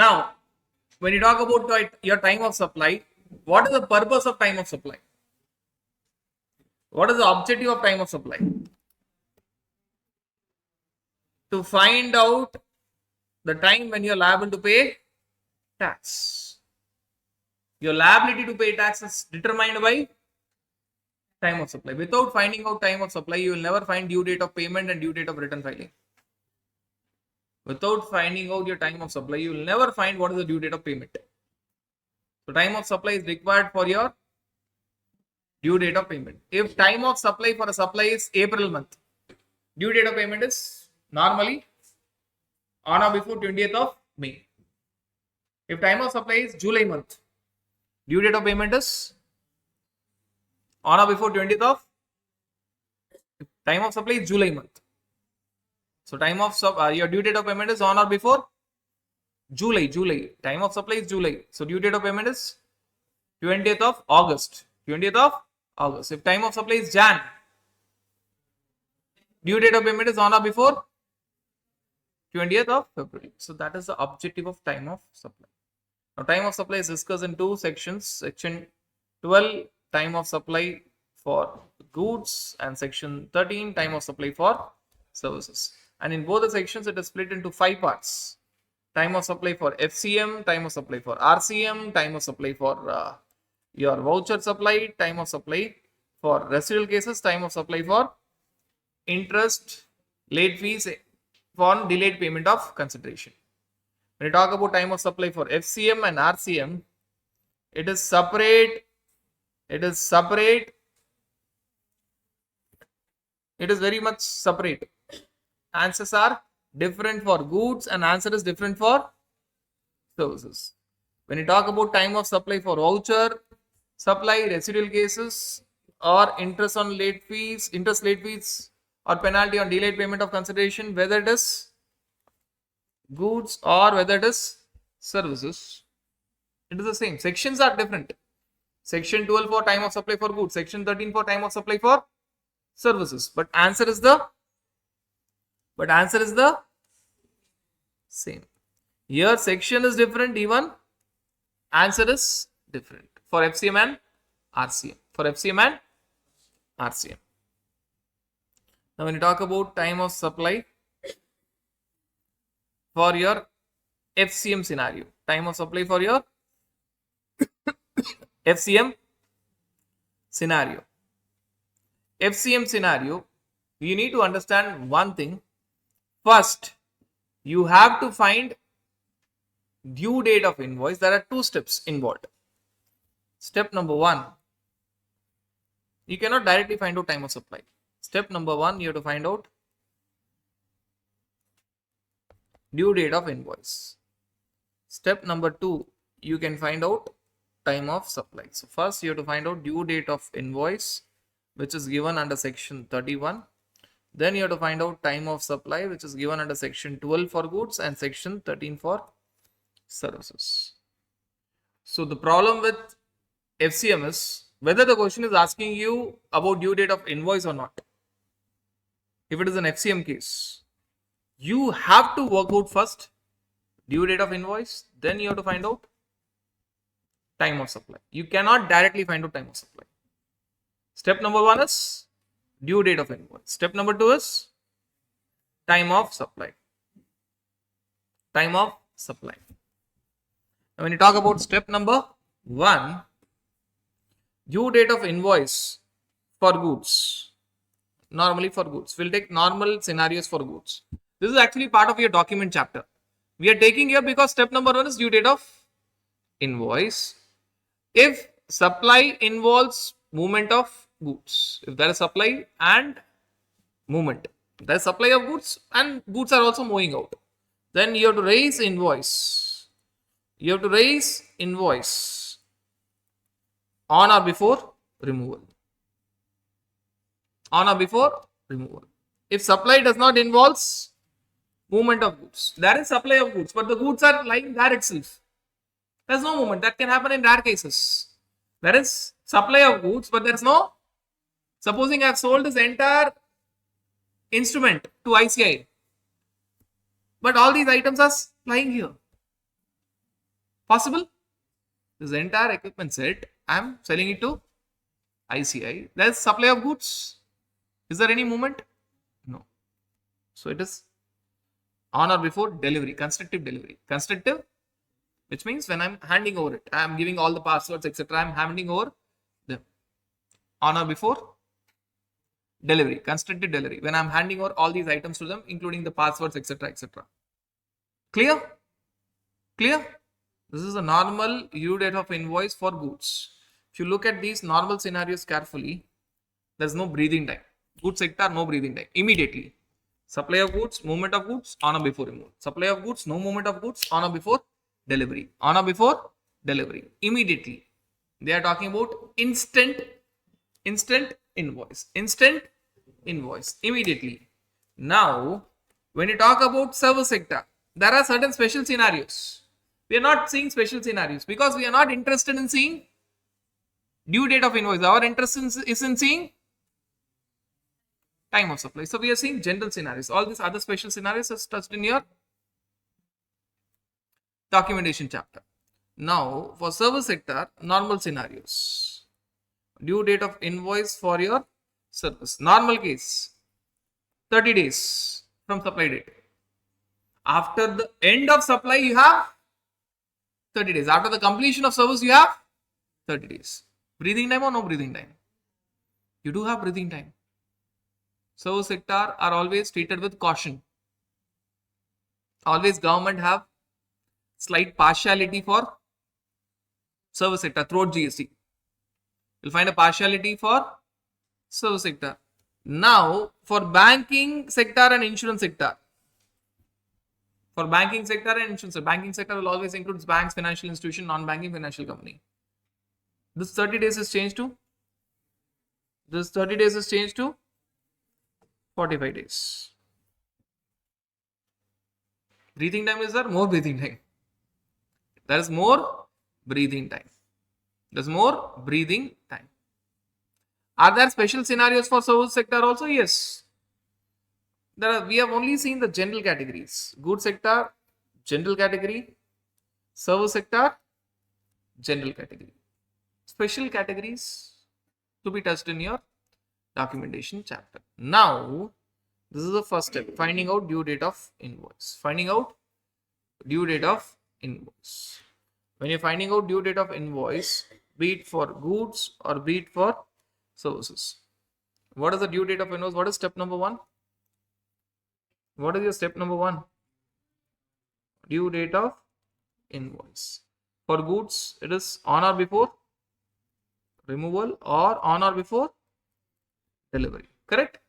Now, when you talk about your time of supply, what is the purpose of time of supply? What is the objective of time of supply? To find out the time when you're liable to pay tax. Your liability to pay tax is determined by time of supply. Without finding out time of supply, you will never find due date of payment and due date of return filing. Without finding out your time of supply, you will never find what is the due date of payment. So time of supply is required for your due date of payment. If time of supply for a supply is April month, due date of payment is normally on or before 20th of May. If time of supply is July month, due date of payment is on or before 20th of time of supply is July month. So time of your due date of payment is on or before July. Time of supply is July. So due date of payment is 20th of August. 20th of August. If time of supply is Jan, due date of payment is on or before 20th of February. So that is the objective of time of supply. Now time of supply is discussed in two sections. Section 12, time of supply for goods, and section 13, time of supply for services. And in both the sections, it is split into 5 parts. Time of supply for FCM, time of supply for RCM, time of supply for your voucher supply, time of supply for residual cases, time of supply for interest, late fees for delayed payment of consideration. When you talk about time of supply for FCM and RCM, it is separate. It is very much separate. Answers are different for goods and answer is different for services. When you talk about time of supply for voucher supply, residual cases, or interest late fees or penalty on delayed payment of consideration, whether it is goods or whether it is services, it is the same. Sections are different. Section 12 for time of supply for goods, section 13 for time of supply for services, but answer is the same. Here section is different, even answer is different for FCM and RCM. Now when you talk about time of supply for your FCM scenario, time of supply for your FCM scenario, you need to understand one thing. First, you have to find due date of invoice. There are 2 steps involved. Step number 1, you cannot directly find out time of supply. Step number 1, you have to find out due date of invoice. Step number 2, you can find out time of supply. So first you have to find out due date of invoice, which is given under section 31. Then you have to find out time of supply, which is given under section 12 for goods and section 13 for services. So the problem with FCM is whether the question is asking you about due date of invoice or not. If it is an FCM case, you have to work out first due date of invoice, then you have to find out time of supply. You cannot directly find out time of supply. Step number 1 is due date of invoice. Step number 2 is time of supply. Now when you talk about step number 1, due date of invoice for goods, normally for goods, we'll take normal scenarios for goods. This is actually part of your document chapter. We are taking here because step number 1 is due date of invoice. If supply involves movement of goods, if there is supply and movement, there is supply of goods and goods are also moving out, then you have to raise invoice. On or before removal. If supply does not involve movement of goods, there is supply of goods, but the goods are lying there itself. There is no movement. That can happen in rare cases. There is supply of goods, but there is no. Supposing I have sold this entire instrument to ICI, but all these items are lying here. Possible? This entire equipment set, I am selling it to ICI. There is supply of goods. Is there any movement? No. So it is on or before delivery, constructive delivery. Constructive, which means when I'm handing over it, I'm giving all the passwords, etc. I'm handing over them. On or before delivery, constructive delivery. When I'm handing over all these items to them, including the passwords, etc. etc. Clear? Clear? This is a normal due date of invoice for goods. If you look at these normal scenarios carefully, there's no breathing time. Goods sector, no breathing time. Immediately. Supply of goods, movement of goods, on or before removal. Supply of goods, no movement of goods, on or before delivery. On or before delivery. Immediately. They are talking about instant invoice. Instant invoice. Immediately. Now, when you talk about service sector, there are certain special scenarios. We are not seeing special scenarios because we are not interested in seeing due date of invoice. Our interest is in seeing time of supply. So we are seeing general scenarios. All these other special scenarios are touched in your documentation chapter. Now for service sector, normal scenarios. Due date of invoice for your service. Normal case, 30 days from supply date. After the end of supply, you have 30 days. After the completion of service, you have 30 days. Breathing time or no breathing time? You do have breathing time. Service sector are always treated with caution. Always government have slight partiality for service sector throughout GST. You'll find a partiality for service sector. Now, for banking sector and insurance sector. For banking sector and insurance sector, banking sector will always include banks, financial institution, non-banking financial company. This 30 days is changed to 45 days. Breathing time is there? More breathing time. There is more breathing time. There's more breathing time. Are there special scenarios for service sector also? Yes. We have only seen the general categories. Goods sector, general category. Service sector, general category. Special categories to be touched in your documentation chapter. Now, this is the first step, finding out due date of invoice. Finding out due date of invoice. When you're finding out due date of invoice, be it for goods or be it for services. What is the due date of invoice? What is step number 1? What is your step number 1? Due date of invoice. For goods, it is on or before removal or on or before delivery. Correct?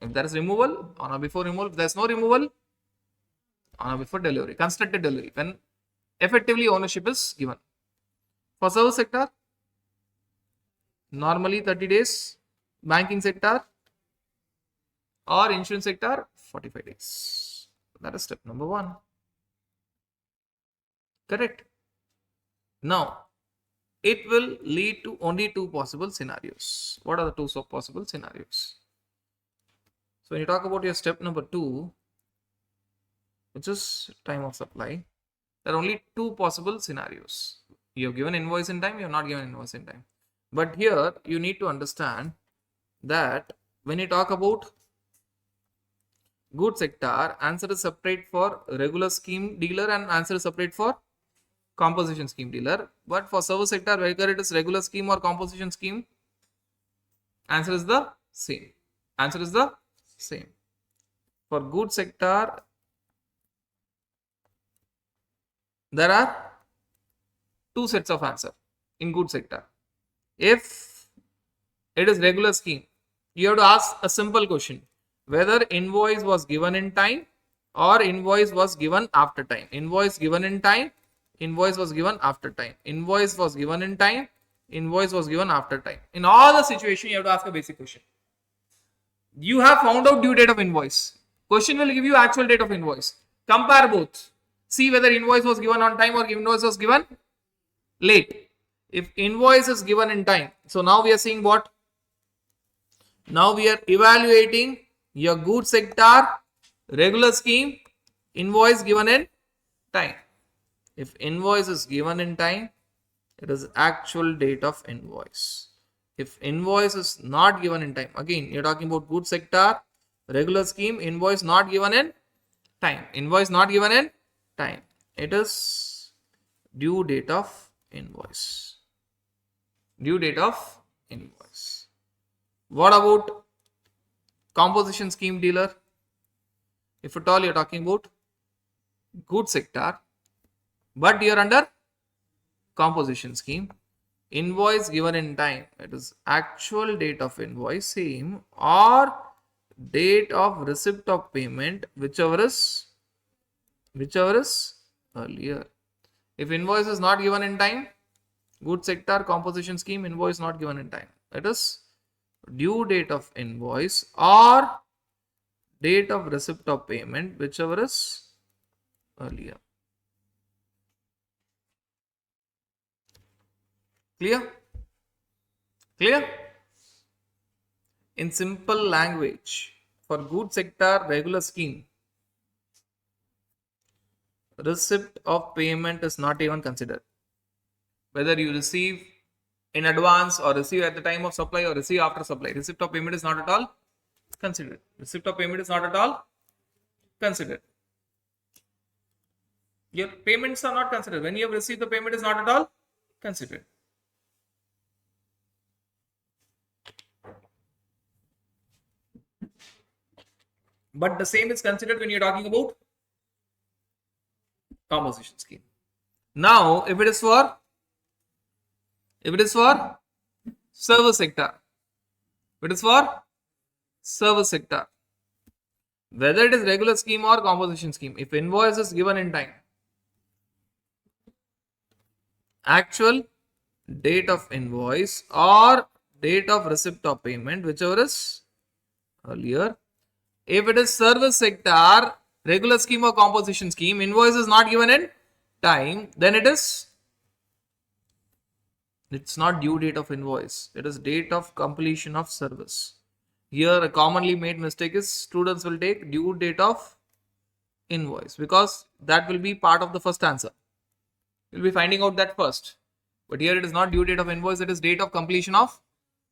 If there is removal, on or before removal. If there is no removal, on or before delivery. Constructed delivery. When effectively ownership is given. For service sector, normally 30 days. Banking sector or insurance sector, 45 days. That is step number 1. Correct? Now, it will lead to only 2 possible scenarios. What are the 2 possible scenarios? So, when you talk about your step number 2, which is time of supply, there are only 2 possible scenarios. You have given invoice in time, you have not given invoice in time. But here, you need to understand that when you talk about goods sector, answer is separate for regular scheme dealer and answer is separate for composition scheme dealer. But for service sector, whether it is regular scheme or composition scheme, answer is the same. Answer is the same. For goods sector, there are 2 sets of answer in goods sector. If it is regular scheme, you have to ask a simple question. Whether invoice was given in time or invoice was given after time. Invoice given in time, invoice was given after time. Invoice was given in time, invoice was given after time. In all the situations, you have to ask a basic question. You have found out due date of invoice. Question will give you actual date of invoice. Compare both. See whether invoice was given on time or invoice was given late. If invoice is given in time, so now we are seeing what? Now we are evaluating your goods sector, regular scheme, invoice given in time. If invoice is given in time, it is actual date of invoice. If invoice is not given in time, again you're talking about goods sector, regular scheme, invoice not given in time. Invoice not given in time. It is due date of invoice. Due date of invoice. What about composition scheme dealer? If at all you're talking about goods sector, but you're under composition scheme, invoice given in time, it is actual date of invoice same or date of receipt of payment, whichever is earlier. If invoice is not given in time, goods sector, composition scheme, invoice not given in time, it is due date of invoice or date of receipt of payment, whichever is earlier. Clear? Clear? In simple language, for goods sector regular scheme, receipt of payment is not even considered. Whether you receive in advance or receive at the time of supply or receive after supply, receipt of payment is not at all considered. Receipt of payment is not at all considered. Your payments are not considered. When you have received, the payment is not at all considered. But the same is considered when you're talking about composition scheme. Now, if it is for service sector, if it is for service sector, whether it is regular scheme or composition scheme, if invoice is given in time, actual date of invoice or date of receipt of payment, whichever is earlier. If it is service sector, regular scheme or composition scheme, invoice is not given in time, then it's not due date of invoice. It is date of completion of service. Here a commonly made mistake is students will take due date of invoice because that will be part of the first answer. You'll be finding out that first. But here it is not due date of invoice, it is date of completion of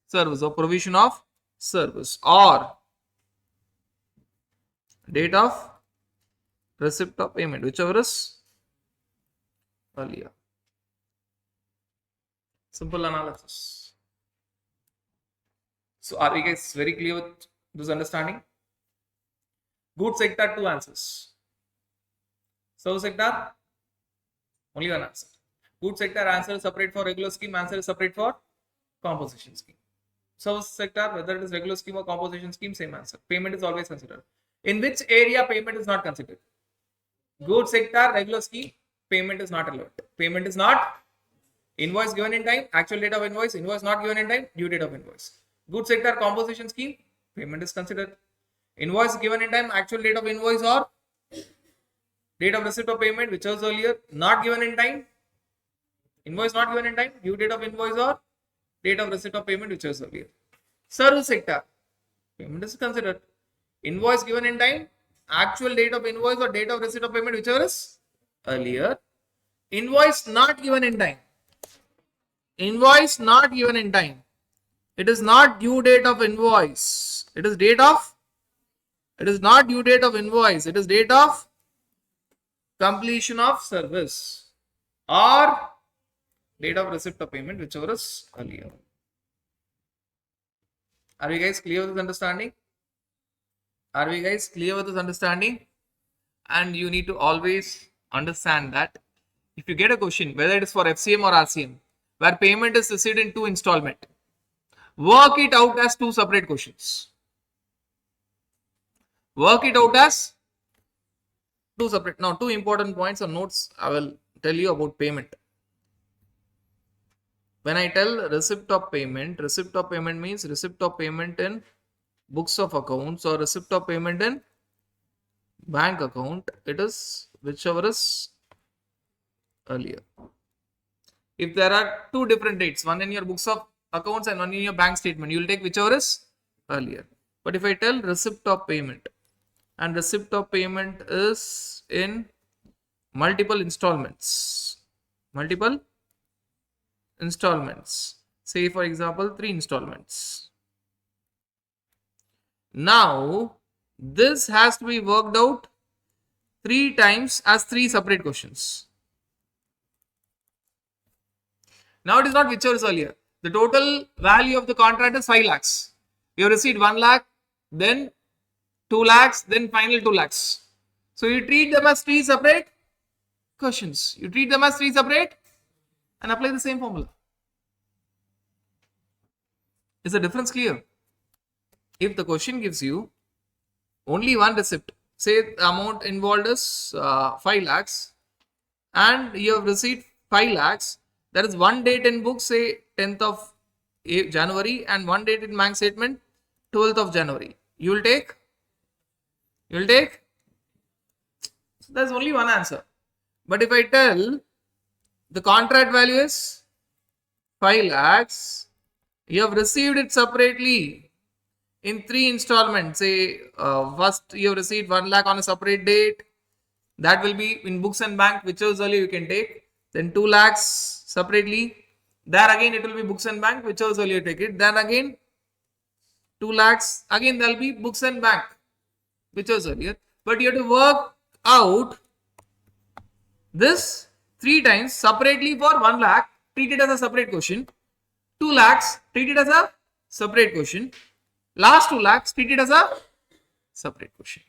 service or provision of service or date of receipt of payment, whichever is earlier. Simple analysis. So are we guys very clear with this understanding? Goods sector, 2 answers. Service sector, only 1 answer. Goods sector answer is separate for regular scheme, answer is separate for composition scheme. Service sector, whether it is regular scheme or composition scheme, same answer. Payment is always considered. In which area payment is not considered? Goods sector, regular scheme, payment is not allowed. Payment is not invoice given in time, actual date of invoice, invoice not given in time, due date of invoice. Goods sector, composition scheme, payment is considered. Invoice given in time, actual date of invoice or date of receipt of payment, which was earlier, not given in time, invoice not given in time, due date of invoice or date of receipt of payment, which was earlier. Service sector, payment is considered. Invoice given in time, actual date of invoice or date of receipt of payment, whichever is earlier. Invoice not given in time. Invoice not given in time. It is not due date of invoice. It is not due date of invoice. It is date of completion of service or date of receipt of payment, whichever is earlier. Are you guys clear with this understanding? Are we guys clear with this understanding? And you need to always understand that if you get a question, whether it is for FCM or RCM, where payment is received in 2 installment, work it out as 2 separate questions. Work it out as 2 separate. Now, 2 important points or notes I will tell you about payment. When I tell receipt of payment means receipt of payment in books of accounts or receipt of payment in bank account. It is whichever is earlier. If there are 2 different dates, one in your books of accounts and one in your bank statement, you will take whichever is earlier. But if I tell receipt of payment and receipt of payment is in multiple installments. Multiple installments. Say for example 3 installments. Now this has to be worked out 3 times as 3 separate questions. Now it is not whichever is earlier. The total value of the contract is 5 lakhs. You have received 1 lakh, then 2 lakhs, then final 2 lakhs. So you treat them as 3 separate questions. You treat them as 3 separate and apply the same formula. Is the difference clear? If the question gives you only one receipt, say the amount involved is 5 lakhs and you have received 5 lakhs, there is one date in book, say 10th of January, and one date in bank statement 12th of January. You will take? So there's only one answer. But if I tell the contract value is 5 lakhs, you have received it separately in 3 installments. Say first you have received 1 lakh on a separate date. That will be in books and bank, whichever earlier you can take. Then 2 lakhs separately. There again it will be books and bank, whichever earlier take it. Then again 2 lakhs. Again there will be books and bank, whichever earlier. But you have to work out this 3 times separately for 1 lakh. Treat it as a separate question. 2 lakhs, treat it as a separate question. Last 2 lakhs, treat it as a separate question.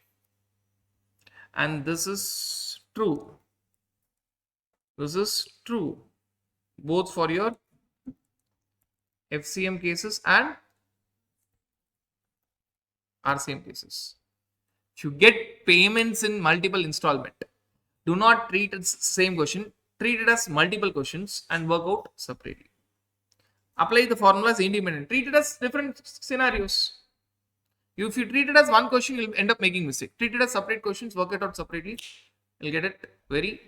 And this is true. This is true both for your FCM cases and RCM cases. If you get payments in multiple installment, do not treat it as same question. Treat it as multiple questions and work out separately. Apply the formulas independently. Treat it as different scenarios. If you treat it as one question, you'll end up making mistake. Treat it as separate questions, work it out separately. You'll get it very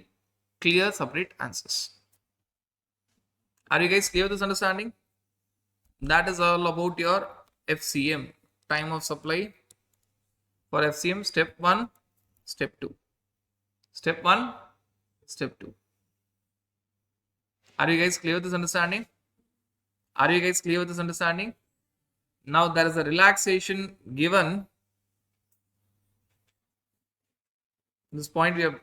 clear, separate answers. Are you guys clear with this understanding? That is all about your FCM, time of supply for FCM, step 1, step 2. Step 1, step 2. Are you guys clear with this understanding? Are you guys clear with this understanding? Now there is a relaxation given. This point we have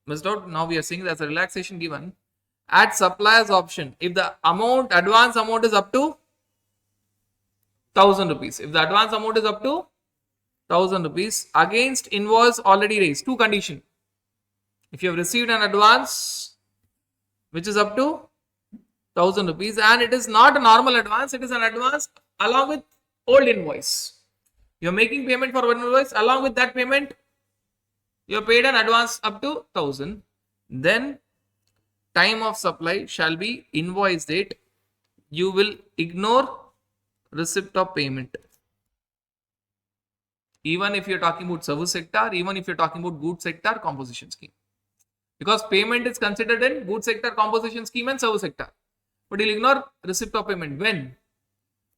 missed out. Now we are seeing there's a relaxation given at supplier's option. If the advance amount is up to 1000 rupees. If the advance amount is up to 1000 rupees against invoice already raised. 2 conditions. If you have received an advance which is up to 1000 rupees and it is not a normal advance, it is an advance along with old invoice. You are making payment for one invoice, along with that payment you have paid an advance up to 1000. Then time of supply shall be invoice date. You will ignore receipt of payment. Even if you are talking about service sector, even if you are talking about goods sector composition scheme. Because payment is considered in goods sector composition scheme and service sector. But you'll ignore receipt of payment. When?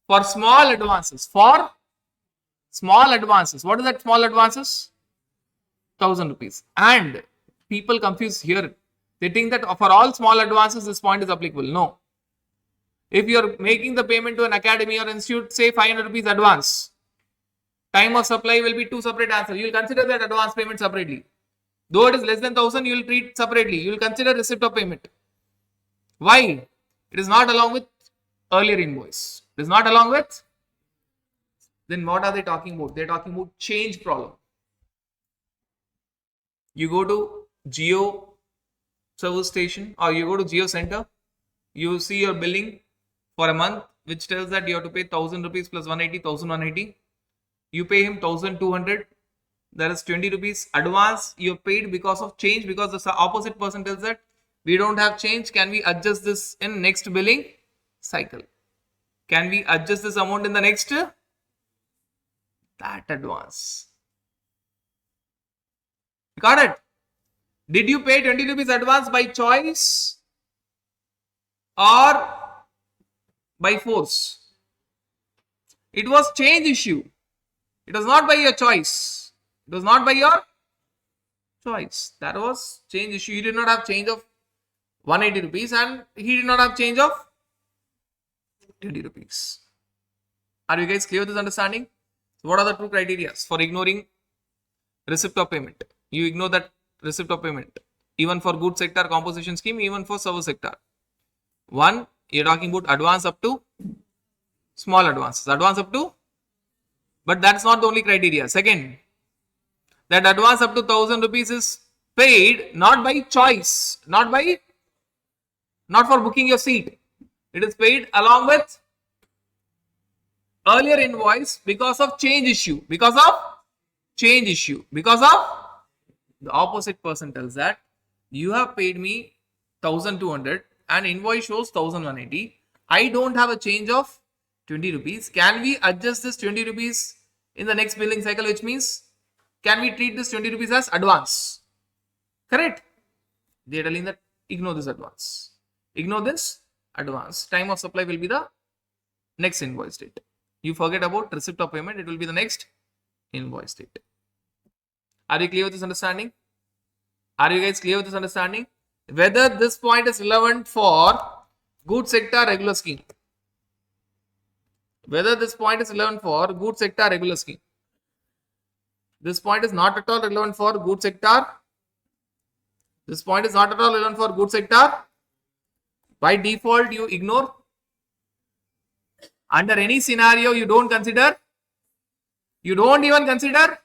For small advances. For small advances. What is that small advances? 1000 rupees. And people confuse here. They think that for all small advances, this point is applicable. No. If you are making the payment to an academy or institute, say 500 rupees advance, time of supply will be 2 separate answers. You will consider that advance payment separately. Though it is less than 1000, you will treat separately. You will consider receipt of payment. Why? It is not along with earlier invoice. It is not along with. Then what are they talking about? They are talking about change problem. You go to Jio service station or you go to Jio center. You see your billing for a month which tells that you have to pay 1000 rupees plus 180, 1180. You pay him 1200. There is 20 rupees advance you paid because of change, because the opposite person tells that we don't have change. Can we adjust this in next billing cycle? Can we adjust this amount in the next? That advance. Got it? Did you pay 20 rupees advance by choice or by force? It was change issue. It was not by your choice. It was not by your. choice. That was change issue. He did not have change of 180 rupees and he did not have change of 20 rupees. Are you guys clear with this understanding? So what are the two criteria for ignoring receipt of payment? You ignore that receipt of payment even for goods sector composition scheme, even for service sector. One, you're talking about advance up to small advances, advance up to, but that's not the only criteria. Second, that advance up to 1000 rupees is paid not by choice, not for booking your seat. It is paid along with earlier invoice because of change issue. Because of the opposite person tells that you have paid me 1200 and invoice shows 1180. I don't have a change of 20 rupees. Can we adjust this 20 rupees in the next billing cycle, which means can we treat this 20 rupees as advance? Correct? They are telling that ignore this advance. Ignore this advance. Time of supply will be the next invoice date. You forget about receipt of payment, it will be the next invoice date. Are you clear with this understanding? Are you guys clear with this understanding? Whether this point is relevant for goods sector regular scheme. Whether this point is relevant for goods sector regular scheme. This point is not at all relevant for goods sector. This point is not at all relevant for goods sector. By default, you ignore. Under any scenario, you don't even consider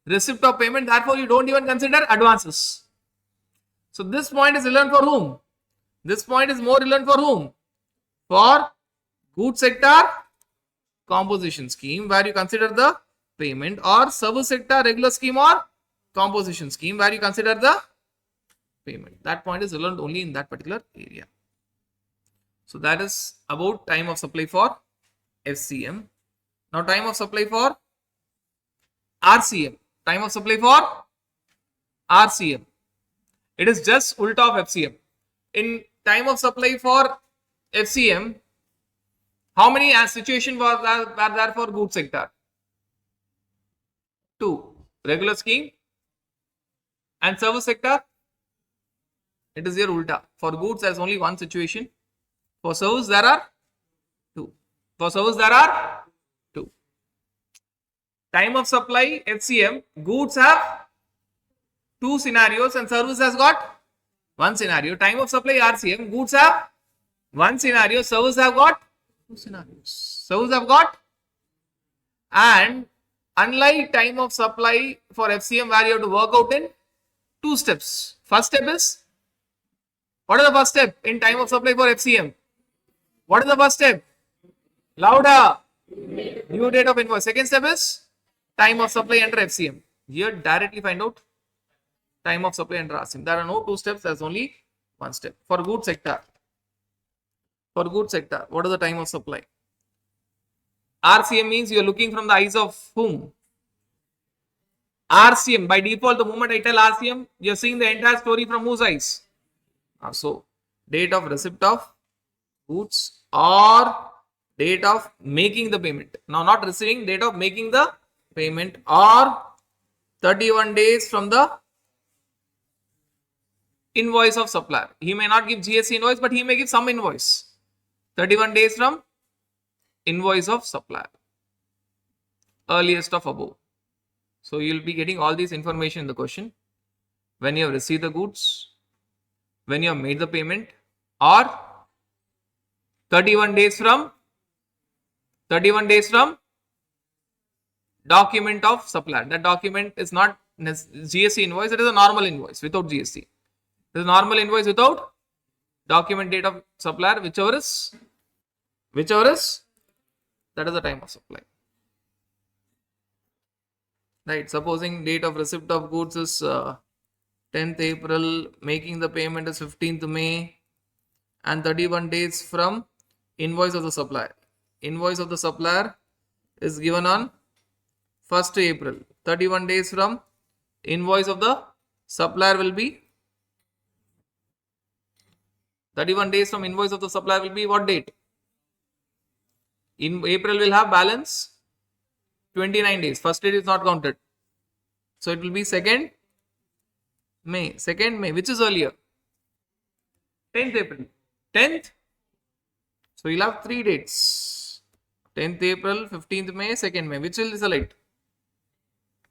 receipt of payment. Therefore, you don't even consider advances. So this point is relevant for whom? This point is more relevant for whom? For goods sector composition scheme, where you consider the payment, or service sector regular scheme or composition scheme, where you consider the payment. That point is relevant only in that particular area. So that is about time of supply for FCM. Now time of supply for RCM. Time of supply for RCM. It is just ulta of FCM. In time of supply for FCM, how many situations were there for goods sector? 2. Regular scheme and service sector. It is your ulta. For goods, there is only one situation. For service, there are 2. For service, there are 2. Time of supply FCM, goods have 2 scenarios and service has got 1 scenario. Time of supply RCM, goods have 1 scenario, service have got 2 scenarios. Service have got, and unlike time of supply for FCM, where you have to work out in 2 steps. First step is, what is the first step in time of supply for FCM? What is the first step? Louder. Due date of invoice. Second step is time of supply under FCM. Here directly find out time of supply under RCM. There are no 2 steps. There is only 1 step. For goods sector. For goods sector, what is the time of supply? RCM means you are looking from the eyes of whom? RCM. By default, the moment I tell RCM, you are seeing the entire story from whose eyes? So, date of receipt of goods or date of making the payment. Now, not receiving, date of making the payment, or 31 days from the invoice of supplier. He may not give GST invoice, but he may give some invoice. 31 days from invoice of supplier. Earliest of above. So, you will be getting all this information in the question. When you have received the goods, when you have made the payment, or 31 days from document of supplier. That document is not GST invoice, it is a normal invoice without GST. It is a normal invoice without document date of supplier, whichever is, that is the time of supply. Right, supposing date of receipt of goods is 10th April, making the payment is 15th May, and 31 days from invoice of the supplier. Invoice of the supplier is given on 1st April. 31 days from invoice of the supplier will be 31 days from invoice of the supplier will be what date? In April will have balance 29 days. First date is not counted. So it will be 2nd May. 2nd May. Which is earlier? 10th April. 10th. So you'll have 3 dates. 10th April, 15th May, 2nd May. Which will you select?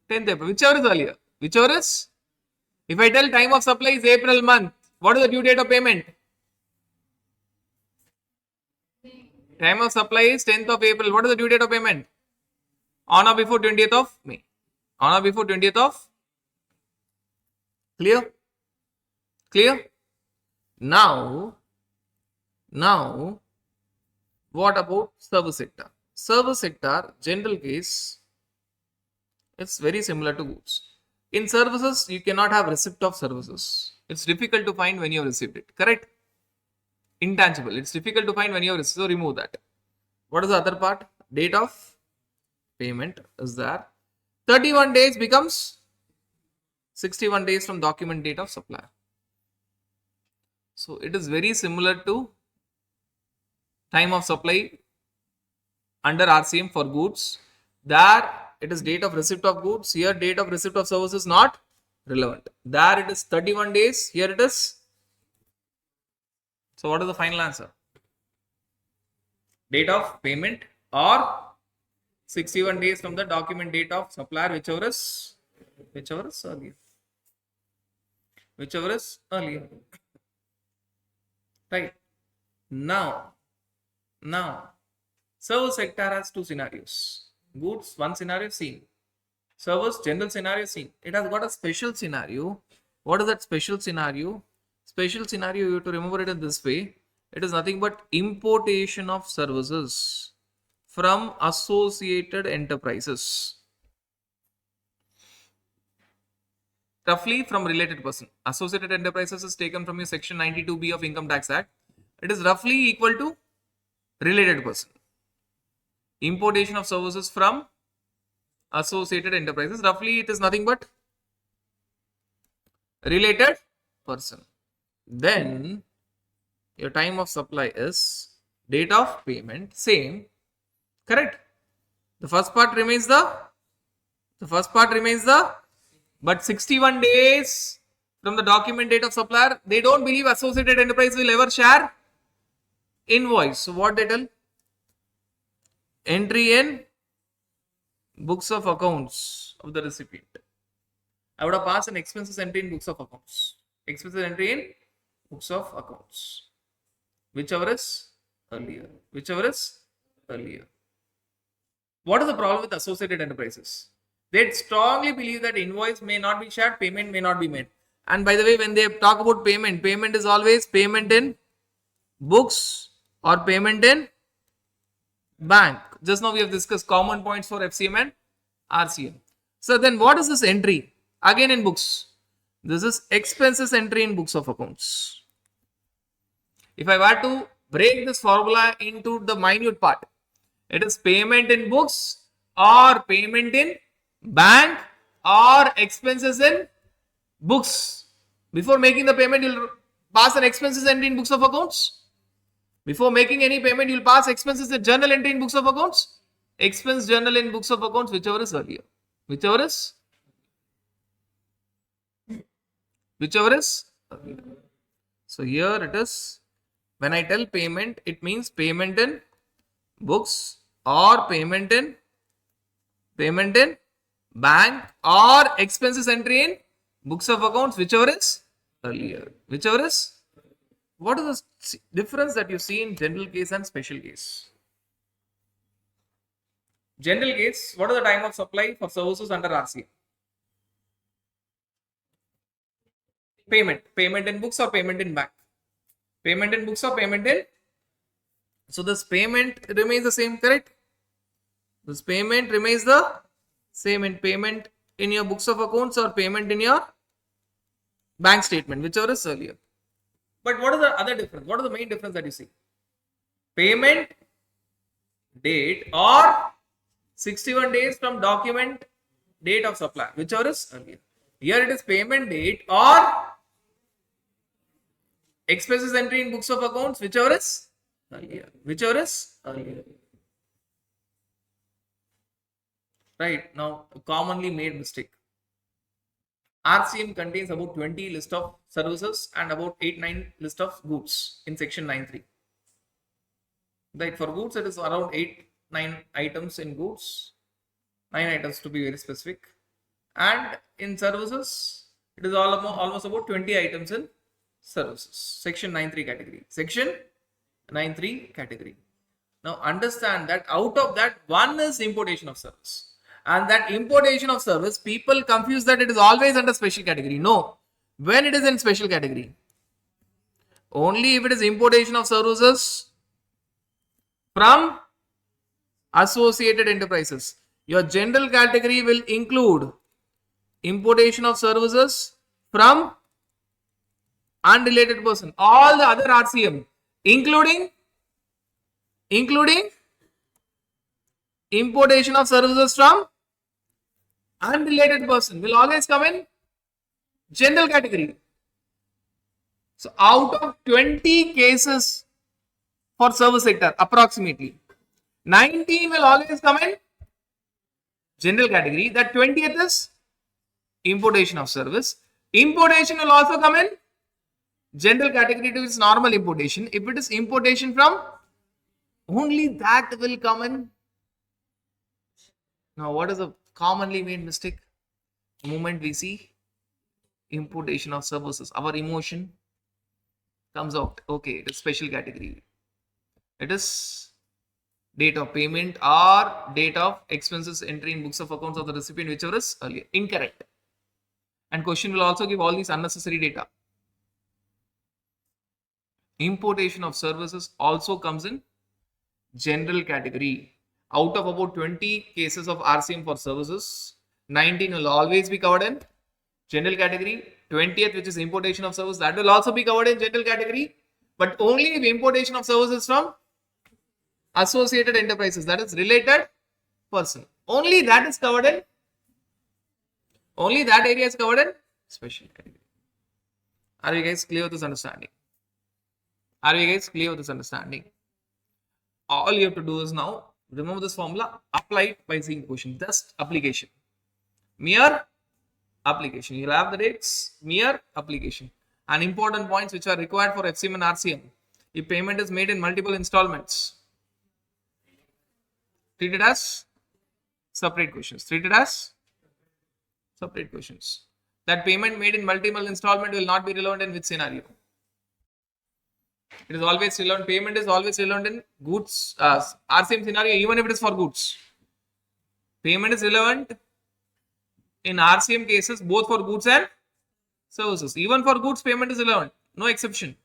10th April. Whichever is earlier. Whichever is. If I tell time of supply is April month, what is the due date of payment? Time of supply is 10th of April. What is the due date of payment? On or before 20th of May. On or before 20th of. Clear? Clear? Now, what about service sector? Service sector, general case, it's very similar to goods. In services, you cannot have receipt of services. It's difficult to find when you have received it. Correct? Intangible. It's difficult to find when you have received. So remove that. What is the other part? Date of payment is there. 31 days becomes 61 days from document date of supplier. So it is very similar to time of supply under RCM for goods. There it is date of receipt of goods. Here date of receipt of service is not relevant. There it is 31 days. Here it is. So what is the final answer? Date of payment or 61 days from the document date of supplier, whichever is earlier. Whichever is earlier. Right. Now, service sector has 2 scenarios. Goods, 1 scenario seen. Service, general scenario seen. It has got a special scenario. What is that special scenario? Special scenario, you have to remember it in this way. It is nothing but importation of services from associated enterprises. Roughly from related person. Associated enterprises is taken from your section 92B of Income Tax Act. It is roughly equal to related person. Importation of services from associated enterprises. Roughly it is nothing but related person. Then your time of supply is date of payment. Same. Correct. The first part remains but 61 days from the document date of supplier, they don't believe associated enterprise will ever share invoice. So what they tell? Entry in books of accounts of the recipient. I would have passed an expenses entry in books of accounts. Expenses entry in books of accounts. Whichever is earlier. What is the problem with associated enterprises? They strongly believe that invoice may not be shared, payment may not be made. And by the way, when they talk about payment is always payment in books or payment in bank. Just now we have discussed common points for FCM and RCM. So then what is this entry? Again in books. This is expenses entry in books of accounts. If I were to break this formula into the minute part, it is payment in books or payment in bank or expenses in books. Before making the payment, you'll pass an expenses entry in books of accounts. Before making any payment, you'll pass expenses in journal entry in books of accounts. Expense journal in books of accounts, whichever is earlier. Whichever is earlier. So here it is. When I tell payment, it means payment in books or payment in bank or expenses entry in books of accounts, whichever is earlier. What is the difference that you see in general case and special case? General case, what is the time of supply for services under RCM? Payment in books or payment in bank? Payment in books or payment in? So this payment remains the same, correct? This payment remains the same in payment in your books of accounts or payment in your bank statement, whichever is earlier. But what is the other difference? What is the main difference that you see? Payment date or 61 days from document date of supply, whichever is earlier. Here it is payment date or expenses entry in books of accounts, whichever is earlier. Right, now a commonly made mistake. RCM contains about 20 list of services and about 8-9 list of goods in section 9.3. Right, for goods it is around 8-9 items in goods, 9 items to be very specific, and in services it is almost about 20 items in services. Section 9.3 category. Section 9.3 category. Now understand that out of that, one is importation of service. And that importation of service, people confuse that it is always under special category. No. When it is in special category? Only if it is importation of services from associated enterprises. Your general category will include importation of services from unrelated person. All the other RCM, including importation of services from unrelated person, will always come in general category. So out of 20 cases for service sector, approximately 19 will always come in general category. That 20th is importation of service. Importation will also come in general category to its normal importation. If it is importation from, only that will come in. Now, what is a commonly made mistake? The moment we see importation of services, our emotion comes out. Okay, it is special category. It is date of payment or date of expenses entry in books of accounts of the recipient, whichever is earlier. Incorrect. And question will also give all these unnecessary data. Importation of services also comes in general category. Out of about 20 cases of RCM for services, 19 will always be covered in general category. 20th, which is importation of service, that will also be covered in general category, but only if importation of services from associated enterprises, that is related person, only that is covered in, only that area is covered in special category. Are you guys clear with this understanding? Are you guys clear with this understanding? All you have to do is now remember this formula, apply it by seeing question, just application, mere application. You'll have the dates, mere application, and important points which are required for FCM and RCM. If payment is made in multiple installments, treated as separate questions. Treated as separate questions. That payment made in multiple installment will not be relevant in which scenario? It is always relevant. Payment is always relevant in goods, RCM scenario, even if it is for goods. Payment is relevant in RCM cases, both for goods and services. Even for goods, payment is relevant. No exception.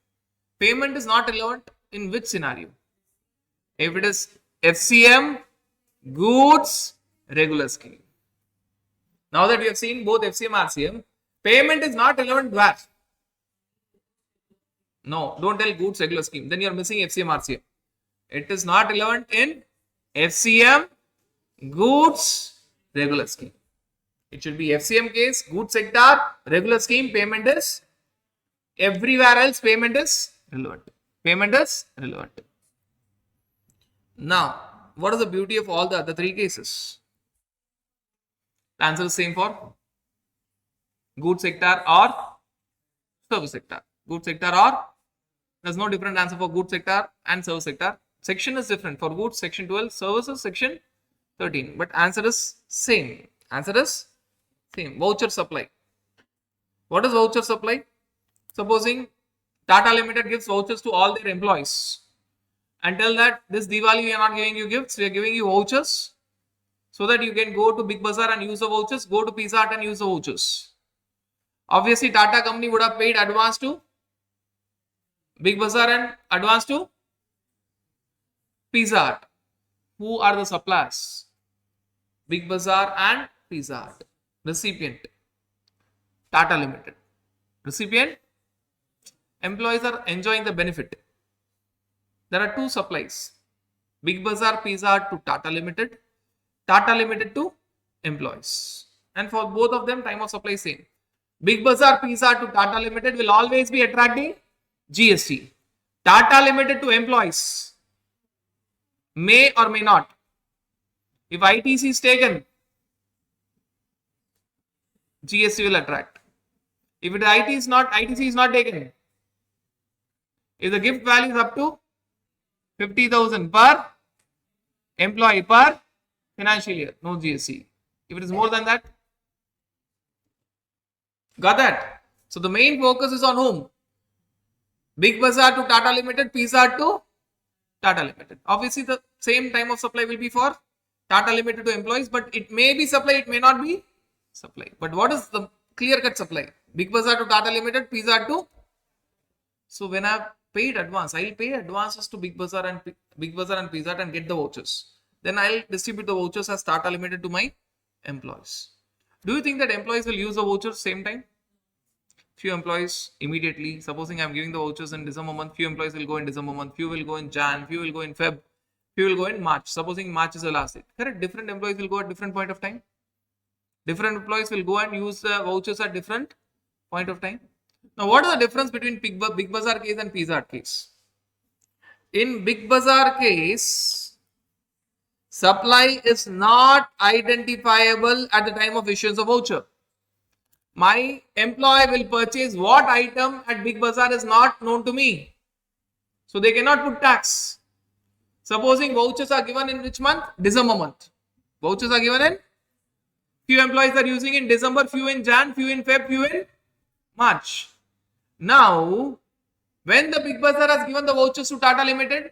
Payment is not relevant in which scenario? If it is FCM, goods, regular scheme. Now that we have seen both FCM, RCM, payment is not relevant where? No, don't tell goods, regular scheme. Then you are missing FCM, RCM. It is not relevant in FCM, goods, regular scheme. It should be FCM case, goods sector, regular scheme, payment is everywhere else, payment is relevant. Payment is relevant. Now, what is the beauty of all the other three cases? The answer is same for goods sector or service sector. Goods sector or, there's no different answer for goods sector and service sector. Section is different. For goods, section 12, services, section 13. But answer is same. Answer is same. Voucher supply. What is voucher supply? Supposing Tata Limited gives vouchers to all their employees and tell that this Diwali we are not giving you gifts, we are giving you vouchers so that you can go to Big Bazaar and use the vouchers, go to Pizza Hut and use the vouchers. Obviously, Tata company would have paid advance to Big Bazaar and advance to Pizza Hut. Who are the suppliers? Big Bazaar and Pizza Hut. Recipient, Tata Limited. Recipient, employees are enjoying the benefit. There are two supplies. Big Bazaar, Pizza Hut to Tata Limited. Tata Limited to employees. And for both of them, time of supply is same. Big Bazaar, Pizza Hut to Tata Limited will always be attracting GST. Tata Limited to employees may or may not. If ITC is taken, GST will attract. If it IT is not, ITC is not taken. If the gift value is up to 50,000 per employee per financial year, no GST. If it is more than that, got that? So the main focus is on whom? Big Bazaar to Tata Limited, Pizza Hut to Tata Limited. Obviously, the same time of supply will be for Tata Limited to employees, but it may be supply, it may not be supply. But what is the clear-cut supply? Big Bazaar to Tata Limited, Pizza Hut to. So when I have paid advance, I will pay advances to Big Bazaar and Pizza Hut and get the vouchers. Then I'll distribute the vouchers as Tata Limited to my employees. Do you think that employees will use the vouchers same time? Few employees immediately. Supposing I'm giving the vouchers in December month, few employees will go in December month, few will go in Jan, few will go in Feb, few will go in March. Supposing March is the last date. Correct? Different employees will go at different point of time. Different employees will go and use the vouchers at different point of time. Now, what is the difference between Big Bazaar case and Pizza Hut case? In Big Bazaar case, supply is not identifiable at the time of issuance of voucher. My employee will purchase what item at Big Bazaar is not known to me. So they cannot put tax. Supposing vouchers are given in which month? December month. Vouchers are given in, few employees are using in December, few in Jan, few in Feb, few in March. Now, when the Big Bazaar has given the vouchers to Tata Limited,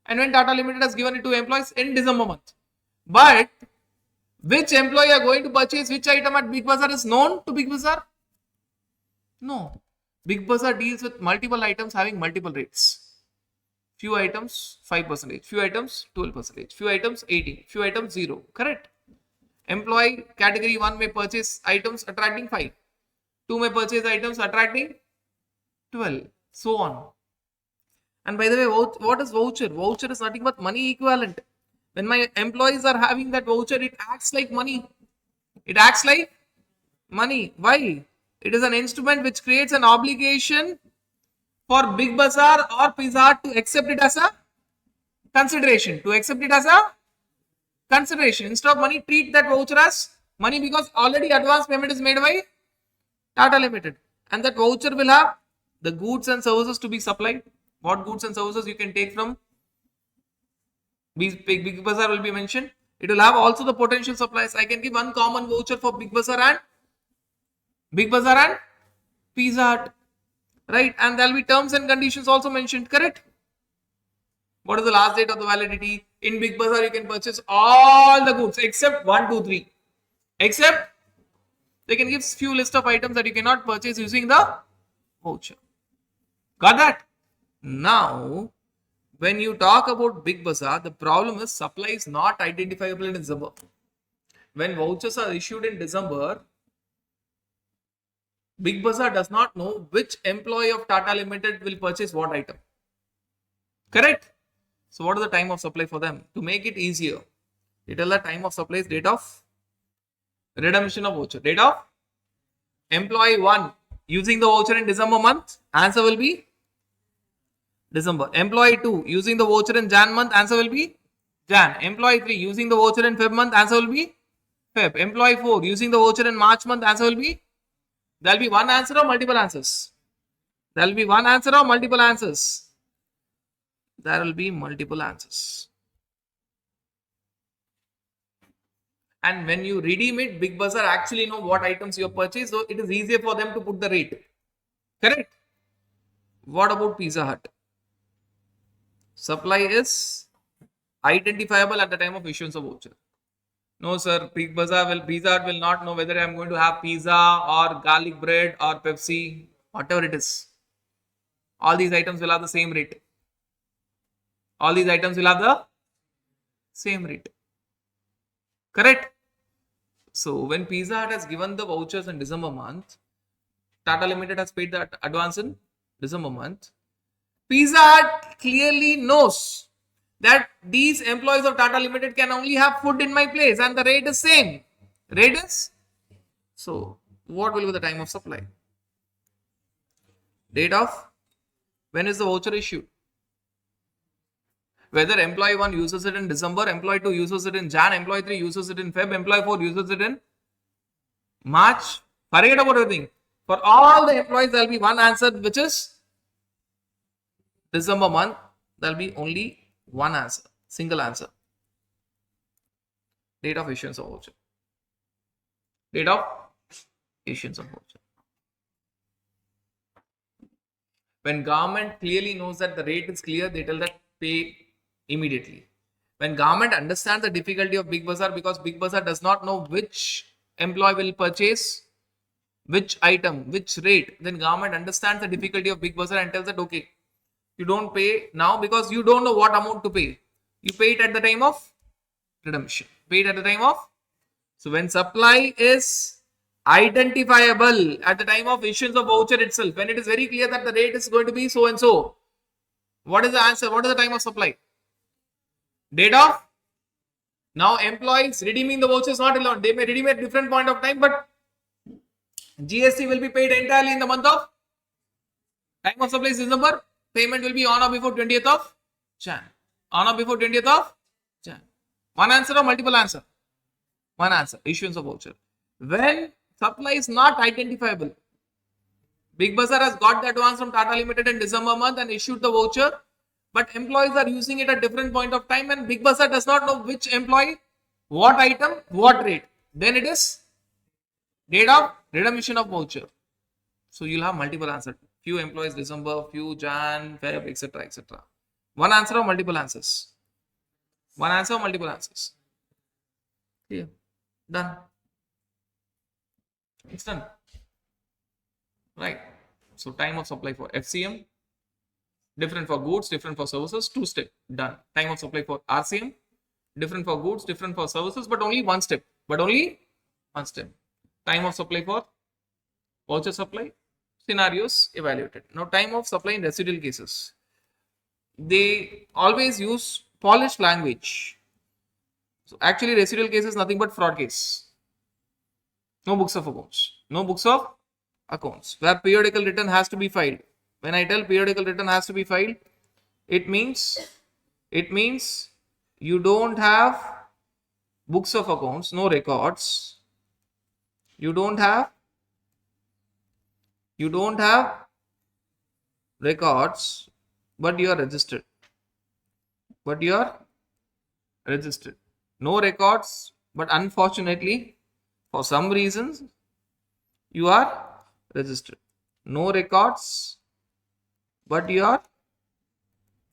and when Tata Limited has given it to employees in December month. But which employee are going to purchase which item at Big Bazaar is known to Big Bazaar? No. Big Bazaar deals with multiple items having multiple rates. Few items 5%, few items 12%, few items 18%, few items 0. Correct? Employee category 1 may purchase items attracting 5. 2 may purchase items attracting 12. So on. And by the way, what is voucher? Voucher is nothing but money equivalent. When my employees are having that voucher, it acts like money. It acts like money. Why? It is an instrument which creates an obligation for Big Bazaar or Pizza Hut to accept it as a consideration. To accept it as a consideration. Instead of money, treat that voucher as money because already advance payment is made by Tata Limited. And that voucher will have the goods and services to be supplied. What goods and services you can take from Big Bazaar will be mentioned. It will have also the potential supplies. I can give one common voucher for Big Bazaar and Pizza Hut. Right? And there will be terms and conditions also mentioned. Correct? What is the last date of the validity? In Big Bazaar, you can purchase all the goods except 1, 2, 3. Except they can give few list of items that you cannot purchase using the voucher. Got that? Now, when you talk about Big Bazaar, the problem is supply is not identifiable in December. When vouchers are issued in December, Big Bazaar does not know which employee of Tata Limited will purchase what item. Correct? So what is the time of supply for them? To make it easier, they tell the time of supply is date of redemption of voucher. Date of employee 1 using the voucher in December month, answer will be December. Employee 2 using the voucher in Jan month, answer will be Jan. Employee 3 using the voucher in Feb month, answer will be Feb. Employee 4 using the voucher in March month, answer will be, there will be one answer or multiple answers. There will be one answer or multiple answers. There will be multiple answers. And when you redeem it, Big Bazaar actually know what items you have purchased, so it is easier for them to put the rate. Correct? What about Pizza Hut? Supply is identifiable at the time of issuance of voucher. No, sir, Pizza Hut will not know whether I am going to have pizza or garlic bread or Pepsi, whatever it is. All these items will have the same rate. All these items will have the same rate. Correct? So, when Pizza Hut has given the vouchers in December month, Tata Limited has paid the advance in December month. Pizza Hut clearly knows that these employees of Tata Limited can only have food in my place and the rate is same. Rate is? So, what will be the time of supply? Date of? When is the voucher issued? Whether employee 1 uses it in December, employee 2 uses it in Jan, employee 3 uses it in Feb, employee 4 uses it in March. Forget about everything. For all the employees, there will be one answer, which is December month. There will be only one answer, single answer. Date of issuance of voucher. Date of issuance of voucher. When government clearly knows that the rate is clear, they tell that pay immediately. When government understands the difficulty of Big Bazaar, because Big Bazaar does not know which employee will purchase which item, which rate, then government understands the difficulty of Big Bazaar and tells that, okay, you don't pay now because you don't know what amount to pay. You pay it at the time of redemption. Pay it at the time of. So when supply is identifiable at the time of issuance of voucher itself, when it is very clear that the rate is going to be so and so, what is the answer? What is the time of supply? Date of. Now employees redeeming the voucher is not allowed. They may redeem at different point of time, but GST will be paid entirely in the month of. Time of supply is December. Payment will be on or before 20th of Jan. On or before 20th of Jan. One answer or multiple answer? One answer. Issuance of voucher. When supply is not identifiable, Big Bazaar has got the advance from Tata Limited in December month and issued the voucher, but employees are using it at different point of time and Big Bazaar does not know which employee, what item, what rate. Then it is date of redemption of voucher. So you'll have multiple answers. Few employees December, few Jan, Feb, etc. etc. One answer or multiple answers? One answer or multiple answers? Here. Done. It's done. Right. So time of supply for FCM, different for goods, different for services, 2 step. Done. Time of supply for RCM, different for goods, different for services, but only one step. Time of supply for voucher supply, scenarios evaluated. Now time of supply in residual cases. They always use polished language. So actually residual case is nothing but fraud case. No books of accounts. No books of accounts. Where periodical return has to be filed. When I tell periodical return has to be filed, it means you don't have books of accounts, no records. You don't have records, but you are registered. No records, but unfortunately, for some reasons, you are registered. No records, but you are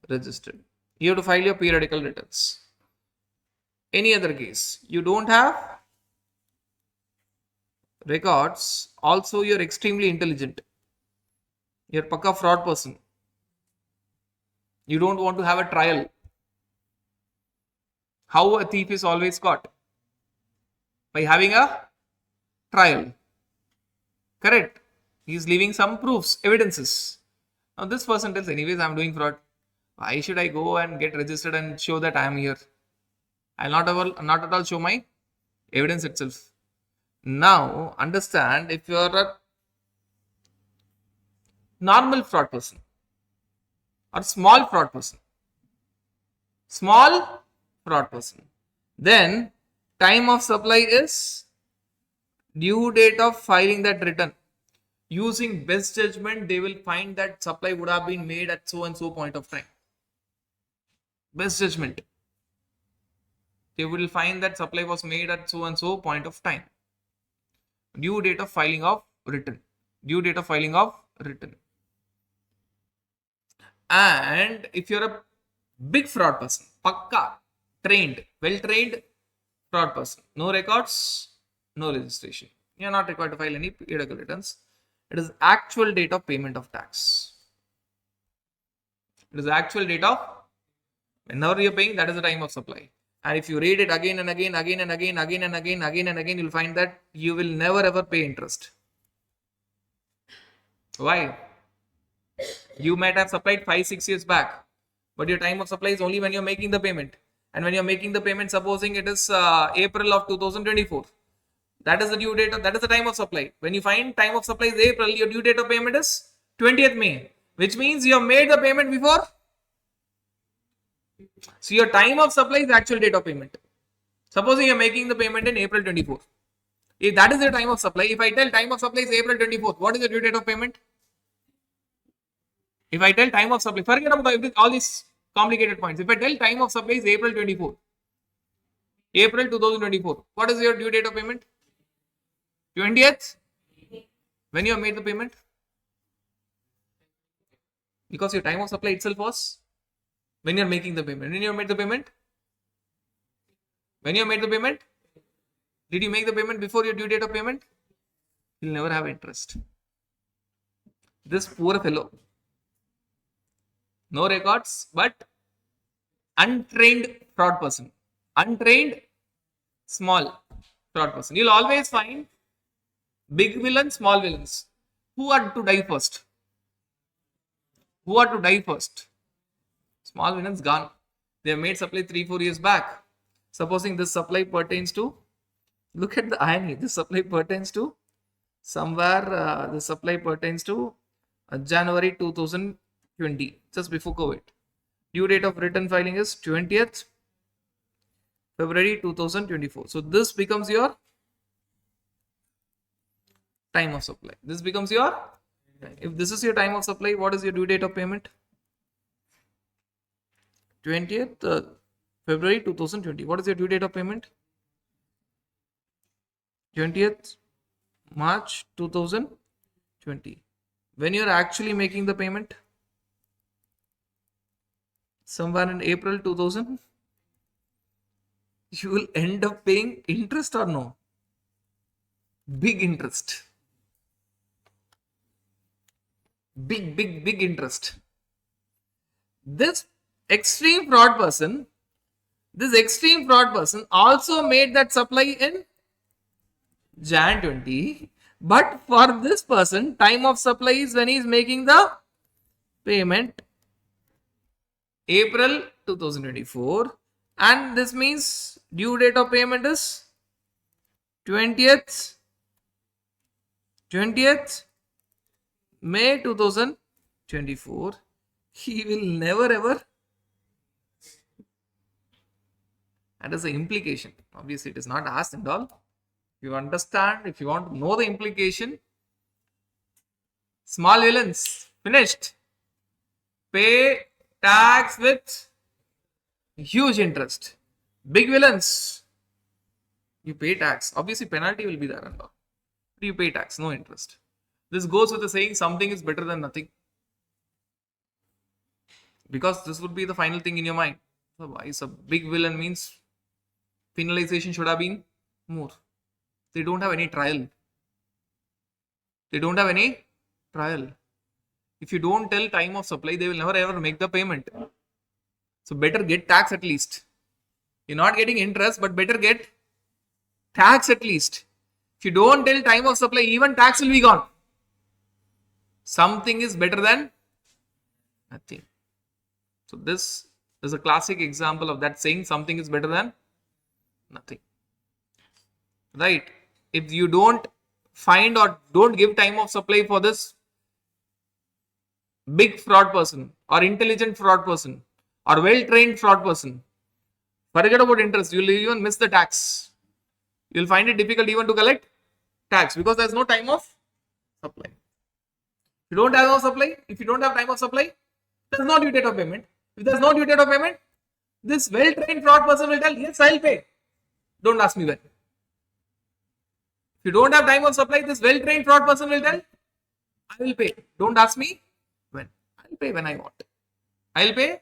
registered. You have to file your periodical returns. Any other case, you don't have records, also you're extremely intelligent. You're pakka fraud person. You don't want to have a trial. How a thief is always caught? By having a trial. Correct. He is leaving some proofs, evidences. Now this person tells, anyways, I am doing fraud. Why should I go and get registered and show that I am here? I will not at all show my evidence itself. Now understand, if you are a normal fraud person or small fraud person, then time of supply is due date of filing that return. Using best judgment, they will find that supply would have been made at so and so point of time. Best judgment. They will find that supply was made at so and so point of time. Due date of filing of return. And if you're a big fraud person, pakka, trained, well-trained fraud person, no records, no registration. You're not required to file any periodical returns. It is actual date of payment of tax. It is actual date of whenever you're paying, that is the time of supply. And if you read it again and again, you'll find that you will never ever pay interest. Why? You might have supplied 5-6 years back, but your time of supply is only when you're making the payment. And when you're making the payment, supposing it is April of 2024, that is the due date, that is the time of supply. When you find time of supply is April, your due date of payment is 20th May, which means you have made the payment before. So your time of supply is actual date of payment. Supposing you're making the payment in April 24. If that is the time of supply, if I tell time of supply is April 24th, what is the due date of payment? If I tell time of supply, forget about all these complicated points. If I tell time of supply is April 24th, April 2024, what is your due date of payment? 20th? When you have made the payment? Because your time of supply itself was when you are making the payment. When you have made the payment? When you have made the payment? Did you make the payment before your due date of payment? You'll never have interest. This poor fellow. No records, but untrained fraud person. Untrained, small fraud person. You'll always find big villains, small villains. Who are to die first? Who are to die first? Small villains gone. They have made supply 3-4 years back. Supposing this supply pertains to, look at the irony, this supply pertains to somewhere, the supply pertains to January 2020, just before COVID. Due date of return filing is 20th February 2024. So this becomes your time of supply. This becomes your, if this is your time of supply, what is your due date of payment? 20th February 2020. What is your due date of payment? 20th March 2020. When you are actually making the payment? Somewhere in April 2000. You will end up paying interest or no? Big interest. Big interest. This extreme fraud person also made that supply in Jan 20. But for this person, time of supply is when he is making the payment April 2024. And this means due date of payment is 20th May 2024. He will never ever. That is the implication. Obviously, it is not asked and all. If you understand, if you want to know the implication, small villains, finished. Pay tax with huge interest. Big villains, you pay tax. Obviously, penalty will be there and all. But you pay tax, no interest. This goes with the saying, something is better than nothing. Because this would be the final thing in your mind. So why is a big villain means penalization should have been more. They don't have any trial. If you don't tell time of supply, they will never ever make the payment. So better get tax at least. You're not getting interest, but better get tax at least. If you don't tell time of supply, even tax will be gone. Something is better than nothing. So this is a classic example of that saying, something is better than nothing. Right? If you don't find or don't give time of supply for this big fraud person or intelligent fraud person or well-trained fraud person, forget about interest. You will even miss the tax. You will find it difficult even to collect tax because there is no time of supply. If you don't have no supply, if you don't have time of supply, there is no due date of payment. If there is no due date of payment, this well-trained fraud person will tell, yes, I will pay. Don't ask me when. If you don't have time of supply, this well-trained fraud person will tell, I will pay. Don't ask me when. I will pay when I want. I will pay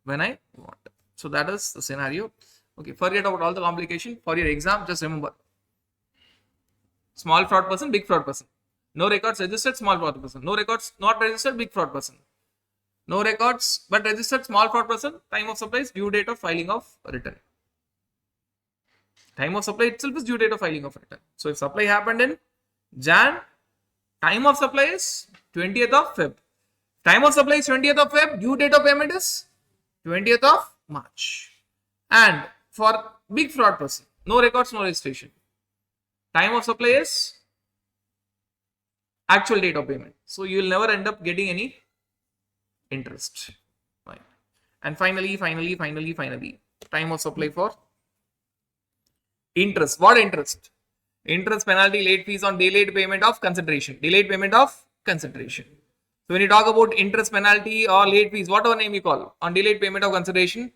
when I want. So that is the scenario. Okay, forget about all the complication. For your exam, just remember. Small fraud person, big fraud person. No records registered, small fraud person. No records not registered, big fraud person. No records but registered, small fraud person. Time of supply is due date of filing of return. Time of supply itself is due date of filing of return. So if supply happened in Jan, time of supply is 20th of Feb. Time of supply is 20th of Feb. Due date of payment is 20th of March. And for big fraud person, no records, no registration. Time of supply is actual date of payment. So you will never end up getting any interest. Right. And finally, time of supply for interest. What interest? Interest, penalty, late fees on delayed payment of consideration. Delayed payment of consideration. So when you talk about interest, penalty or late fees, whatever name you call, on delayed payment of consideration,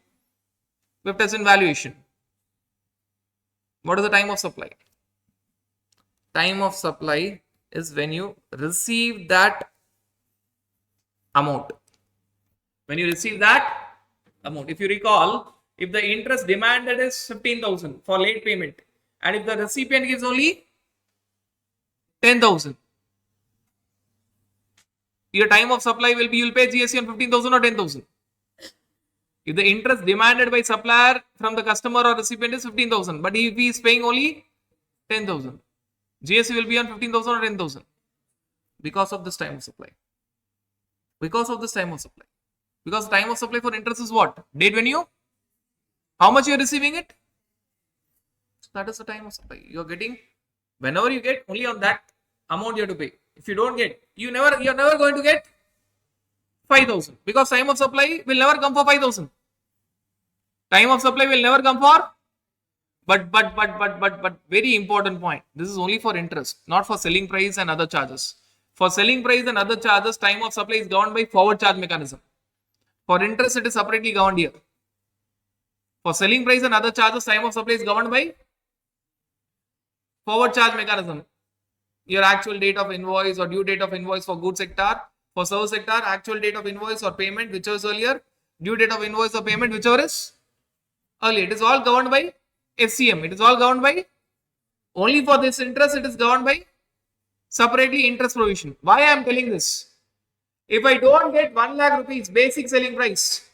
fifth as in valuation. What is the time of supply? Time of supply is when you receive that amount. When you receive that amount. If you recall, if the interest demanded is 15,000 for late payment, and if the recipient gives only 10,000, your time of supply will be, you will pay GST on 15,000 or 10,000. If the interest demanded by supplier from the customer or recipient is 15,000, but if he is paying only 10,000, GST will be on 15,000 or 10,000 because of this time of supply. Because of this time of supply. Because time of supply for interest is what? Date when you? How much you are receiving it? So that is the time of supply. You are getting, whenever you get, only on that amount you have to pay. If you don't get, you are never going to get 5,000 because time of supply will never come for 5,000. Time of supply will never come for, but very important point. This is only for interest, not for selling price and other charges. For selling price and other charges, time of supply is governed by forward charge mechanism. For interest, it is separately governed here. For selling price and other charges, time of supply is governed by forward charge mechanism. Your actual date of invoice or due date of invoice for goods sector. For service sector, actual date of invoice or payment, whichever is earlier. Due date of invoice or payment, whichever is earlier. It is all governed by FCM. It is all governed by, only for this interest, it is governed by separately interest provision. Why I am telling this? If I don't get 1 lakh rupees basic selling price,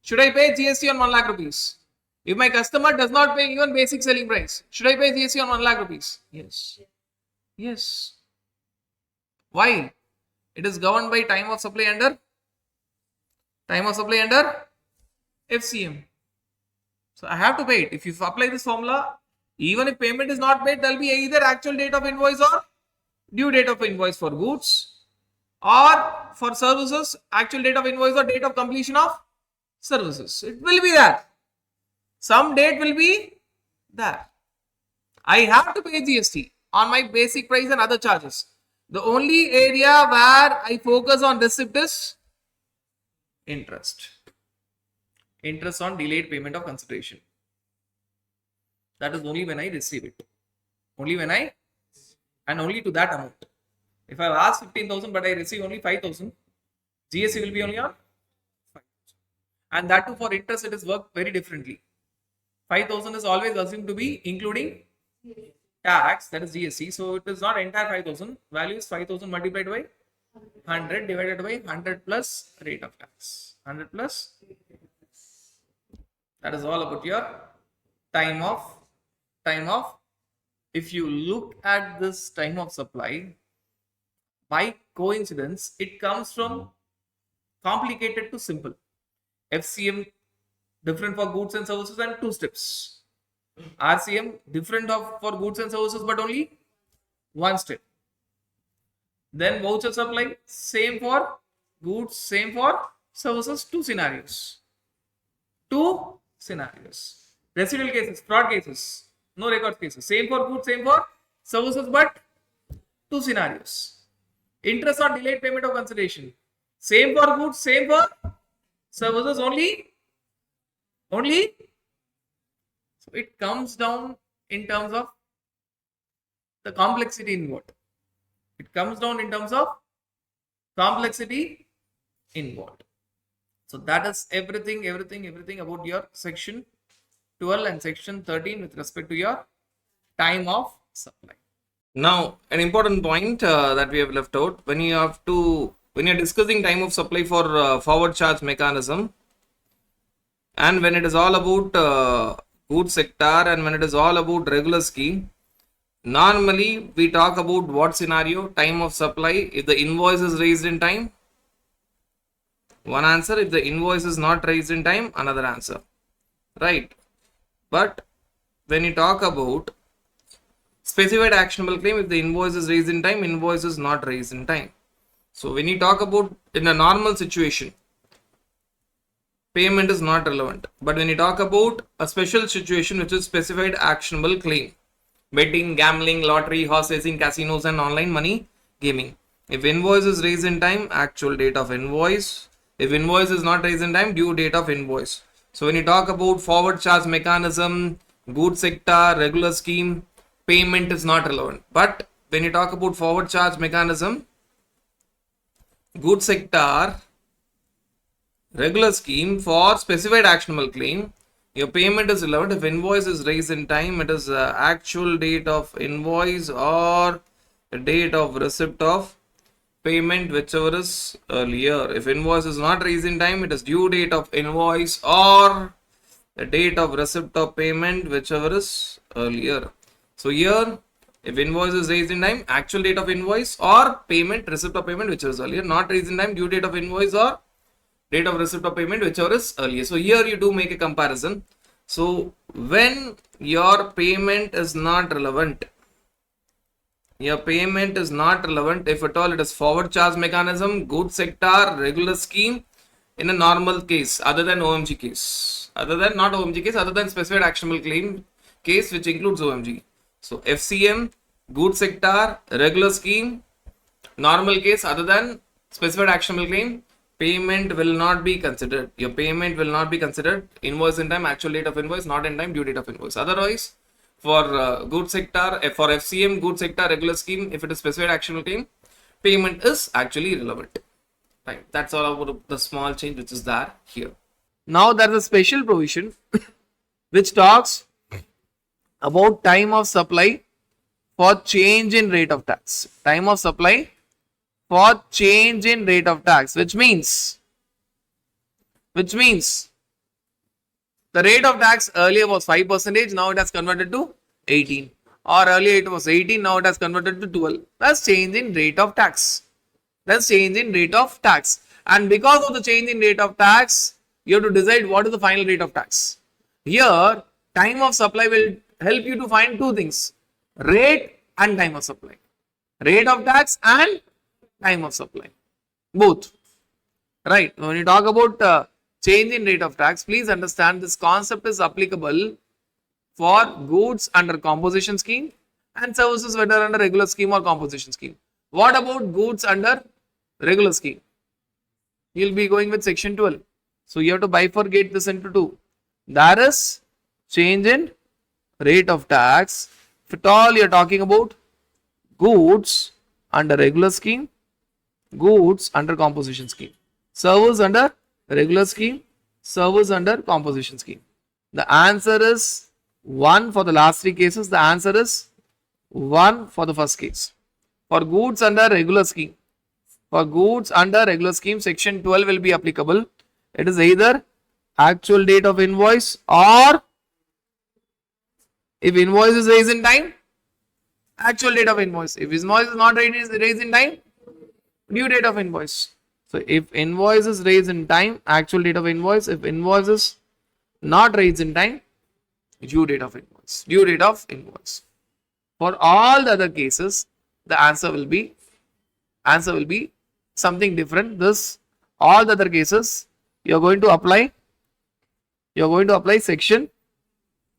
should I pay GST on 1 lakh rupees? If my customer does not pay even basic selling price, should I pay GST on 1 lakh rupees? Yes. Yes. Why? It is governed by time of supply under FCM. So I have to pay it. If you apply this formula, even if payment is not paid, there will be either actual date of invoice or due date of invoice for goods, or for services, actual date of invoice or date of completion of services. It will be there. Some date will be there. I have to pay GST on my basic price and other charges. The only area where I focus on receipt is interest. Interest on delayed payment of consideration. That is only when I receive it. Only when I, and only to that amount. If I have asked 15,000 but I receive only 5,000, GST will be only on 5,000. And that too for interest, it is worked very differently. 5,000 is always assumed to be including tax, that is GST. So it is not entire 5,000. Value is 5,000 multiplied by 100 divided by 100 plus rate of tax. 100 plus. That is all about your time of. If you look at this time of supply, by coincidence, it comes from complicated to simple. FCM different for goods and services and 2 steps. RCM different for goods and services but only 1 step. Then voucher supply, same for goods, same for services, 2 scenarios. 2 scenarios. Residual cases, fraud cases, no record cases. Same for goods, same for services, but 2 scenarios. Interest on delayed payment of consideration. Same for goods, same for services, only. So it comes down in terms of the complexity involved. It comes down in terms of complexity involved. So that is everything about your section 12 and section 13 with respect to your time of supply. Now, an important point that we have left out, when you're discussing time of supply for forward charge mechanism, and when it is all about goods sector and when it is all about regular scheme, normally we talk about what scenario? Time of supply if the invoice is raised in time. One answer. If the invoice is not raised in time, another answer. Right. But when you talk about specified actionable claim, if the invoice is raised in time, invoice is not raised in time. So when you talk about in a normal situation, payment is not relevant. But when you talk about a special situation which is specified actionable claim, betting, gambling, lottery, horse racing, casinos, and online money gaming. If invoice is raised in time, actual date of invoice. If invoice is not raised in time, due date of invoice. So when you talk about forward charge mechanism, goods sector, regular scheme, payment is not relevant. But when you talk about forward charge mechanism, goods sector, regular scheme, for specified actionable claim, your payment is relevant. If invoice is raised in time, it is actual date of invoice or the date of receipt of payment, whichever is earlier. If invoice is not raised in time, it is due date of invoice or the date of receipt of payment, whichever is earlier. So here, if invoice is raised in time, actual date of invoice or payment, receipt of payment, whichever is earlier. Not raised in time, due date of invoice or date of receipt of payment, whichever is earlier. So here you do make a comparison. So when your payment is not relevant, your payment is not relevant, if at all it is forward charge mechanism, goods sector, regular scheme, in a normal case, other than OMG case, other than not OMG case, other than specified actionable claim case, which includes OMG. So FCM, goods sector, regular scheme, normal case, other than specified actionable claim, payment will not be considered. Your payment will not be considered. Invoice in time, actual date of invoice, not in time, due date of invoice. Otherwise, for goods sector, for FCM, goods sector, regular scheme, if it is specified actionable claim, payment is actually relevant. Right. That's all about the small change which is there here. Now there is a special provision which talks about time of supply for change in rate of tax. Time of supply for change in rate of tax, which means the rate of tax earlier was 5%, now it has converted to 18, or earlier it was 18, now it has converted to 12. That's change in rate of tax. That's change in rate of tax. And because of the change in rate of tax, you have to decide what is the final rate of tax. Here, time of supply will help you to find two things: rate and time of supply. Rate of tax and time of supply. Both. Right. When you talk about change in rate of tax, please understand this concept is applicable for goods under composition scheme and services whether under regular scheme or composition scheme. What about goods under regular scheme? You'll be going with section 12. So you have to bifurcate this into two. There is change in rate of tax. If at all you are talking about goods under regular scheme, goods under composition scheme, service under regular scheme, service under composition scheme. The answer is 1 for the last three cases. The answer is 1 for the first case. For goods under regular scheme, section 12 will be applicable. It is either actual date of invoice, or if invoice is raised in time, actual date of invoice. If invoice is not raised in time, due date of invoice. So if invoice is raised in time, actual date of invoice. If invoice is not raised in time, due date of invoice. Due date of invoice. For all the other cases, the answer will be something different. This, all the other cases, you are going to apply section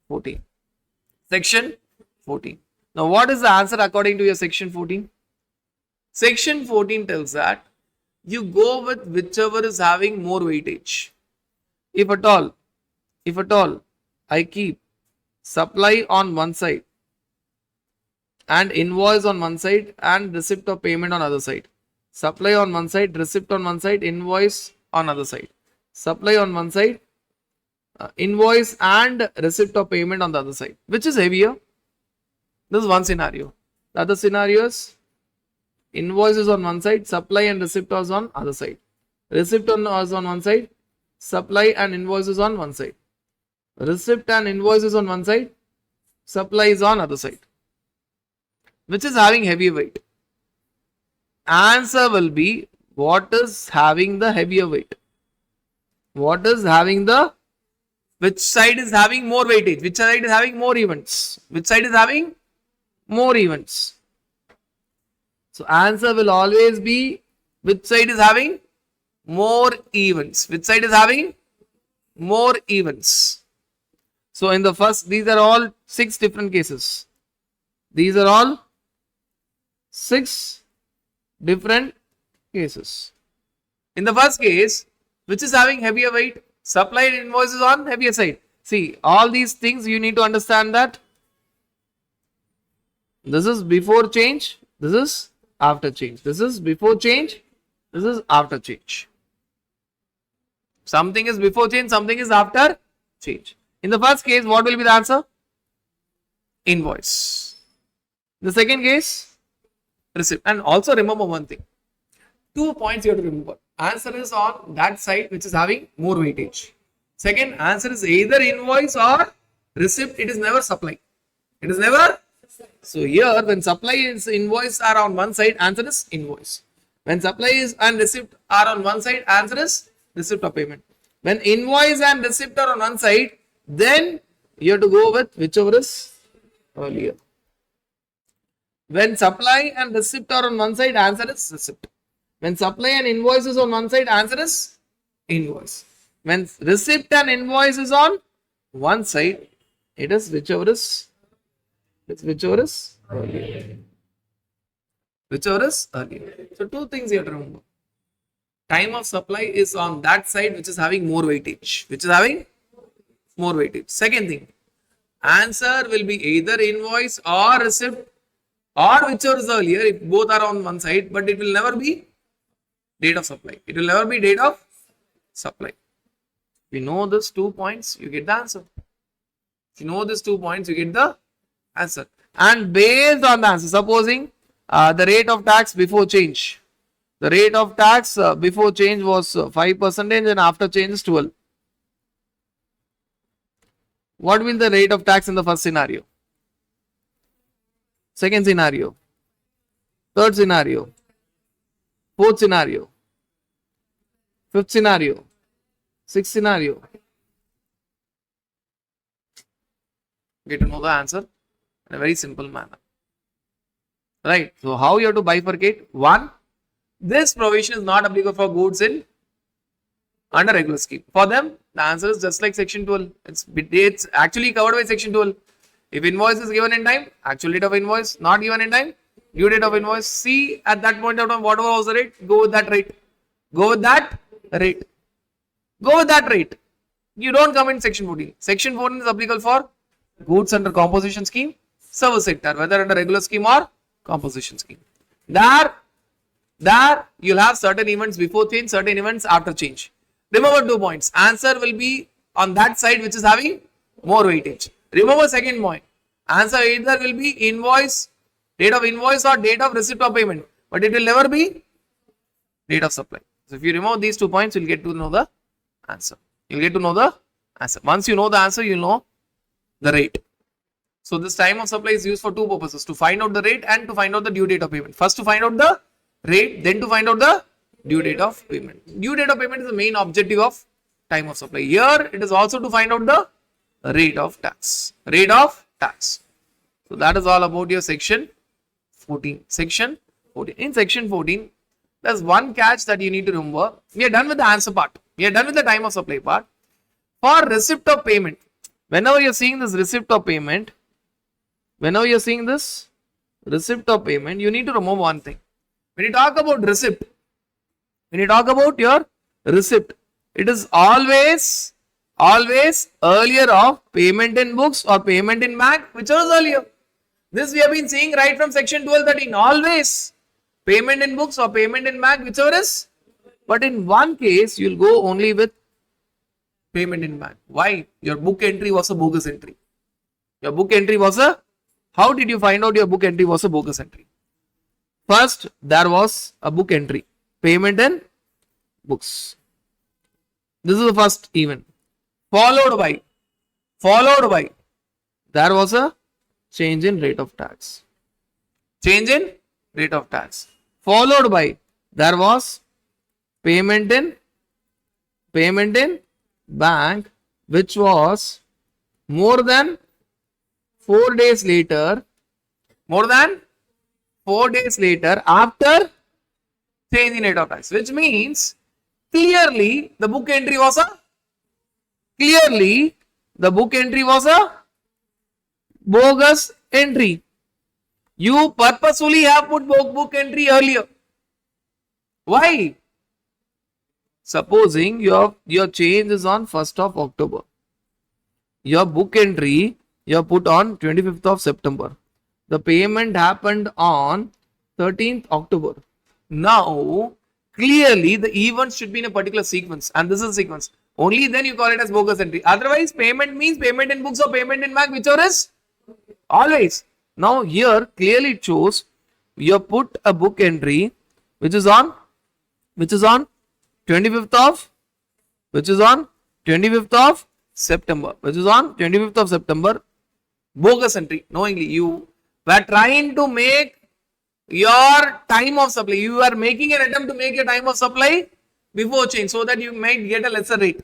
14. Section 14. Now what is the answer according to your section 14? Section 14 tells that you go with whichever is having more weightage. If at all I keep supply on one side and invoice on one side and receipt of payment on other side. Supply on one side, receipt on one side, invoice on other side. Supply on one side, invoice and receipt of payment on the other side. Which is heavier? This is one scenario. The other scenario is invoice is on one side, supply and receipt was on other side. Receipt was on one side, supply and invoice is on one side. Receipt and invoice is on one side, supply is on other side. Which is having heavier weight? Answer will be what is having the heavier weight. What is having the, which side is having more weightage? Which side is having more events? Which side is having more events? So answer will always be which side is having more events. Which side is having more events? So in the first, these are all 6 different cases. These are all 6 different cases. In the first case, which is having heavier weight, supplied invoices on heavier side. See, all these things you need to understand that this is before change, this is after change. This is before change, this is after change. Something is before change, something is after change. In the first case, what will be the answer? Invoice. The second case, receipt. And also remember one thing. 2 points you have to remember. Answer is on that side which is having more weightage. Second, answer is either invoice or receipt. It is never supply. It is never. So here, when supply is invoice are on one side, answer is invoice. When supply is and receipt are on one side, answer is receipt of payment. When invoice and receipt are on one side, then you have to go with whichever is earlier. When supply and receipt are on one side, answer is receipt. When supply and invoice is on one side, answer is invoice. When receipt and invoice is on one side, it is whichever is earlier. Whichever is earlier. So 2 things you have to remember. Time of supply is on that side which is having more weightage. Second thing, answer will be either invoice or receipt or whichever is earlier if both are on one side, but it will never be date of supply. It will never be date of supply. If you know these 2 points, you get the answer. If you know these 2 points, you get the answer. And based on the answer, supposing the rate of tax before change. The rate of tax before change was 5% and after change is 12. What will the rate of tax in the first scenario? Second scenario. Third scenario. Fourth scenario. Fifth scenario. Sixth scenario. Get to know the answer in a very simple manner. Right. So how you have to bifurcate? 1. This provision is not applicable for goods in under regular scheme. For them, the answer is just like section 12. It's actually covered by section 12. If invoice is given in time, actual date of invoice, not given in time, due date of invoice. See at that point of time, whatever was the rate, go with that rate. Go with that rate. Go with that rate. You don't come in section 14. Section 14 is applicable for goods under composition scheme, service sector, whether under regular scheme or composition scheme. There you'll have certain events before change, certain events after change. Remember 2 points. Answer will be on that side which is having more weightage. Remember second point. Answer either will be invoice, date of invoice or date of receipt of payment. But it will never be date of supply. So if you remember these 2 points, you'll get to know the answer. You'll get to know the answer. Once you know the answer, you'll know the rate. So this time of supply is used for 2 purposes. To find out the rate and to find out the due date of payment. First to find out the rate, then to find out the due date of payment. Due date of payment is the main objective of time of supply. Here it is also to find out the rate of tax. Rate of tax. So that is all about your section 14. Section 14. In section 14, there's one catch that you need to remember. We are done with the answer part. We are done with the time of supply part. For receipt of payment, whenever you're seeing this receipt of payment, you need to remember one thing. When you talk about receipt, your receipt, it is always earlier of payment in books or payment in bank, which was earlier. This we have been seeing right from section 12, 13. Always payment in books or payment in bank, whichever is. But in one case, you will go only with payment in bank. Why? Your book entry was a bogus entry. How did you find out your book entry was a bogus entry? First, there was a book entry, payment in books. This is the first event. Followed by, there was a change in rate of tax. Followed by, there was payment in bank, which was more than 4 days later, after change in rate of tax, which means clearly the book entry was a bogus entry. You purposefully have put book entry earlier. Why? Supposing your change is on 1st of October. Your book entry you have put on 25th of September. The payment happened on 13th October. Now, clearly the events should be in a particular sequence, and this is a sequence. Only then you call it as bogus entry. Otherwise, payment means payment in books or payment in bank, whichever is always. Now, here clearly it shows you have put a book entry which is on 25th of which is on 25th of September, which is on 25th of September, bogus entry. Knowingly, you were trying to make your time of supply. You are making an attempt to make your time of supply before change so that you might get a lesser rate.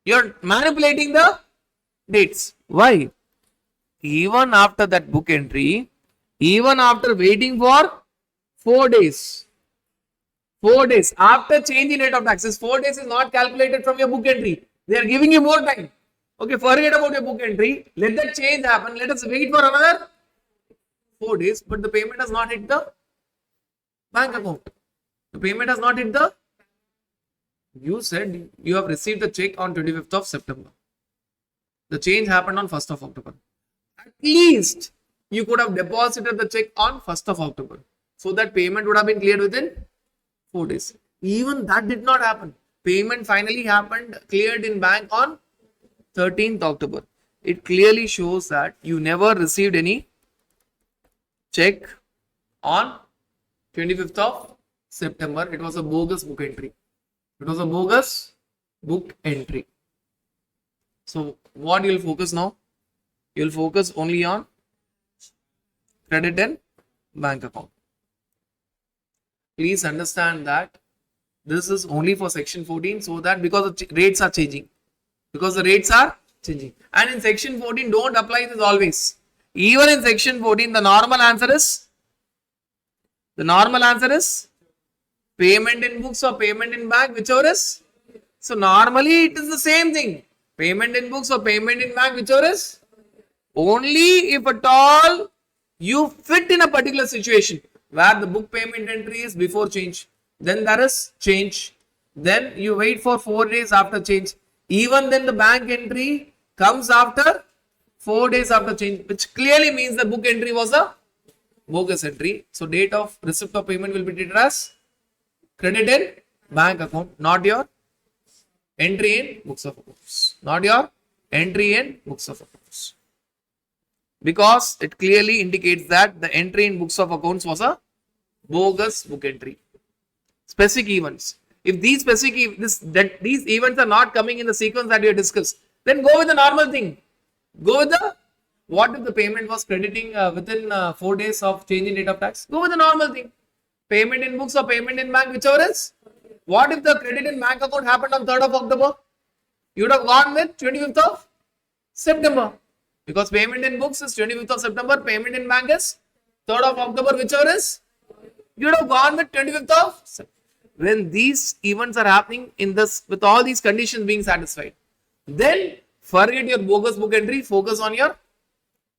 You're manipulating the dates. Why? Even after that book entry, even after waiting for 4 days, 4 days after change in rate of taxes, 4 days is not calculated from your book entry. They are giving you more time. Okay, forget about your book entry. Let that change happen. Let us wait for another 4 days, but the payment has not hit the bank account. The payment has not hit the. You said you have received the check on 25th of September. The change happened on 1st of October. At least you could have deposited the check on 1st of October. So that payment would have been cleared within 4 days. Even that did not happen. Payment finally happened, cleared in bank on 13th October. It clearly shows that you never received any check on 25th of September. It was a bogus book entry. It was a bogus book entry. So what you'll focus now? You'll focus only on credit and bank account. Please understand that this is only for section 14, so that because the rates are changing. Because the rates are changing. And in section 14, don't apply this always. Even in section 14, the normal answer is payment in books or payment in bank, whichever is. So normally it is the same thing. Payment in books or payment in bank, whichever is. Only if at all you fit in a particular situation where the book payment entry is before change, then there is change. Then you wait for 4 days after change. Even then the bank entry comes after 4 days after change, which clearly means the book entry was a bogus entry. So date of receipt of payment will be treated as credit in bank account, not your entry in books of accounts. Not your entry in books of accounts. Because it clearly indicates that the entry in books of accounts was a bogus book entry. Specific events. If these these events are not coming in the sequence that we have discussed, then go with the normal thing. Go with the what if the payment was crediting within 4 days of change in rate of tax? Go with the normal thing. Payment in books or payment in bank, whichever is. What if the credit in bank account happened on 3rd of October? You would have gone with 25th of September. Because payment in books is 25th of September, payment in bank is 3rd of October, whichever is. You would have gone with 25th of September. When these events are happening in this, with all these conditions being satisfied, then forget your bogus book entry, focus on your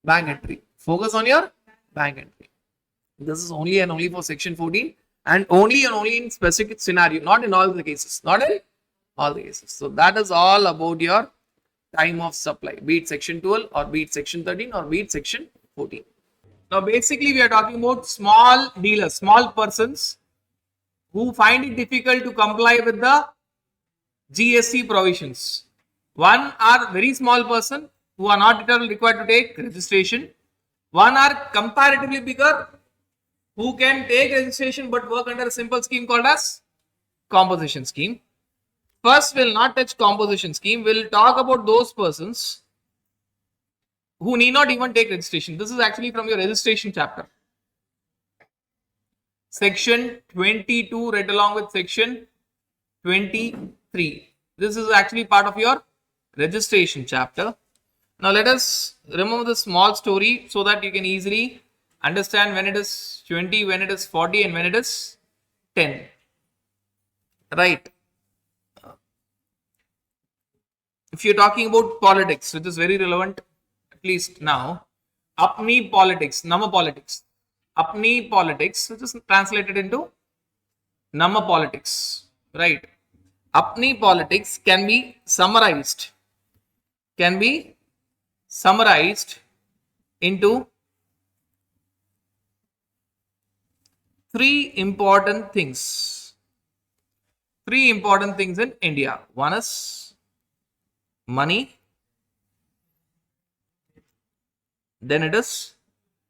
bank entry. Focus on your bank entry. This is only and only for section 14 and only in specific scenario, not in all the cases. Not in all the cases. So that is all about your time of supply, be it section 12 or be it section 13 or be it section 14. Now basically we are talking about small dealers, small persons who find it difficult to comply with the GST provisions. One are very small person who are not at all required to take registration. One are comparatively bigger who can take registration but work under a simple scheme called as composition scheme. First, we'll not touch composition scheme. We'll talk about those persons who need not even take registration. This is actually from your registration chapter. Section 22 read along with section 23. This is actually part of your registration chapter. Now let us remember the small story so that you can easily understand when it is 20, when it is 40 and when it is 10. Right. If you're talking about politics, which is very relevant at least now, apni politics, nama politics. Apni politics, which is translated into Nama politics, right? Apni politics can be summarized into three important things. Three important things in India. One is money, then it is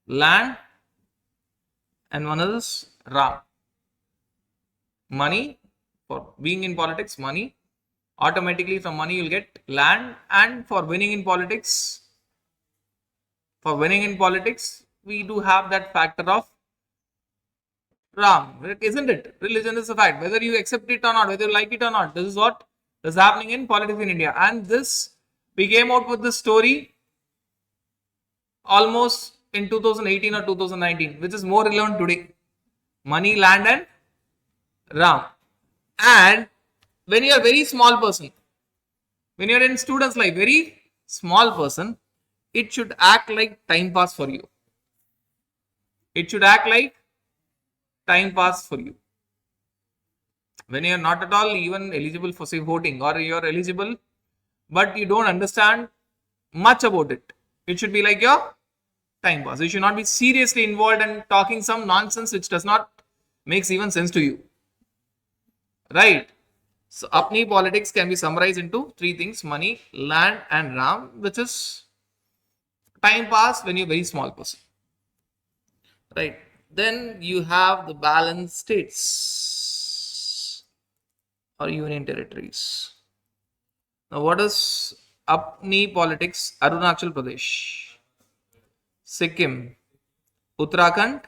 land, and one is Ram. Money, for being in politics, money. Automatically from money you'll get land, and for winning in politics, we do have that factor of Ram, isn't it? Religion is a fact. Whether you accept it or not, whether you like it or not, this is what is happening in politics in India. And this, we came out with this story almost in 2018 or 2019, which is more relevant today. Money, land, and Ram. And when you are very small person, when you are in student's life, very small person, it should act like time pass for you. It should act like time pass for you. When you are not at all even eligible for say voting, or you are eligible but you don't understand much about it, it should be like your time pass. You should not be seriously involved and talking some nonsense which does not makes even sense to you, right? So apni politics can be summarized into three things: money, land, and Ram, which is time pass when you're very small person, right? Then you have the balanced states or union territories. Now, what is apni politics? Arunachal Pradesh, Sikkim, Uttarakhand,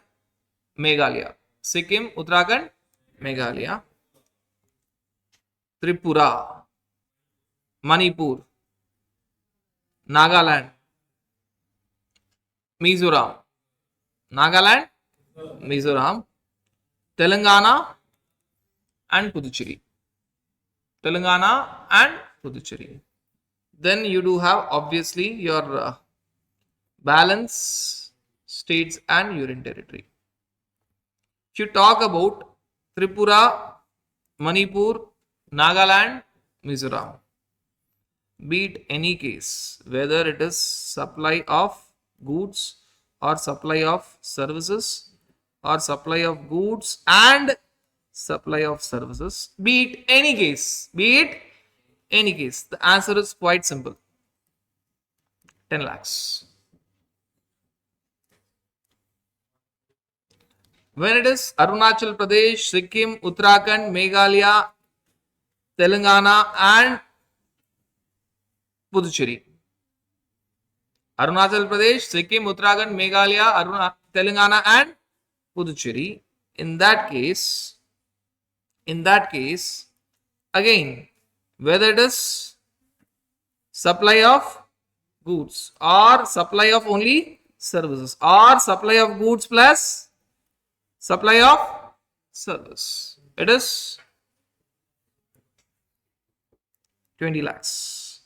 Meghalaya. Sikkim, Uttarakhand, Meghalaya. Tripura, Manipur, Nagaland, Mizoram, Nagaland, Mizoram, Telangana, and Puducherry. Telangana and Puducherry. Then you do have obviously your balance states and union territory. If you talk about Tripura, Manipur, Nagaland, Mizoram, be it any case, whether it is supply of goods or supply of services or supply of goods and supply of services, be it any case, the answer is quite simple: 10 lakhs. When it is Arunachal Pradesh, Sikkim, Uttarakhand, Meghalaya, Telangana, and Puducherry. Arunachal Pradesh, Sikkim, Uttarakhand, Meghalaya, Telangana, and Puducherry. In that case, again, whether it is supply of goods or supply of only services or supply of goods plus supply of service, it is 20 lakhs.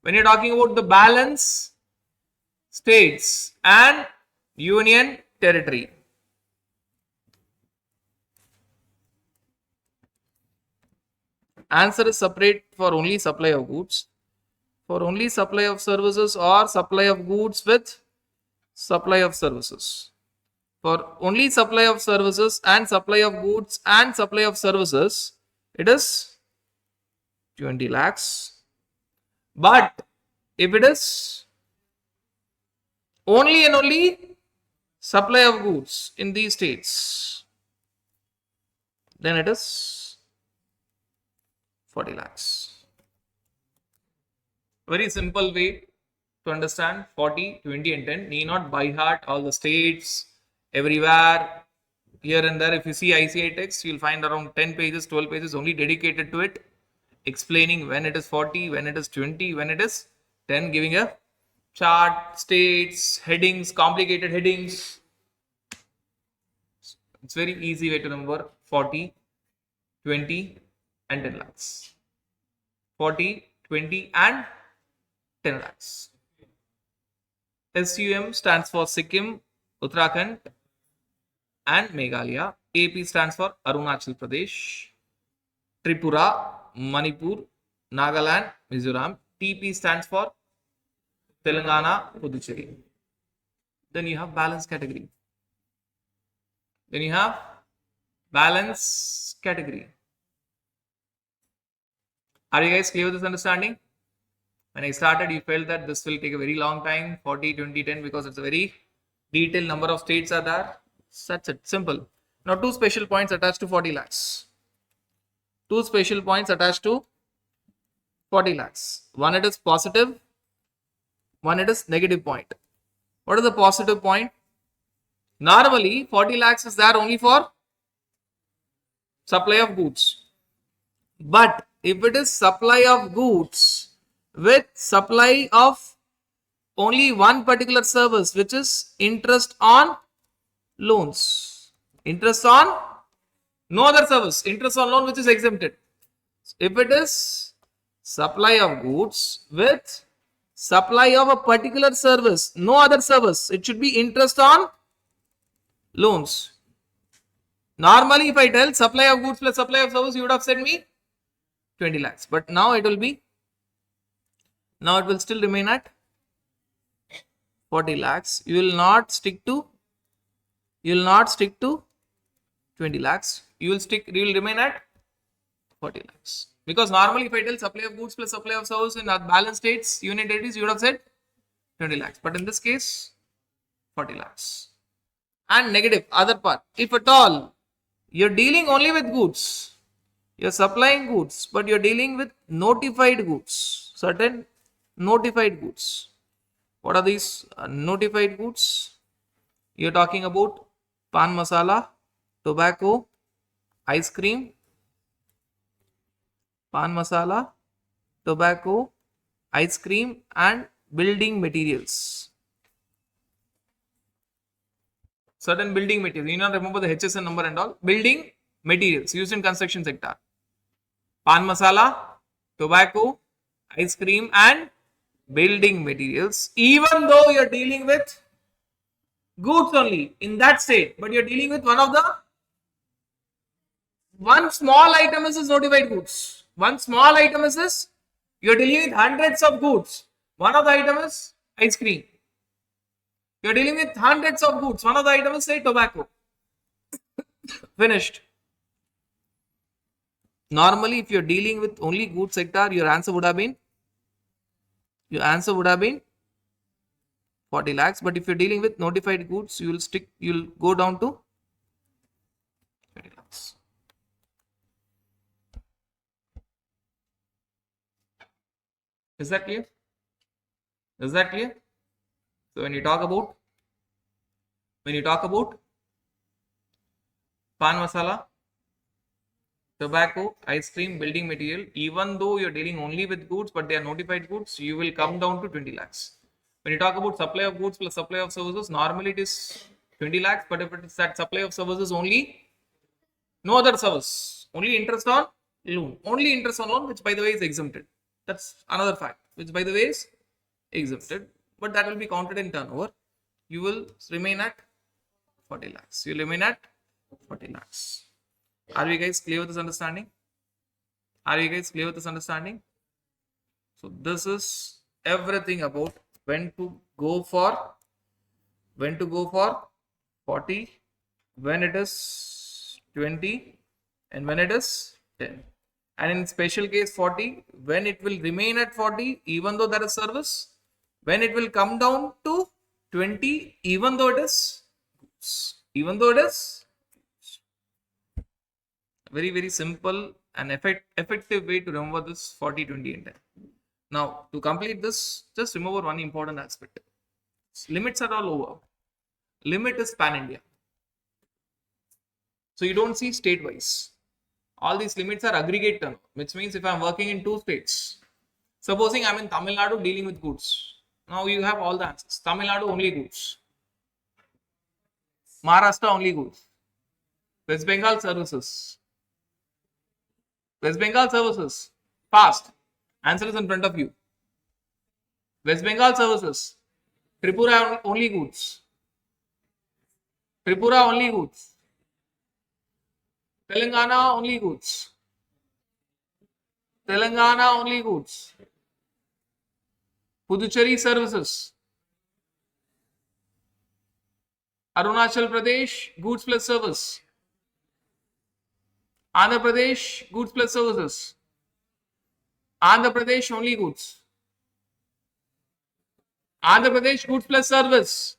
When you're talking about the balance states and union territory, answer is separate for only supply of goods, for only supply of services, or supply of goods with supply of services. For only supply of services and supply of goods and supply of services, it is 20 lakhs. But if it is only and only supply of goods in these states, then it is 40 lakhs. Very simple way to understand 40, 20 and 10. Need not by heart all the states everywhere, here and there. If you see ICI text, you'll find around 10 pages, 12 pages only dedicated to it, explaining when it is 40, when it is 20, when it is 10, giving a chart, states, headings, complicated headings. It's very easy way to remember 40, 20 and 10 lakhs. 40, 20 and 10 lakhs. SUM stands for Sikkim, Uttarakhand, and Meghalaya. AP stands for Arunachal Pradesh, Tripura, Manipur, Nagaland, Mizoram. TP stands for Telangana, Puducherry. Then you have balance category. Then you have balance category. Are you guys clear with this understanding? When I started, you felt that this will take a very long time, 40, 20, 10, because it's a very detailed number of states are there. Such it, simple. Now, two special points attached to 40 lakhs. Two special points attached to 40 lakhs. One it is positive, one it is negative point. What is the positive point? Normally, 40 lakhs is there only for supply of goods. But if it is supply of goods with supply of only one particular service, which is interest on loans, interest on no other service, interest on loan which is exempted. If it is supply of goods with supply of a particular service, no other service, it should be interest on loans. Normally, if I tell supply of goods plus supply of service, you would have said me 20 lakhs. But now it will be, now it will still remain at 40 lakhs. You will not stick to 20 lakhs. You will remain at 40 lakhs. Because normally if I tell supply of goods plus supply of service in balance states, unit entities, you would have said 20 lakhs. But in this case, 40 lakhs. And negative, other part. If at all, you're dealing only with goods. You're supplying goods, but you're dealing with notified goods. Certain notified goods. What are these notified goods? You're talking about pan masala, tobacco, ice cream, pan masala, tobacco, ice cream, and building materials. Certain building materials. You not remember the HSN number and all. Building materials used in construction sector. Pan masala, tobacco, ice cream, and building materials. Even though you're dealing with goods only in that state, but you're dealing with one small item is notified goods. One small item is you're dealing with hundreds of goods. One of the item is ice cream. You're dealing with hundreds of goods. One of the items is say tobacco. Finished. Normally, if you're dealing with only goods sector, your answer would have been 40 lakhs. But if you're dealing with notified goods, you'll go down to 20 lakhs. Is that clear? Is that clear? So when you talk about pan masala, tobacco, ice cream, building material, even though you're dealing only with goods, but they are notified goods, you will come down to 20 lakhs. When you talk about supply of goods plus supply of services, normally it is 20 lakhs, but if it is that supply of services only, no other service, only interest on loan, which by the way is exempted. That's another fact, which by the way is exempted, but that will be counted in turnover. You will remain at 40 lakhs. You will remain at 40 lakhs. Are you guys clear with this understanding? So this is everything about when to go for 40, when it is 20, and when it is 10. And in special case 40, when it will remain at 40, even though there is service, when it will come down to 20, even though it is very, very simple and effective way to remember this 40, 20 and 10. Now, to complete this, just remember one important aspect. Limits are all over. Limit is pan-India. So you don't see state-wise. All these limits are aggregate term, which means if I'm working in 2 states, supposing I'm in Tamil Nadu dealing with goods. Now you have all the answers. Tamil Nadu only goods. Maharashtra only goods. West Bengal services. Fast. Answer is in front of you. West Bengal services. Tripura only goods. Tripura only goods. Telangana only goods. Telangana only goods. Puducherry services. Arunachal Pradesh goods plus service. Andhra Pradesh goods plus services. Andhra Pradesh only goods. Andhra Pradesh goods plus service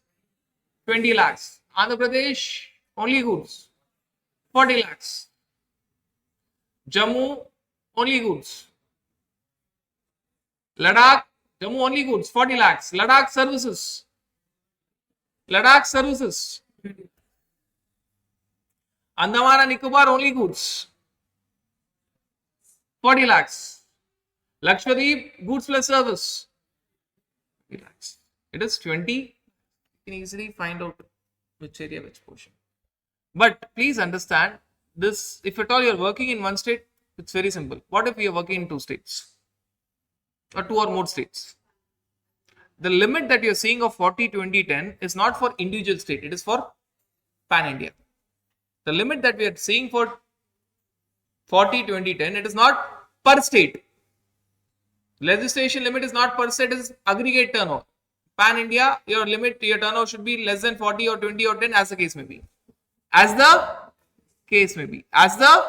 20 lakhs. Andhra Pradesh only goods 40 lakhs. Jammu only goods. Ladakh, Jammu only goods 40 lakhs. Ladakh services. Ladakh services. Andaman and Nicobar only goods 40 lakhs. Lakshadweep goods plus service 20 lakhs. It is 20. You can easily find out which area, which portion. But please understand this, if at all you are working in one state, it's very simple. What if we are working in two states or two or more states? The limit that you're seeing of 40, 20, 10 is not for individual state, it is for pan India. The limit that we are seeing for 40, 20, 10, it is not per state. Legislation limit is not per state, it is aggregate turnover. Pan India, your limit, your turnover should be less than 40 or 20 or 10 as the case may be. As the case may be. As the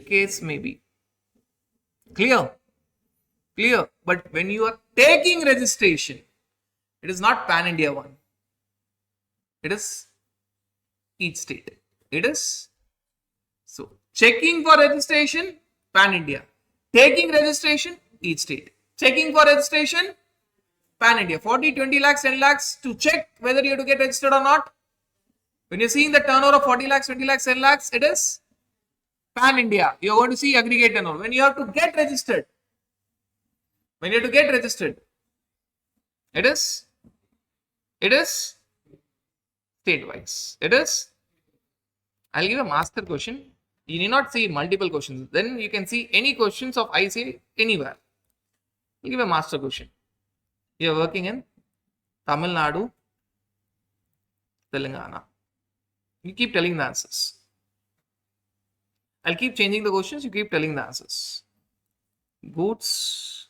case may be. Clear? Clear. But when you are taking registration, it is not pan India one. It is each state. It is so checking for registration, pan India. Taking registration, each state. Checking for registration, pan India. 40, 20 lakhs, 10 lakhs to check whether you have to get registered or not. When you're seeing the turnover of 40 lakhs, 20 lakhs, 10 lakhs, it is pan India. You're going to see aggregate turnover. When you have to get registered, it is state-wise. It is, I'll give a master question. You need not see multiple questions. Then you can see any questions of ICA anywhere. I'll give a master question. You are working in Tamil Nadu, Telangana. You keep telling the answers. I'll keep changing the questions. You keep telling the answers. Goods.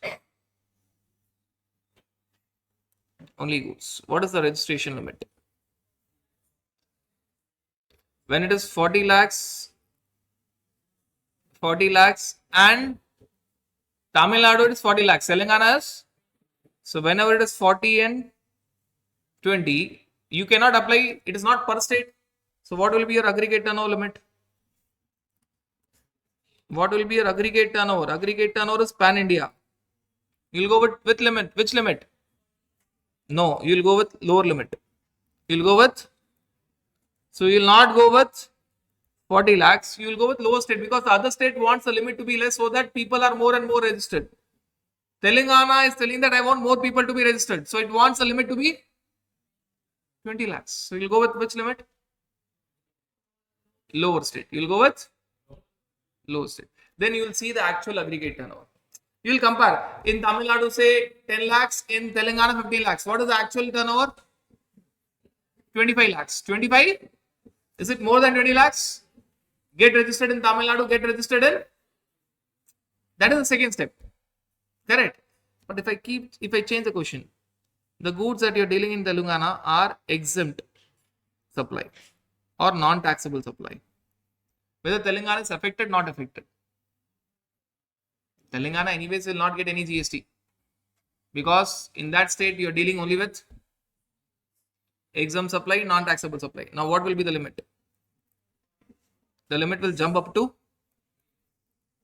Only goods. What is the registration limit? When it is 40 lakhs and Tamil Nadu it is 40 lakhs. Telangana is, so whenever it is 40 and 20, you cannot apply, it is not per state. So what will be your aggregate turnover limit? What will be your aggregate turnover? Aggregate turnover is pan India. You'll go with limit. Which limit? No, you'll go with lower limit. You'll go with, so you'll not go with 40 lakhs. You'll go with lower state because the other state wants the limit to be less so that people are more and more registered. Telangana is telling that I want more people to be registered. So it wants the limit to be 20 lakhs. So you'll go with which limit? Lower state. You'll go with lower state. Then you will see the actual aggregate turnover. You will compare. In Tamil Nadu, say 10 lakhs. In Telangana, 15 lakhs. What is the actual turnover? 25 lakhs. 25? Is it more than 20 lakhs? Get registered in Tamil Nadu. Get registered in. That is the second step. Correct. But if I change the question, the goods that you're dealing in Telangana are exempt supply or non-taxable supply. Whether Telangana is affected, not affected. Telangana anyways will not get any GST because in that state you're dealing only with exempt supply, non-taxable supply. Now what will be the limit? The limit will jump up to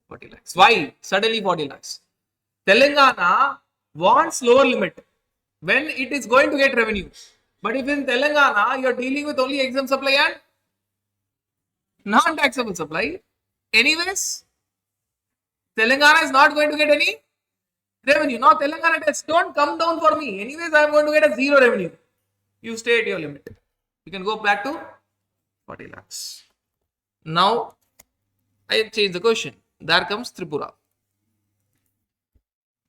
40 lakhs. Why? Suddenly 40 lakhs. Telangana wants lower limit when it is going to get revenue. But if in Telangana you're dealing with only exempt supply and non-taxable supply, anyways, Telangana is not going to get any revenue. Now Telangana tells, don't come down for me. Anyways, I am going to get a zero revenue. You stay at your limit. You can go back to 40 lakhs. Now, I change the question. There comes Tripura.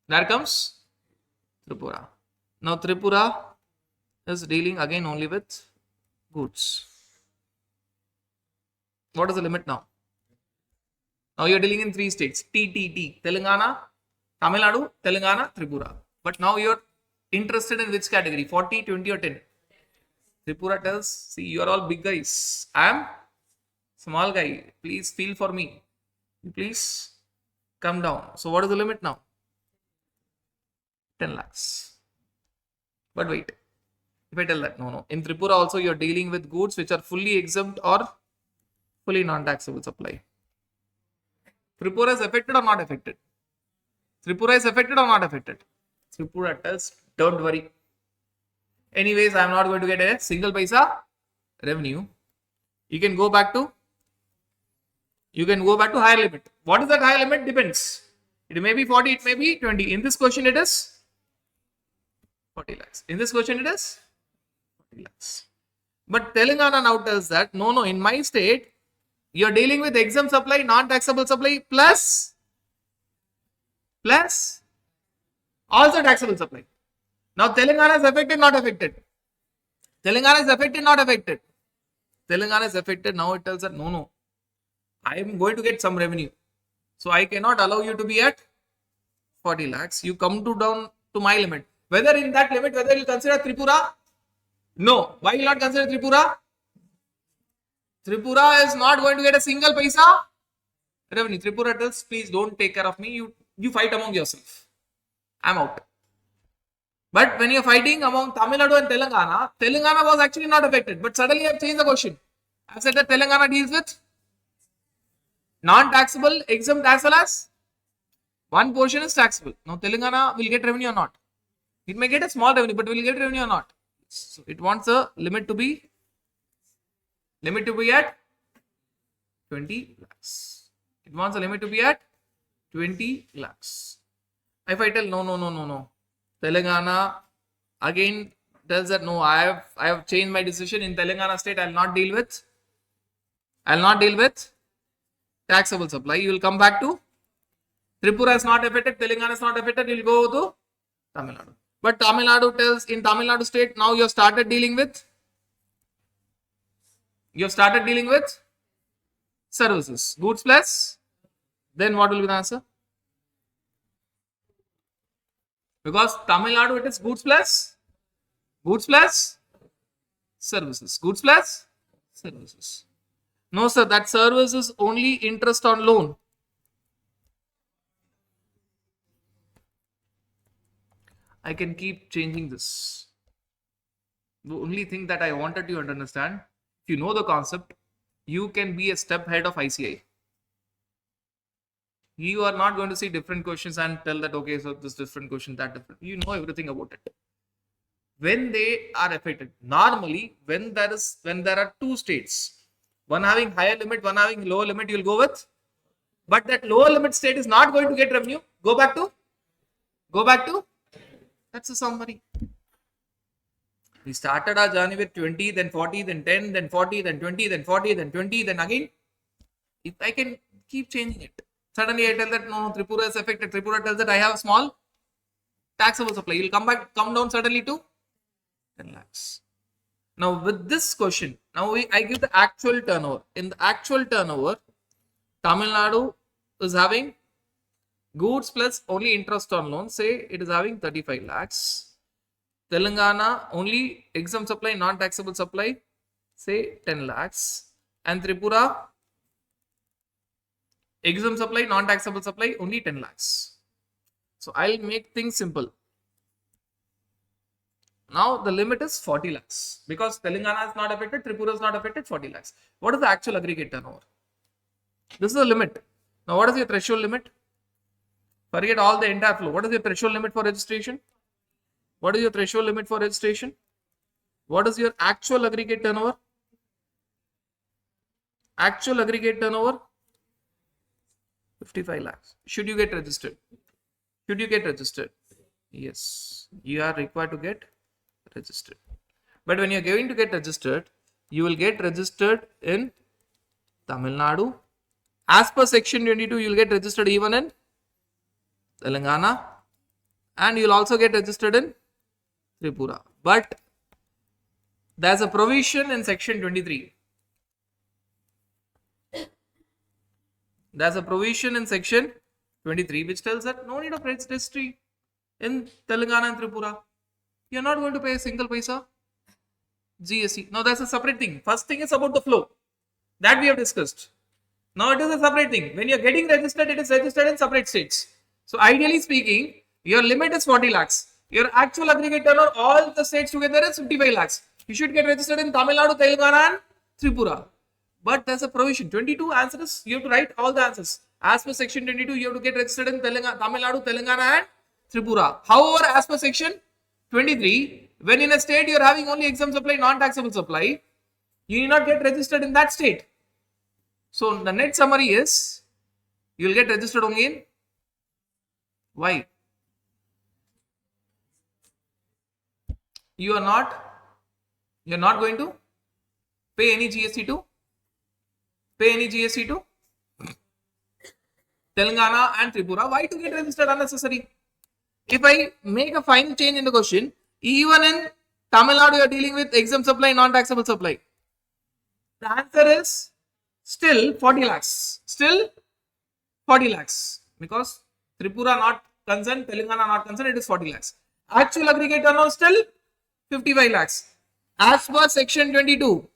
Now Tripura is dealing again only with goods. What is the limit now? Now you're dealing in 3 states. TTT, Telangana, Tamil Nadu, Telangana, Tripura. But now you're interested in which category? 40, 20 or 10? Tripura tells, see, you're all big guys. I am small guy. Please feel for me. Please come down. So what is the limit now? 10 lakhs. But wait. If I tell that, no. In Tripura also you're dealing with goods which are fully exempt or fully non-taxable supply. Tripura is affected or not affected? Tripura is affected or not affected? Tripura tells, don't worry. Anyways, I am not going to get a single paisa revenue. You can go back to higher limit. What is that higher limit? Depends. It may be 40, it may be 20. In this question, it is 40 lakhs. In this question, it is 40 lakhs. But Telangana now tells that, no, in my state, you're dealing with exempt supply, non-taxable supply, plus also taxable supply. Now, Telangana is affected, not affected. Telangana is affected, not affected. Telangana is affected. Now it tells that, no, I am going to get some revenue. So I cannot allow you to be at 40 lakhs. You come down to my limit. Whether in that limit, whether you consider Tripura? No. Why you not consider Tripura? Tripura is not going to get a single paisa revenue. Tripura tells, please don't take care of me. You fight among yourself. I'm out. But when you're fighting among Tamil Nadu and Telangana, Telangana was actually not affected. But suddenly I've changed the question. I've said that Telangana deals with non-taxable, exempt as well as one portion is taxable. Now Telangana will get revenue or not? It may get a small revenue, but will get revenue or not? So it wants the limit to be at 20 lakhs. It wants the limit to be at 20 lakhs. If I tell no. Telangana again tells that no, I have changed my decision. In Telangana state, I'll not deal with taxable supply. You will come back to Tripura is not affected, Telangana is not affected, you'll go to Tamil Nadu. But Tamil Nadu tells, in Tamil Nadu state, now you have started dealing with services, goods plus, then what will be the answer? Because Tamil Nadu, it is goods plus services. Goods plus services. No, sir, that service is only interest on loan. I can keep changing this. The only thing that I wanted you to understand, if you know the concept, you can be a step ahead of ICI. You are not going to see different questions and tell that, okay, so this different question, that different. You know everything about it. When they are affected, normally when there are 2 states, one having higher limit, one having lower limit, you'll go with. But that lower limit state is not going to get revenue. Go back to. That's a summary. We started our journey with 20, then 40, then 10, then 40, then 20, then 40, then 20, then again. If I can keep changing it. Suddenly I tell that no, Tripura is affected. Tripura tells that I have a small taxable supply. You'll come down suddenly to 10 lakhs. Now with this question, I give the actual turnover. In the actual turnover, Tamil Nadu is having goods plus only interest on loan. Say it is having 35 lakhs. Telangana only exempt supply, non-taxable supply. Say 10 lakhs. And Tripura exempt supply, non-taxable supply, only 10 lakhs. So I'll make things simple. Now the limit is 40 lakhs. Because Telangana is not affected, Tripura is not affected, 40 lakhs. What is the actual aggregate turnover? This is the limit. Now what is your threshold limit? Forget all the entire flow. What is your threshold limit for registration? What is your threshold limit for registration? What is your actual aggregate turnover? Actual aggregate turnover? 55 lakhs. Should you get registered? Yes. You are required to get registered. But when you are going to get registered, you will get registered in Tamil Nadu. As per section 22, you will get registered even in Telangana. And you will also get registered in Tripura. But There's a provision in section 23. There's a provision in section 23 which tells that no need of registry in Telangana and Tripura. You're not going to pay a single paisa GST. Now that's a separate thing. First thing is about the flow that we have discussed. Now it is a separate thing. When you're getting registered, it is registered in separate states. So ideally speaking, your limit is 40 lakhs. Your actual aggregate turnover, all the states together is 55 lakhs. You should get registered in Tamil Nadu, Telangana and Tripura. But there's a provision. 22 answers, you have to write all the answers. As per section 22, you have to get registered in Tamil Nadu, Telangana and Tripura. However, as per section 23, when in a state you are having only exempt supply, non-taxable supply, you need not get registered in that state. So the net summary is, you will get registered only in, why? You're not going to pay any GST to Telangana and Tripura. Why to get registered unnecessary? If I make a final change in the question, even in Tamil Nadu you are dealing with exempt supply, non-taxable supply. The answer is still 40 lakhs. Still 40 lakhs. Because Tripura not concerned, Telangana not concerned, it is 40 lakhs. Actual aggregate turnover still 55 lakhs. As per section 22,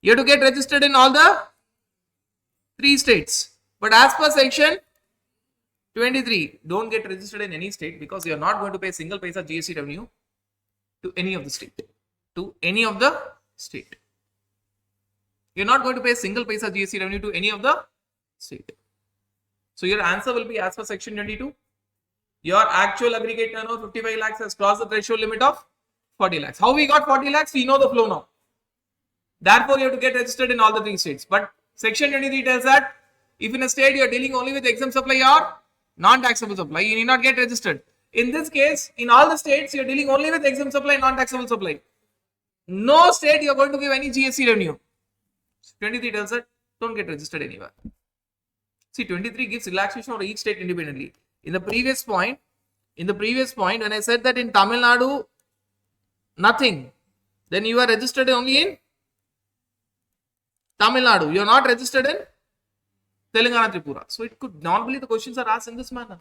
you have to get registered in all the 3 states. But as per section 23, don't get registered in any state because you are not going to pay a single paisa GST revenue to any of the state. You're not going to pay a single paisa GST revenue to any of the state. So your answer will be as per section 22. Your actual aggregate turnover 55 lakhs has crossed the threshold limit of 40 lakhs. How we got 40 lakhs? We know the flow now. Therefore, you have to get registered in all the 3 states. But section 23 tells that if in a state you are dealing only with exempt supply or non-taxable supply, you need not get registered. In this case, in all the states, you are dealing only with exempt supply and non-taxable supply. No state you are going to give any GST revenue. 23 tells that don't get registered anywhere. See, 23 gives relaxation for each state independently. In the previous point, when I said that in Tamil Nadu, nothing, then you are registered only in Tamil Nadu. You are not registered in Telangana, Tripura. So it could normally the questions are asked in this manner.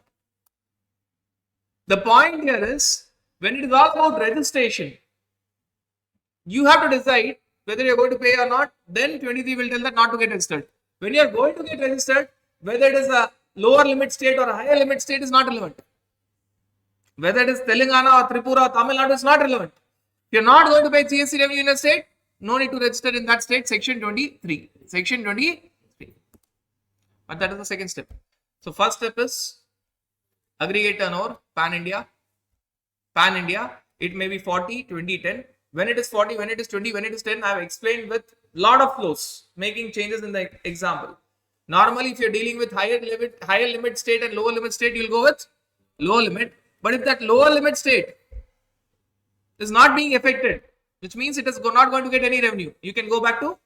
The point here is when it is all about registration, you have to decide whether you are going to pay or not. Then 23 will tell that not to get registered. When you are going to get registered, whether it is a lower limit state or a higher limit state is not relevant. Whether it is Telangana or Tripura or Tamil Nadu is not relevant. If you are not going to pay GST revenue in a state, no need to register in that state. Section 23. Section 23. But that is the second step. So first step is aggregate turnover, pan-India. Pan-India, it may be 40, 20, 10. When it is 40, when it is 20, when it is 10, I have explained with lot of flows, making changes in the example. Normally, if you're dealing with higher limit state and lower limit state, you'll go with lower limit. But if that lower limit state is not being affected, which means it is not going to get any revenue, you can go back to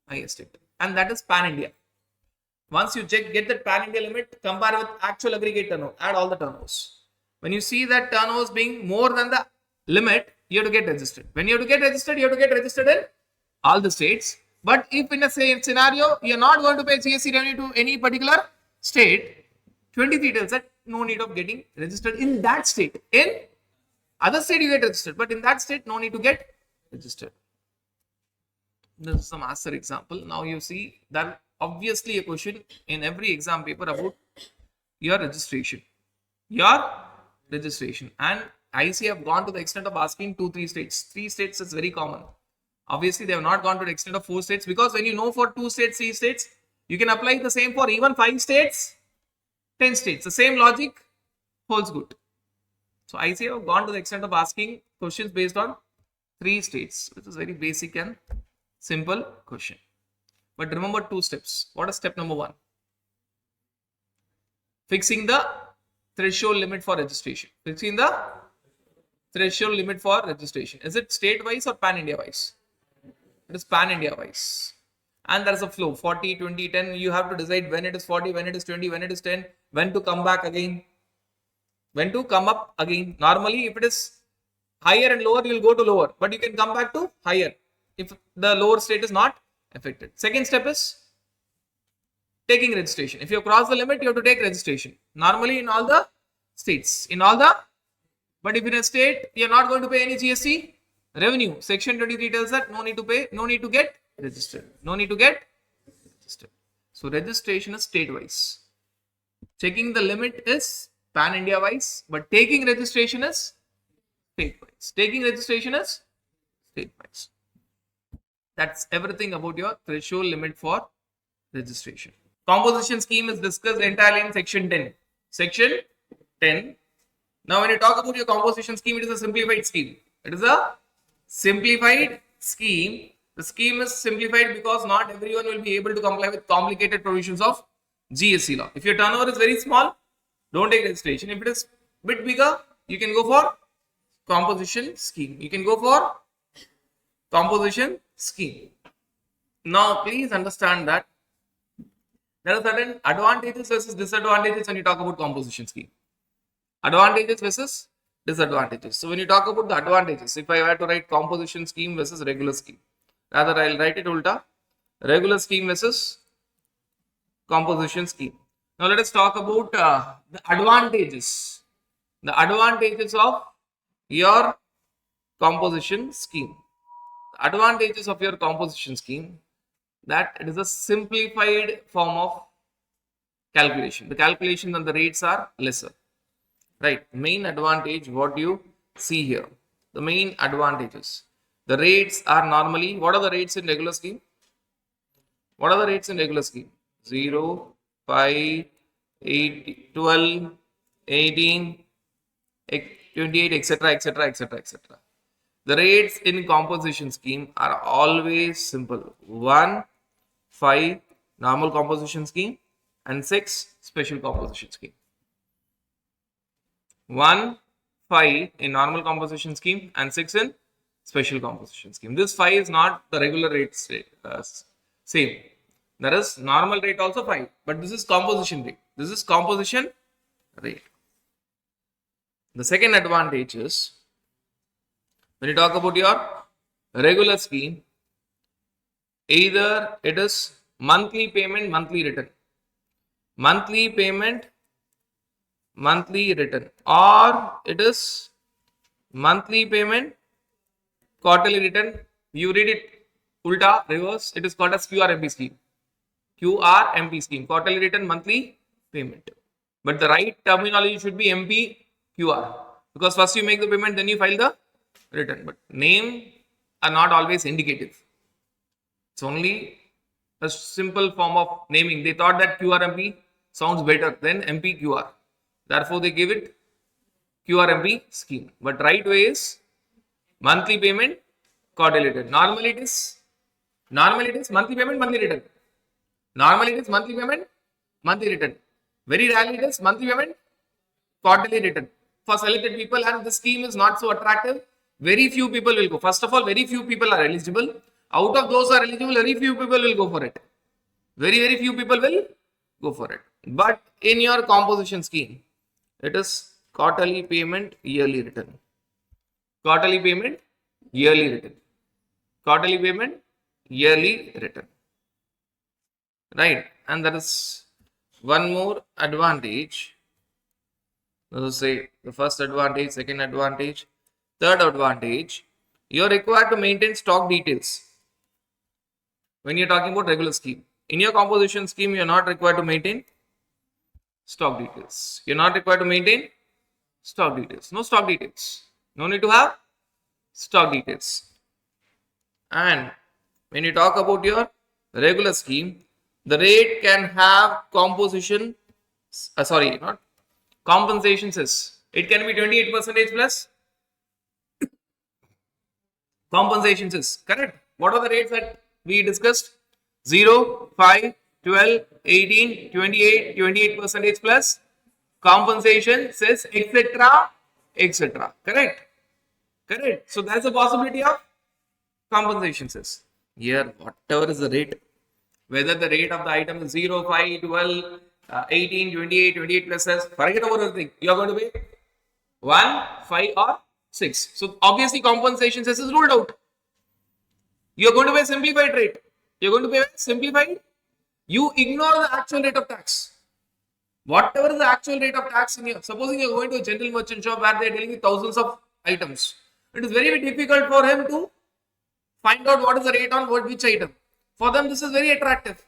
higher state. And that is pan-India. Once you get that pan-India limit, compare with actual aggregate turnover, add all the turnovers. When you see that turnovers being more than the limit, you have to get registered. When you have to get registered, you have to get registered in all the states. But if in a same scenario, you are not going to pay GST revenue to any particular state, 23 tells that no need of getting registered in that state. In other state, you get registered, but in that state, no need to get registered. This is some answer example. Now you see that obviously a question in every exam paper about your registration. And IC have gone to the extent of asking 2-3 states. 3 states is very common. Obviously, they have not gone to the extent of 4 states because when you know for 2 states, 3 states, you can apply the same for even 5 states, 10 states. The same logic holds good. So IC have gone to the extent of asking questions based on 3 states, which is very basic and simple question. But remember 2 steps. What is step number 1? Fixing the threshold limit for registration. Fixing the threshold limit for registration. Is it state wise or pan India wise? It is pan India wise. And there is a flow 40, 20, 10. You have to decide when it is 40, when it is 20, when it is 10, when to come back again, when to come up again. Normally, if it is higher and lower, you will go to lower, but you can come back to higher if the lower state is not affected. Second step is taking registration. If you cross the limit, you have to take registration. Normally in all the states, but if in a state you are not going to pay any GST revenue, section 23 tells that no need to pay, no need to get registered, no need to get registered. So registration is state wise. Checking the limit is pan India wise, but taking registration is state wise. Taking registration is state wise. That's everything about your threshold limit for registration. Composition scheme is discussed entirely in section 10. Section 10. Now, when you talk about your composition scheme, it is a simplified scheme. It is a simplified scheme. The scheme is simplified because not everyone will be able to comply with complicated provisions of GST law. If your turnover is very small, don't take registration. If it is a bit bigger, you can go for composition scheme. You can go for composition scheme. Now, please understand that there are certain advantages versus disadvantages when you talk about composition scheme. Advantages versus disadvantages. So when you talk about the advantages, if I were to write composition scheme versus regular scheme, rather I'll write it ulta, regular scheme versus composition scheme. Now let us talk about the advantages. The advantages of your composition scheme. The advantages of your composition scheme, that it is a simplified form of calculation. The calculation and the rates are lesser. Right. Main advantage, what you see here. The main advantages. The rates are normally, what are the rates in regular scheme? What are the rates in regular scheme? 0, 5, 8, 12, 18, 28, etc., etc., etc., etc. The rates in composition scheme are always simple. 1, 5, normal composition scheme, and 6, special composition scheme. 1, 5 in normal composition scheme and 6 in special composition scheme. This 5 is not the regular rate same. There is normal rate also 5, but this is composition rate. This is composition rate. The second advantage is when you talk about your regular scheme, either it is monthly payment, monthly return. Monthly payment, monthly return, or it is monthly payment, quarterly return. You read it ulta, reverse, it is called as QRMP scheme. QRMP scheme, quarterly return, monthly payment. But the right terminology should be MPQR, because first you make the payment, then you file the return. But name are not always indicative. It's only a simple form of naming. They thought that QRMP sounds better than MPQR. Therefore, they give it QRMP scheme. But right way is monthly payment, quarterly return. Normally it is monthly payment, monthly return. Normally it is monthly payment, monthly return. Very rarely it is monthly payment, quarterly return. For selected people, and the scheme is not so attractive, very few people will go. First of all, very few people are eligible. Out of those who are eligible, very few people will go for it. Very few people will go for it. But in your composition scheme, it is quarterly payment, yearly return. Quarterly payment, yearly return. Quarterly payment, yearly return. Right. And there is one more advantage. Let us say the first advantage, second advantage, third advantage. You are required to maintain stock details when you are talking about regular scheme. In your composition scheme, you are not required to maintain stock details. You are not required to maintain stock details. No stock details. No need to have stock details. And when you talk about your regular scheme, the rate can have compensation cess. It can be 28% plus compensation cess. Correct? What are the rates that we discussed? 0, 5, 12, 18, 28, 28% plus compensation cess, etc., etc. Correct? Correct. So that's a possibility of compensation cess. Here, whatever is the rate, whether the rate of the item is 0, 5, 12, 18, 28, 28 plus cess, forget about everything. You are going to pay 1, 5 or 6. So obviously compensation cess is ruled out. You're going to pay simplified rate. You're going to pay simplified. You ignore the actual rate of tax. Whatever is the actual rate of tax in here, supposing you're going to a general merchant shop where they're dealing with thousands of items, it is very, very difficult for him to find out what is the rate on which item. For them, this is very attractive.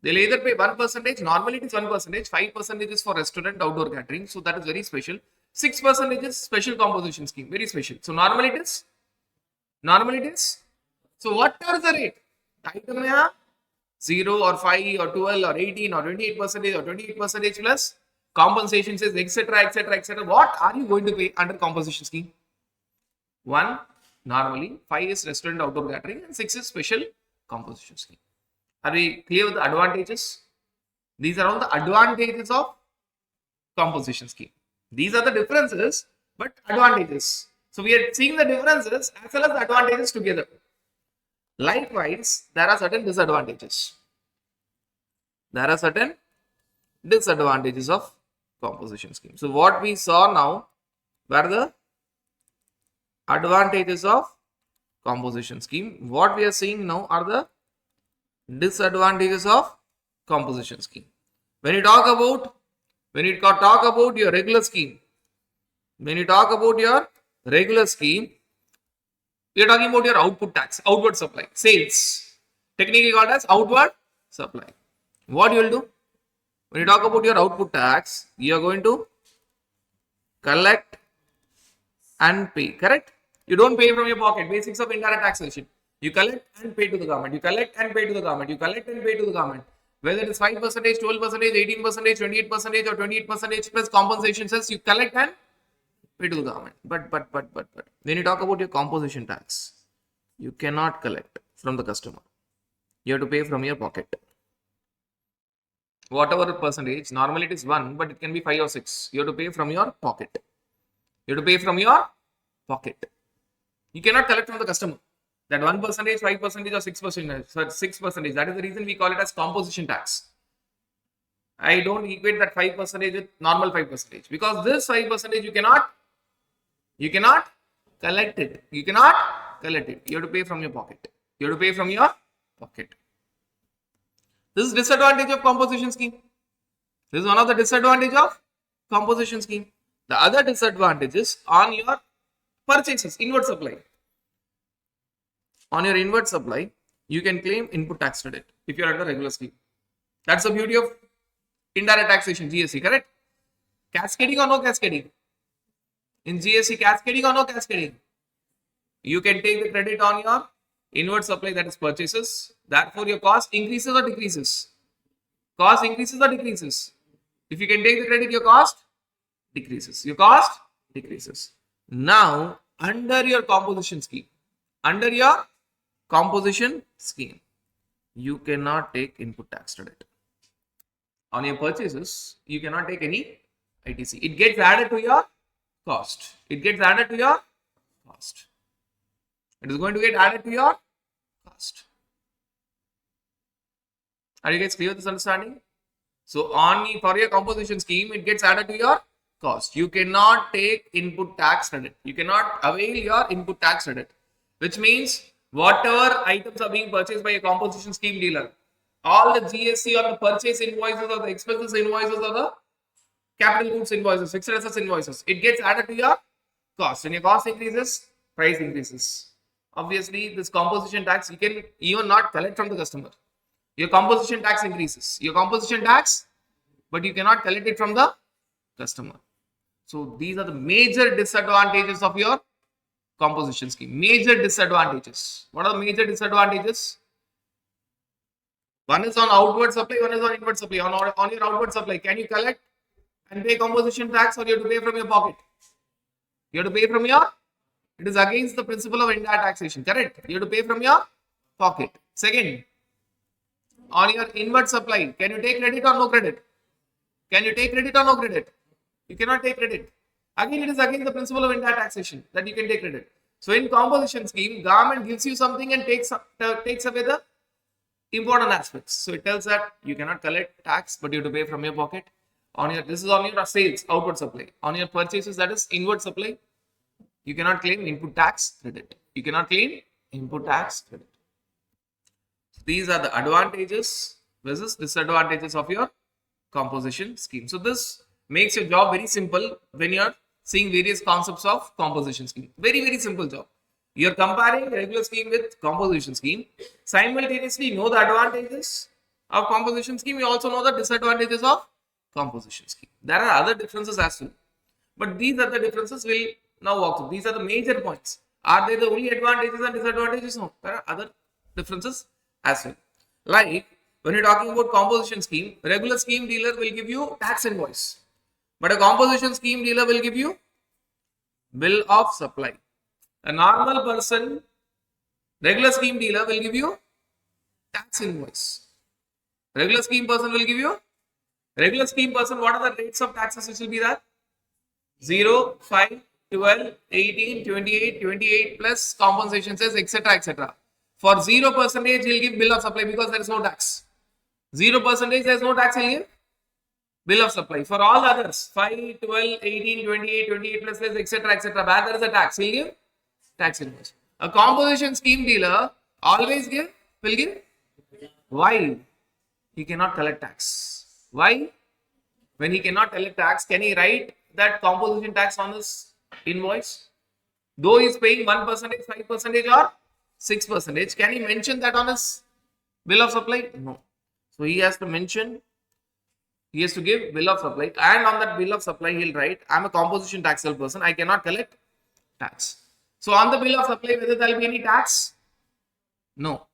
They'll either pay 1%, normally it is 1%, 5% is for restaurant, outdoor catering, so that is very special. 6% is special composition scheme, very special. So normally it is, so whatever is the rate, the item may have 0 or 5 or 12 or 18 or 28% or 28% plus compensation says etc etc etc. What are you going to pay under compensation scheme? 1 normally, 5 is restaurant outdoor catering and 6 is special compensation scheme. Are we clear with the advantages? These are all the advantages of compensation scheme. These are the differences but advantages. So we are seeing the differences as well as the advantages together. Likewise, there are certain disadvantages. There are certain disadvantages of composition scheme. So what we saw now were the advantages of composition scheme. What we are seeing now are the disadvantages of composition scheme. When you talk about your regular scheme, you're talking about your output tax, outward supply, sales, technically called as outward supply. What you will do? When you talk about your output tax, you are going to collect and pay, correct? You don't pay from your pocket. Basics of indirect taxation. You collect and pay to the government. You collect and pay to the government. You collect and pay to the government. Whether it is 5%, 12%, 18%, 28% or 28% plus compensation says you collect and pay to the government. But when you talk about your composition tax, you cannot collect from the customer. You have to pay from your pocket. Whatever percentage, normally it is 1, but it can be 5 or 6. You have to pay from your pocket. You have to pay from your pocket. You cannot collect from the customer. That 1%, 5% or 6%, 6%. That is the reason we call it as composition tax. I don't equate that 5% with normal 5% because this 5% you cannot collect it. You cannot collect it. You have to pay from your pocket. You have to pay from your pocket. This is disadvantage of composition scheme. This is one of the disadvantage of composition scheme. The other disadvantage is on your purchases, inward supply. On your inward supply, you can claim input tax credit if you are under regular scheme. That's the beauty of indirect taxation, GST, correct? Cascading or no cascading? In GST, cascading or no cascading? You can take the credit on your inward supply, that is purchases. Therefore, your cost increases or decreases? Cost increases or decreases? If you can take the credit, your cost decreases. Your cost decreases. Now, under your composition scheme, you cannot take input tax credit. On your purchases, you cannot take any ITC. It gets added to your cost. It gets added to your cost. It is going to get added to your cost. Are you guys clear with this understanding? So for your composition scheme, it gets added to your cost. You cannot take input tax credit. You cannot avail your input tax credit, which means whatever items are being purchased by a composition scheme dealer, all the GST on the purchase invoices or the expenses invoices or the capital goods invoices, fixed assets invoices, it gets added to your cost. When your cost increases, price increases. Obviously, this composition tax, you can even not collect from the customer. Your composition tax increases. Your composition tax, but you cannot collect it from the customer. So these are the major disadvantages of your composition scheme. Major disadvantages. What are the major disadvantages? One is on outward supply, one is on inward supply. On your outward supply, can you collect and pay composition tax, or you have to pay from your pocket? You have to pay from your, it is against the principle of indirect taxation, correct? You have to pay from your pocket. Second, on your inward supply, can you take credit or no credit? Can you take credit or no credit? You cannot take credit. Again, it is against the principle of indirect taxation that you can take credit. So in composition scheme, government gives you something and takes away the important aspects. So it tells that you cannot collect tax, but you have to pay from your pocket. This is on your sales, outward supply. On your purchases, that is inward supply, You cannot claim input tax credit. You cannot claim input tax credit. These are the advantages versus disadvantages of your composition scheme. So this makes your job very simple when you are seeing various concepts of composition scheme. Very, very simple job. You are comparing regular scheme with composition scheme. Simultaneously know the advantages of composition scheme. You also know the disadvantages of composition scheme. There are other differences as well. But these are the differences we'll now walk through. These are the major points. Are they the only advantages and disadvantages? No. There are other differences as well. Like when you're talking about composition scheme, regular scheme dealer will give you tax invoice. But a composition scheme dealer will give you bill of supply. A normal person, regular scheme dealer will give you tax invoice. Regular scheme person will give you, regular scheme person, what are the rates of taxes which will be there? 0, 5, 12, 18, 28, 28 plus compensation says etc. etc. For 0%, he'll give bill of supply because there is no tax. 0% there is no tax, he'll give bill of supply. For all others, 5, 12, 18, 28, 28 plus etc. etc. where there is a tax, he'll give tax invoice. A composition scheme dealer always will give. Why? He cannot collect tax. Why? When he cannot collect tax, can he write that composition tax on his invoice? Though he is paying 1%, 5% or 6%, can he mention that on his bill of supply? No. So he has to mention, he has to give bill of supply, and on that bill of supply he'll write, I am a composition taxable person, I cannot collect tax. So on the bill of supply, whether there will be any tax? No.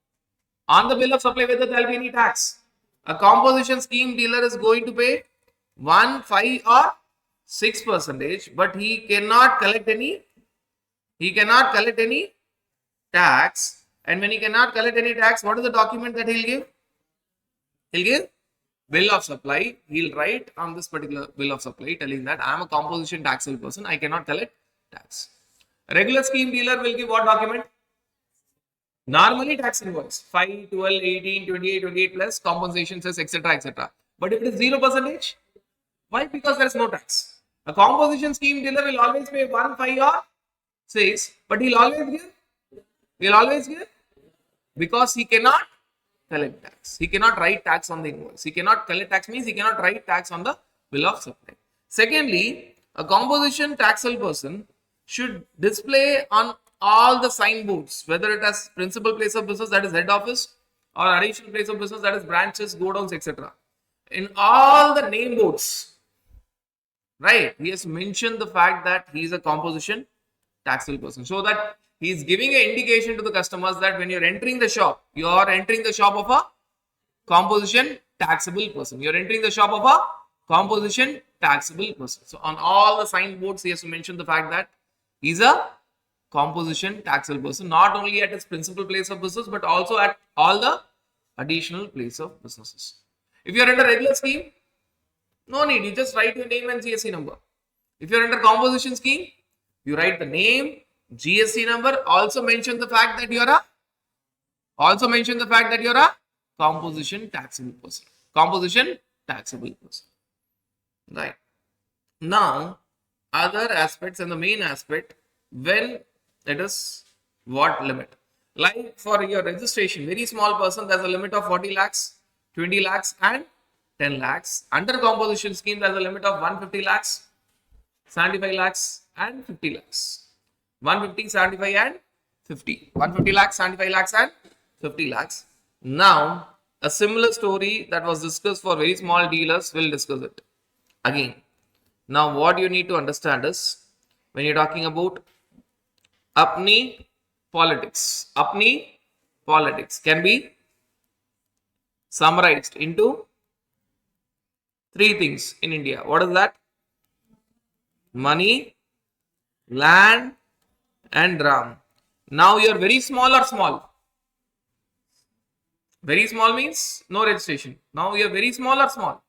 On the bill of supply, whether there will be any tax? A composition scheme dealer is going to pay 1, 5 or 6%, but he cannot collect any tax. And when he cannot collect any tax, what is the document that he'll give? He'll give bill of supply. He'll write on this particular bill of supply telling that I am a composition taxable person, I cannot collect tax. A regular scheme dealer will give what document? Normally tax invoice 5, 12, 18, 28, 28 plus compensation says etc. etc. But if it is 0%, why? Because there is no tax. A composition scheme dealer will always pay 1, 5 or 6, but he'll always give because he cannot collect tax. He cannot write tax on the invoice. He cannot collect tax means he cannot write tax on the bill of supply. Secondly, a composition taxable person should display on all the signboards, whether it has principal place of business, that is head office, or additional place of business, that is branches, godowns, etc. In all the name boards, right, he has mentioned the fact that he is a composition taxable person, so that he is giving an indication to the customers that when you are entering the shop, you are entering the shop of a composition taxable person. You are entering the shop of a composition taxable person. So on all the signboards, he has to mention the fact that he is a composition taxable person, not only at his principal place of business, but also at all the additional place of businesses. If you are under regular scheme, no need, you just write your name and GST number. If you are under composition scheme, you write the name, GST number, also mention the fact that you are a composition taxable person. Composition taxable person. Right. Now, other aspects, and the main aspect, when it is what limit? Like for your registration, very small person, there's a limit of 40 lakhs, 20 lakhs and 10 lakhs. Under composition scheme, there's a limit of 150 lakhs, 75 lakhs and 50 lakhs. 150, 75 and 50. 150 lakhs, 75 lakhs and 50 lakhs. Now, a similar story that was discussed for very small dealers, we'll discuss it again. Now, what you need to understand is, when you're talking about apni politics can be summarized into three things in India. What is that? Money, land and Ram. Now you are very small or small? Very small means no registration. Now you are very small or small?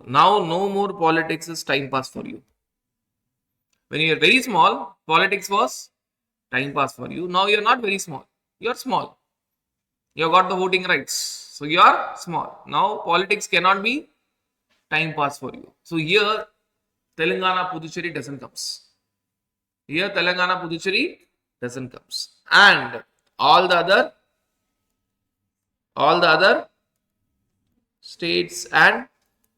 Now no more politics is time pass for you. When you are very small, politics was time pass for you. Now you are not very small. You are small. You have got the voting rights. So you are small. Now politics cannot be time pass for you. So here Telangana, Puducherry doesn't come. Here Telangana, Puducherry doesn't comes. And all the other states and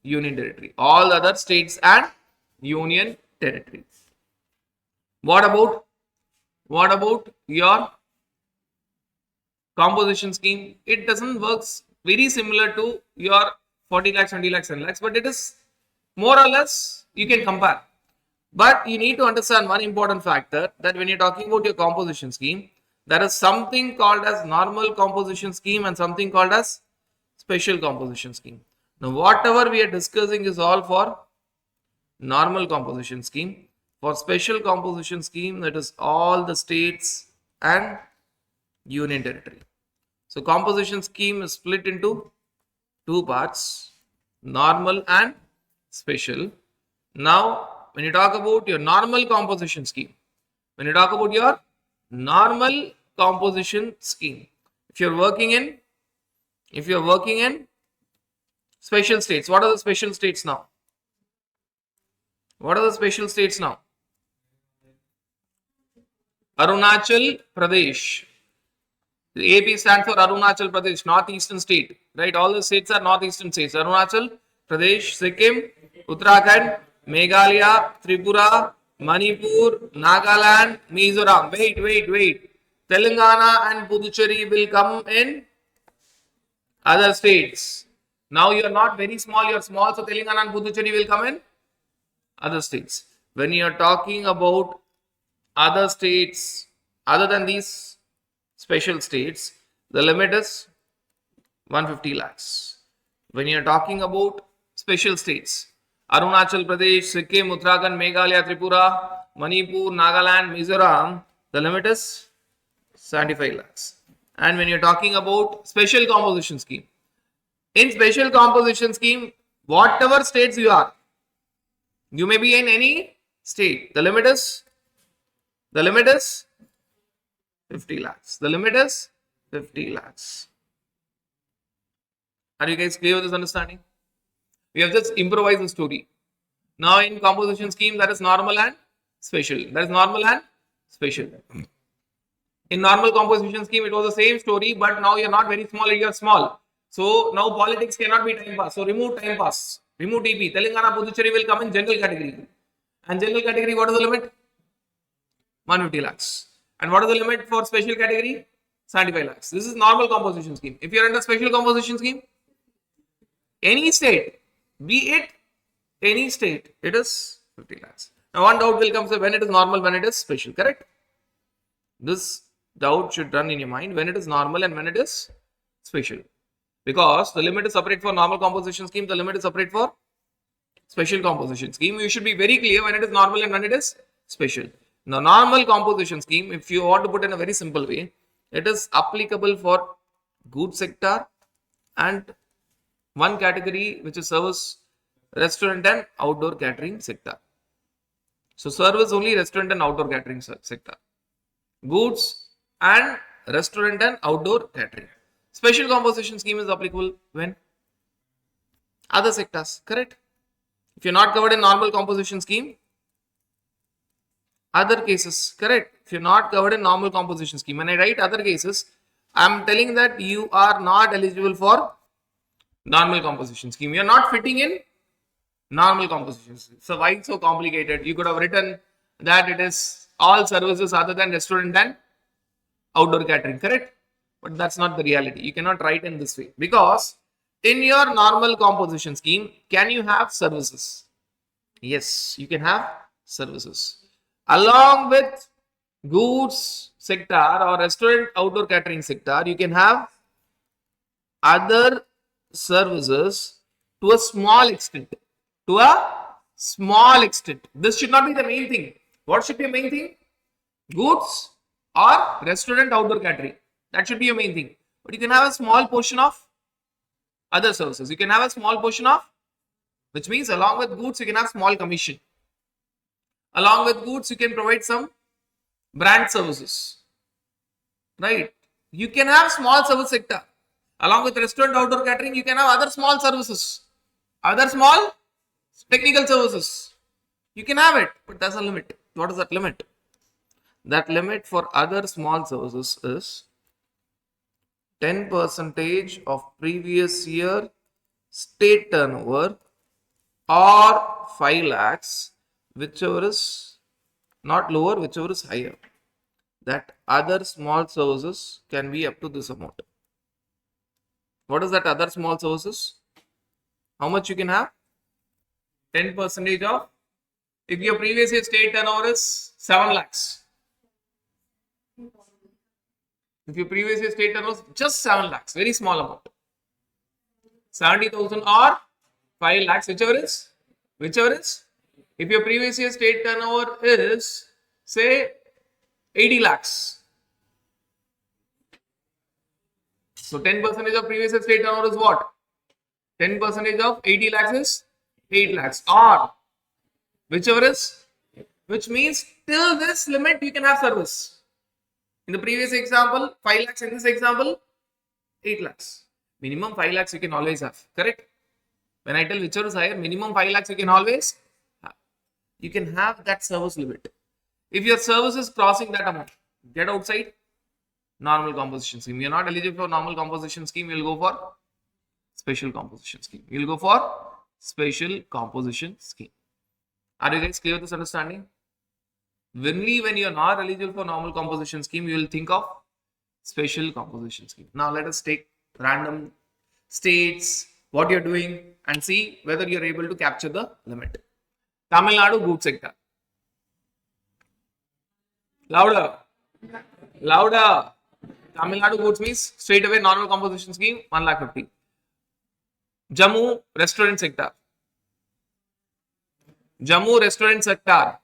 union territory. All the other states and union territory. What about your composition scheme? It doesn't works very similar to your 40 lakhs, 20 lakhs, 10 lakhs, but it is more or less you can compare. But you need to understand one important factor, that when you're talking about your composition scheme, there is something called as normal composition scheme and something called as special composition scheme. Now, whatever we are discussing is all for normal composition scheme. For special composition scheme, that is all the states and union territory. So, composition scheme is split into two parts, normal and special. Now, when you talk about your normal composition scheme, if you're working in special states, what are the special states now? Arunachal Pradesh. The AP stands for Arunachal Pradesh, northeastern state, right? All the states are northeastern states. Arunachal Pradesh, Sikkim, Uttarakhand, Meghalaya, Tripura, Manipur, Nagaland, Mizoram. Wait. Telangana and Puducherry will come in other states. Now you are not very small, you are small, so Telangana and Puducherry will come in other states. When you are talking about other states, other than these special states, the limit is 150 lakhs. When you are talking about special states, Arunachal Pradesh, Sikkim, Uttarakhand, Meghalaya, Tripura, Manipur, Nagaland, Mizoram, the limit is 75 lakhs. And when you're talking about special composition scheme, in special composition scheme, whatever states you are, you may be in any state. The limit is 50 lakhs. The limit is 50 lakhs. Are you guys clear with this understanding? We have just improvised the story. Now in composition scheme, that is normal and special. In normal composition scheme, it was the same story, but now you're not very small, you're small. So now politics cannot be time pass. So remove time pass. Remove TP. Telangana, Puducherry will come in general category. And general category, what is the limit? 150 lakhs. And what is the limit for special category? 75 lakhs. This is normal composition scheme. If you are under special composition scheme, any state, be it any state, it is 50 lakhs. Now one doubt will come, say when it is normal, when it is special, correct? This doubt should run in your mind when it is normal and when it is special. Because the limit is separate for normal composition scheme, the limit is separate for special composition scheme. You should be very clear when it is normal and when it is special. Now, normal composition scheme, if you want to put in a very simple way, it is applicable for goods sector and one category which is service, restaurant and outdoor catering sector. So, service only restaurant and outdoor catering sector. Goods and restaurant and outdoor catering. Special composition scheme is applicable when other sectors, correct? If you're not covered in normal composition scheme, other cases, correct? If you're not covered in normal composition scheme, when I write other cases, I'm telling that you are not eligible for normal composition scheme. You're not fitting in normal composition scheme. So why it's so complicated? You could have written that it is all services other than restaurant and outdoor catering, correct? But that's not the reality. You cannot write in this way because in your normal composition scheme, can you have services? Yes, you can have services. Along with goods sector or restaurant outdoor catering sector, you can have other services to a small extent. This should not be the main thing. What should be the main thing? Goods or restaurant outdoor catering. That should be your main thing. But you can have a small portion of other services. You can have a small portion of, which means along with goods, you can have small commission. Along with goods, you can provide some brand services. Right? You can have small service sector. Along with restaurant outdoor catering, you can have other small services. Other small technical services. You can have it, but there's a limit. What is that limit? That limit for other small services is 10% of previous year state turnover or 5 lakhs, whichever is not lower, whichever is higher. That other small services can be up to this amount. What is that other small services? How much you can have? 10% of, if your previous year state turnover is 7 lakhs. If your previous year state turnover is just 7 lakhs, very small amount. 70,000 or 5 lakhs, whichever is. If your previous year state turnover is, say, 80 lakhs. So 10% of previous year state turnover is what? 10% of 80 lakhs is 8 lakhs. Or whichever is, which means till this limit you can have service. In the previous example, 5 lakhs. In this example, 8 lakhs. Minimum 5 lakhs you can always have. Correct? When I tell whichever is higher, minimum 5 lakhs you can always have. You can have that service limit. If your service is crossing that amount, get outside normal composition scheme. You are not eligible for normal composition scheme, you will go for special composition scheme. You will go for special composition scheme. Are you guys clear with this understanding? Only when you are not eligible for normal composition scheme, you will think of special composition scheme. Now let us take random states, what you are doing, and see whether you are able to capture the limit. Tamil Nadu goods sector. Louder. Louder. Tamil Nadu goods means straight away normal composition scheme 1,50,000. Jammu restaurant sector. Jammu restaurant sector.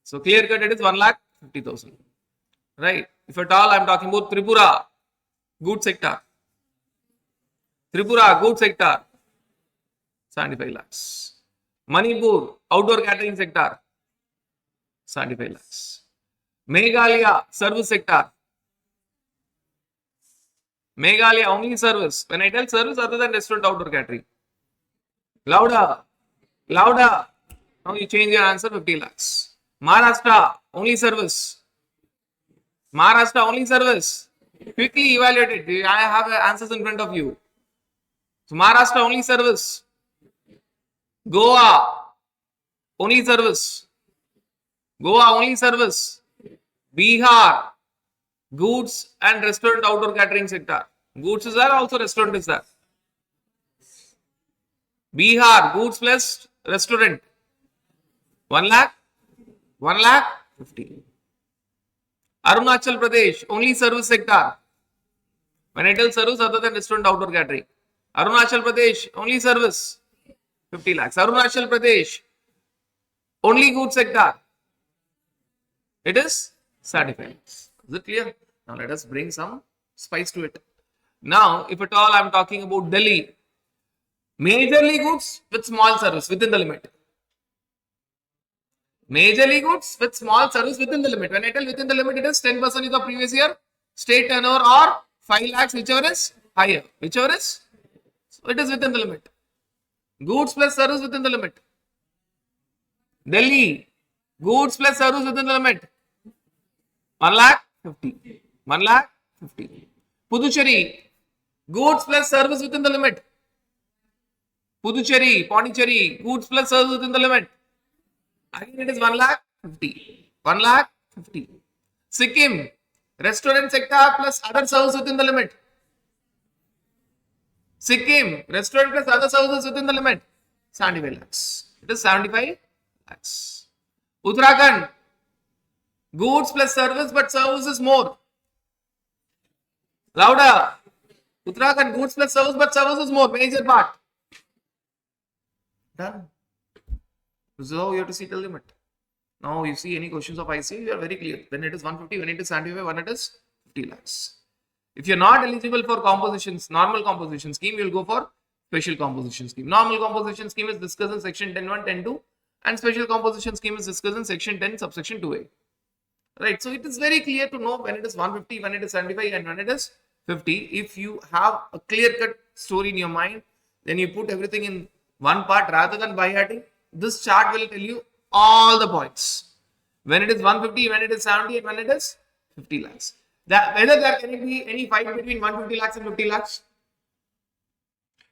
So clear cut it is 1,50,000. Right. If at all I am talking about Tripura goods sector. Tripura goods sector 75 lakhs. Manipur outdoor catering sector 75 lakhs. Meghalaya service sector. Meghalaya only service. When I tell service other than restaurant outdoor catering. Louder. Louder. Now you change your answer 50 lakhs. Maharashtra only service. Maharashtra only service. Quickly evaluate it. I have answers in front of you. So Maharashtra only service. Goa only service. Goa only service. Bihar goods and restaurant outdoor catering sector. Goods is there, also restaurant is there. Bihar goods plus restaurant 1 lakh 1,50,000. Arunachal Pradesh only service sector. When I tell service other than restaurant outdoor catering. Arunachal Pradesh only service 50 lakhs. Arunachal Pradesh only goods sector. It is 75 lakhs. Is it clear? Now let us bring some spice to it. Now if at all I am talking about Delhi, majorly goods with small service within the limit. Majorly goods with small service within the limit. When I tell within the limit, it is 10% of the previous year state turnover or 5 lakhs, whichever is higher. Whichever is, so it is within the limit. Goods plus service within the limit. Delhi, goods plus service within the limit. 1,50,000. 1,50,000. Puducherry, goods plus service within the limit. Puducherry, Pondicherry, goods plus service within the limit. Again, it is 1,50,000. 1,50,000. Sikkim, restaurant sector plus other services within the limit. Sikkim, restaurant plus other services within the limit. 75 lakhs. It is 75 lakhs. Uttarakhand, goods plus service, but service is more. Louder. Uttarakhand, goods plus service, but service is more. Major part. Done. This is how you have to see the limit. Now you see any questions of ICA, you are very clear. When it is 150, when it is 75, when it is 50 lakhs. If you are not eligible for compositions, normal composition scheme, you will go for special composition scheme. Normal composition scheme is discussed in section 10.1, 10.2 and special composition scheme is discussed in section 10, subsection 2A. Right. So it is very clear to know when it is 150, when it is 75 and when it is 50. If you have a clear-cut story in your mind, then you put everything in one part rather than by hearting. This chart will tell you all the points. when it is 150, when it is 70, and when it is 50 lakhs. Whether there can be any fight between 150 lakhs and 50 lakhs?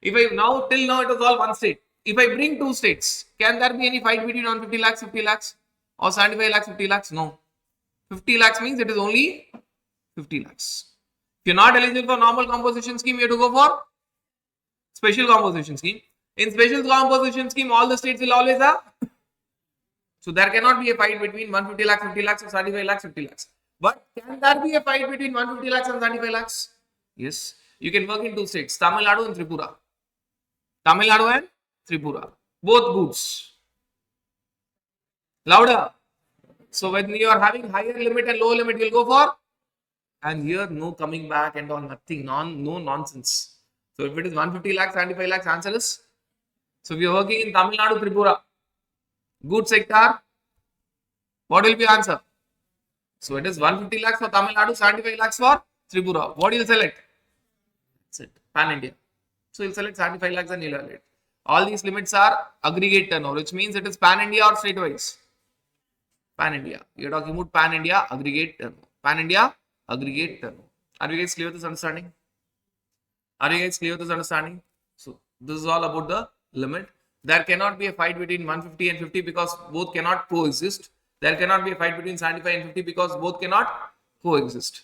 If I now, till now, it was all one state. If I bring two states, can there be any fight between 150 lakhs, 50 lakhs? Or 75 lakhs, 50 lakhs? No. 50 lakhs means it is only 50 lakhs. If you're not eligible for normal composition scheme, you have to go for special composition scheme. In special composition scheme, all the states will always have. So there cannot be a fight between 150 lakhs, 50 lakhs, or 75 lakhs, 50 lakhs. But can there be a fight between 150 lakhs and 75 lakhs? Yes. You can work in two states, Tamil Nadu and Tripura. Tamil Nadu and Tripura. Both goods. Louder. So when you are having higher limit and lower limit, you'll go for. And here, no coming back and all, nothing, no nonsense. So if it is 150 lakhs, 75 lakhs, answer is. So if you are working in Tamil Nadu, Tripura, good sector, what will be answer? So it is 150 lakhs for Tamil Nadu, 75 lakhs for Tripura. What will you select? That's it. Pan India. So you'll select 75 lakhs and you'll evaluate. All these limits are aggregate turnover, which means it is Pan India or state wise. Pan India. You're talking about Pan India aggregate turnover. Pan India aggregate turnover. Are you guys clear with this understanding? Are you guys clear with this understanding? So this is all about the limit. There cannot be a fight between 150 and 50 because both cannot coexist. There cannot be a fight between 75 and 50 because both cannot coexist.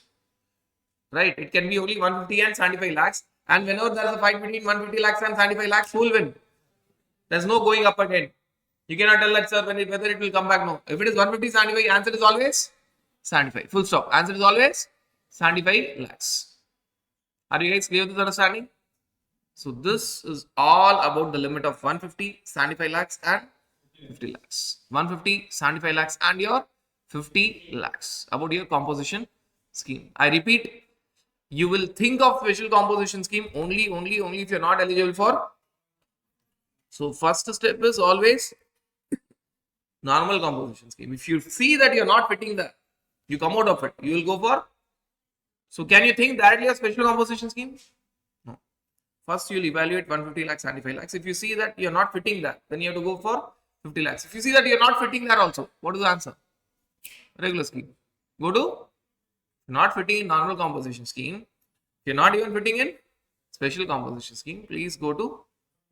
Right? It can be only 150 and 75 lakhs. And whenever there is a fight between 150 lakhs and 75 lakhs, who will win? There's no going up again. You cannot tell that, sir, whether it will come back. No. If it is 150, 75, answer is always 75. Full stop. Answer is always 75 lakhs. Are you guys clear with this understanding? So this is all about the limit of 150, 75 lakhs and 50 lakhs. 150, 75 lakhs and your 50 lakhs. About your composition scheme. I repeat, you will think of special composition scheme only if you're not eligible for. So first step is always normal composition scheme. If you see that you're not fitting that, you come out of it, you will go for. So can you think directly of special composition scheme? No. First you will evaluate 150 lakhs, 75 lakhs. If you see that you're not fitting that, then you have to go for 50 lakhs. If you see that you're not fitting that also, what is the answer? Regular scheme. Go to not fitting in normal composition scheme. If you're not even fitting in special composition scheme, please go to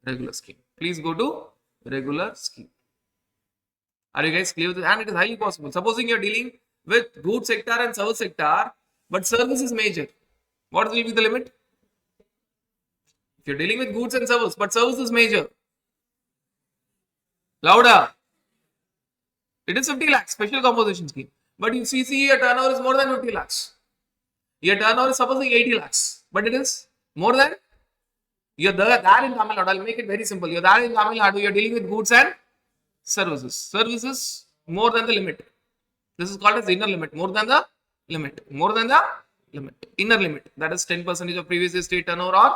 regular scheme. Please go to regular scheme. Are you guys clear with it? And it is highly possible. Supposing you're dealing with goods sector and service sector, but service is major. What will be the limit? If you're dealing with goods and service, but service is major. Louder. It is 50 lakhs, special composition scheme. But you see your turnover is more than 50 lakhs. Your turnover is supposing 80 lakhs. But it is more than. You're there in Tamil Nadu. I'll make it very simple. You're there in Tamil Nadu. You're dealing with goods and services. Services more than the limit. This is called as inner limit. More than the limit. More than the limit. Inner limit. That is 10% of previous year state turnover or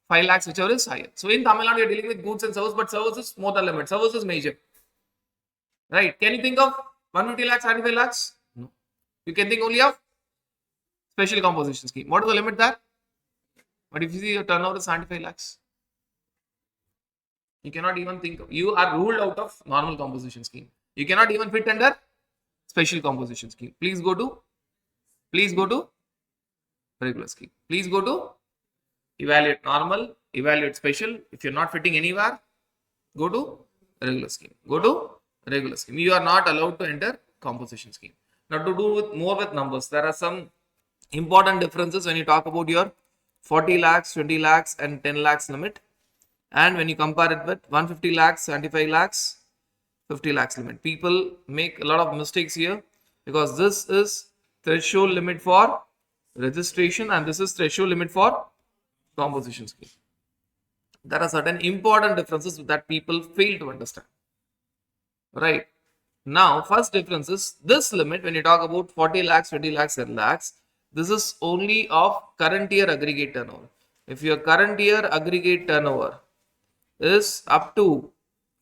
5 lakhs, whichever is higher. So in Tamil Nadu, you're dealing with goods and services, but services more than limit. Services is major. Right? Can you think of 150 lakhs, 75 lakhs? No. You can think only of special composition scheme. What is the limit there? But if you see your turnover is 75 lakhs, you cannot even think of, you are ruled out of normal composition scheme. You cannot even fit under special composition scheme. Please go to regular scheme. Please go to evaluate normal, evaluate special. If you're not fitting anywhere, go to regular scheme. Go to regular scheme. You are not allowed to enter composition scheme. Now to do with more with numbers, there are some important differences when you talk about your 40 lakhs, 20 lakhs and 10 lakhs limit. And when you compare it with 150 lakhs, 75 lakhs, 50 lakhs limit. People make a lot of mistakes here because this is threshold limit for registration and this is threshold limit for composition scheme. There are certain important differences that people fail to understand. Right. Now, first difference is this limit when you talk about 40 lakhs, 20 lakhs, 10 lakhs. This is only of current year aggregate turnover. If your current year aggregate turnover is up to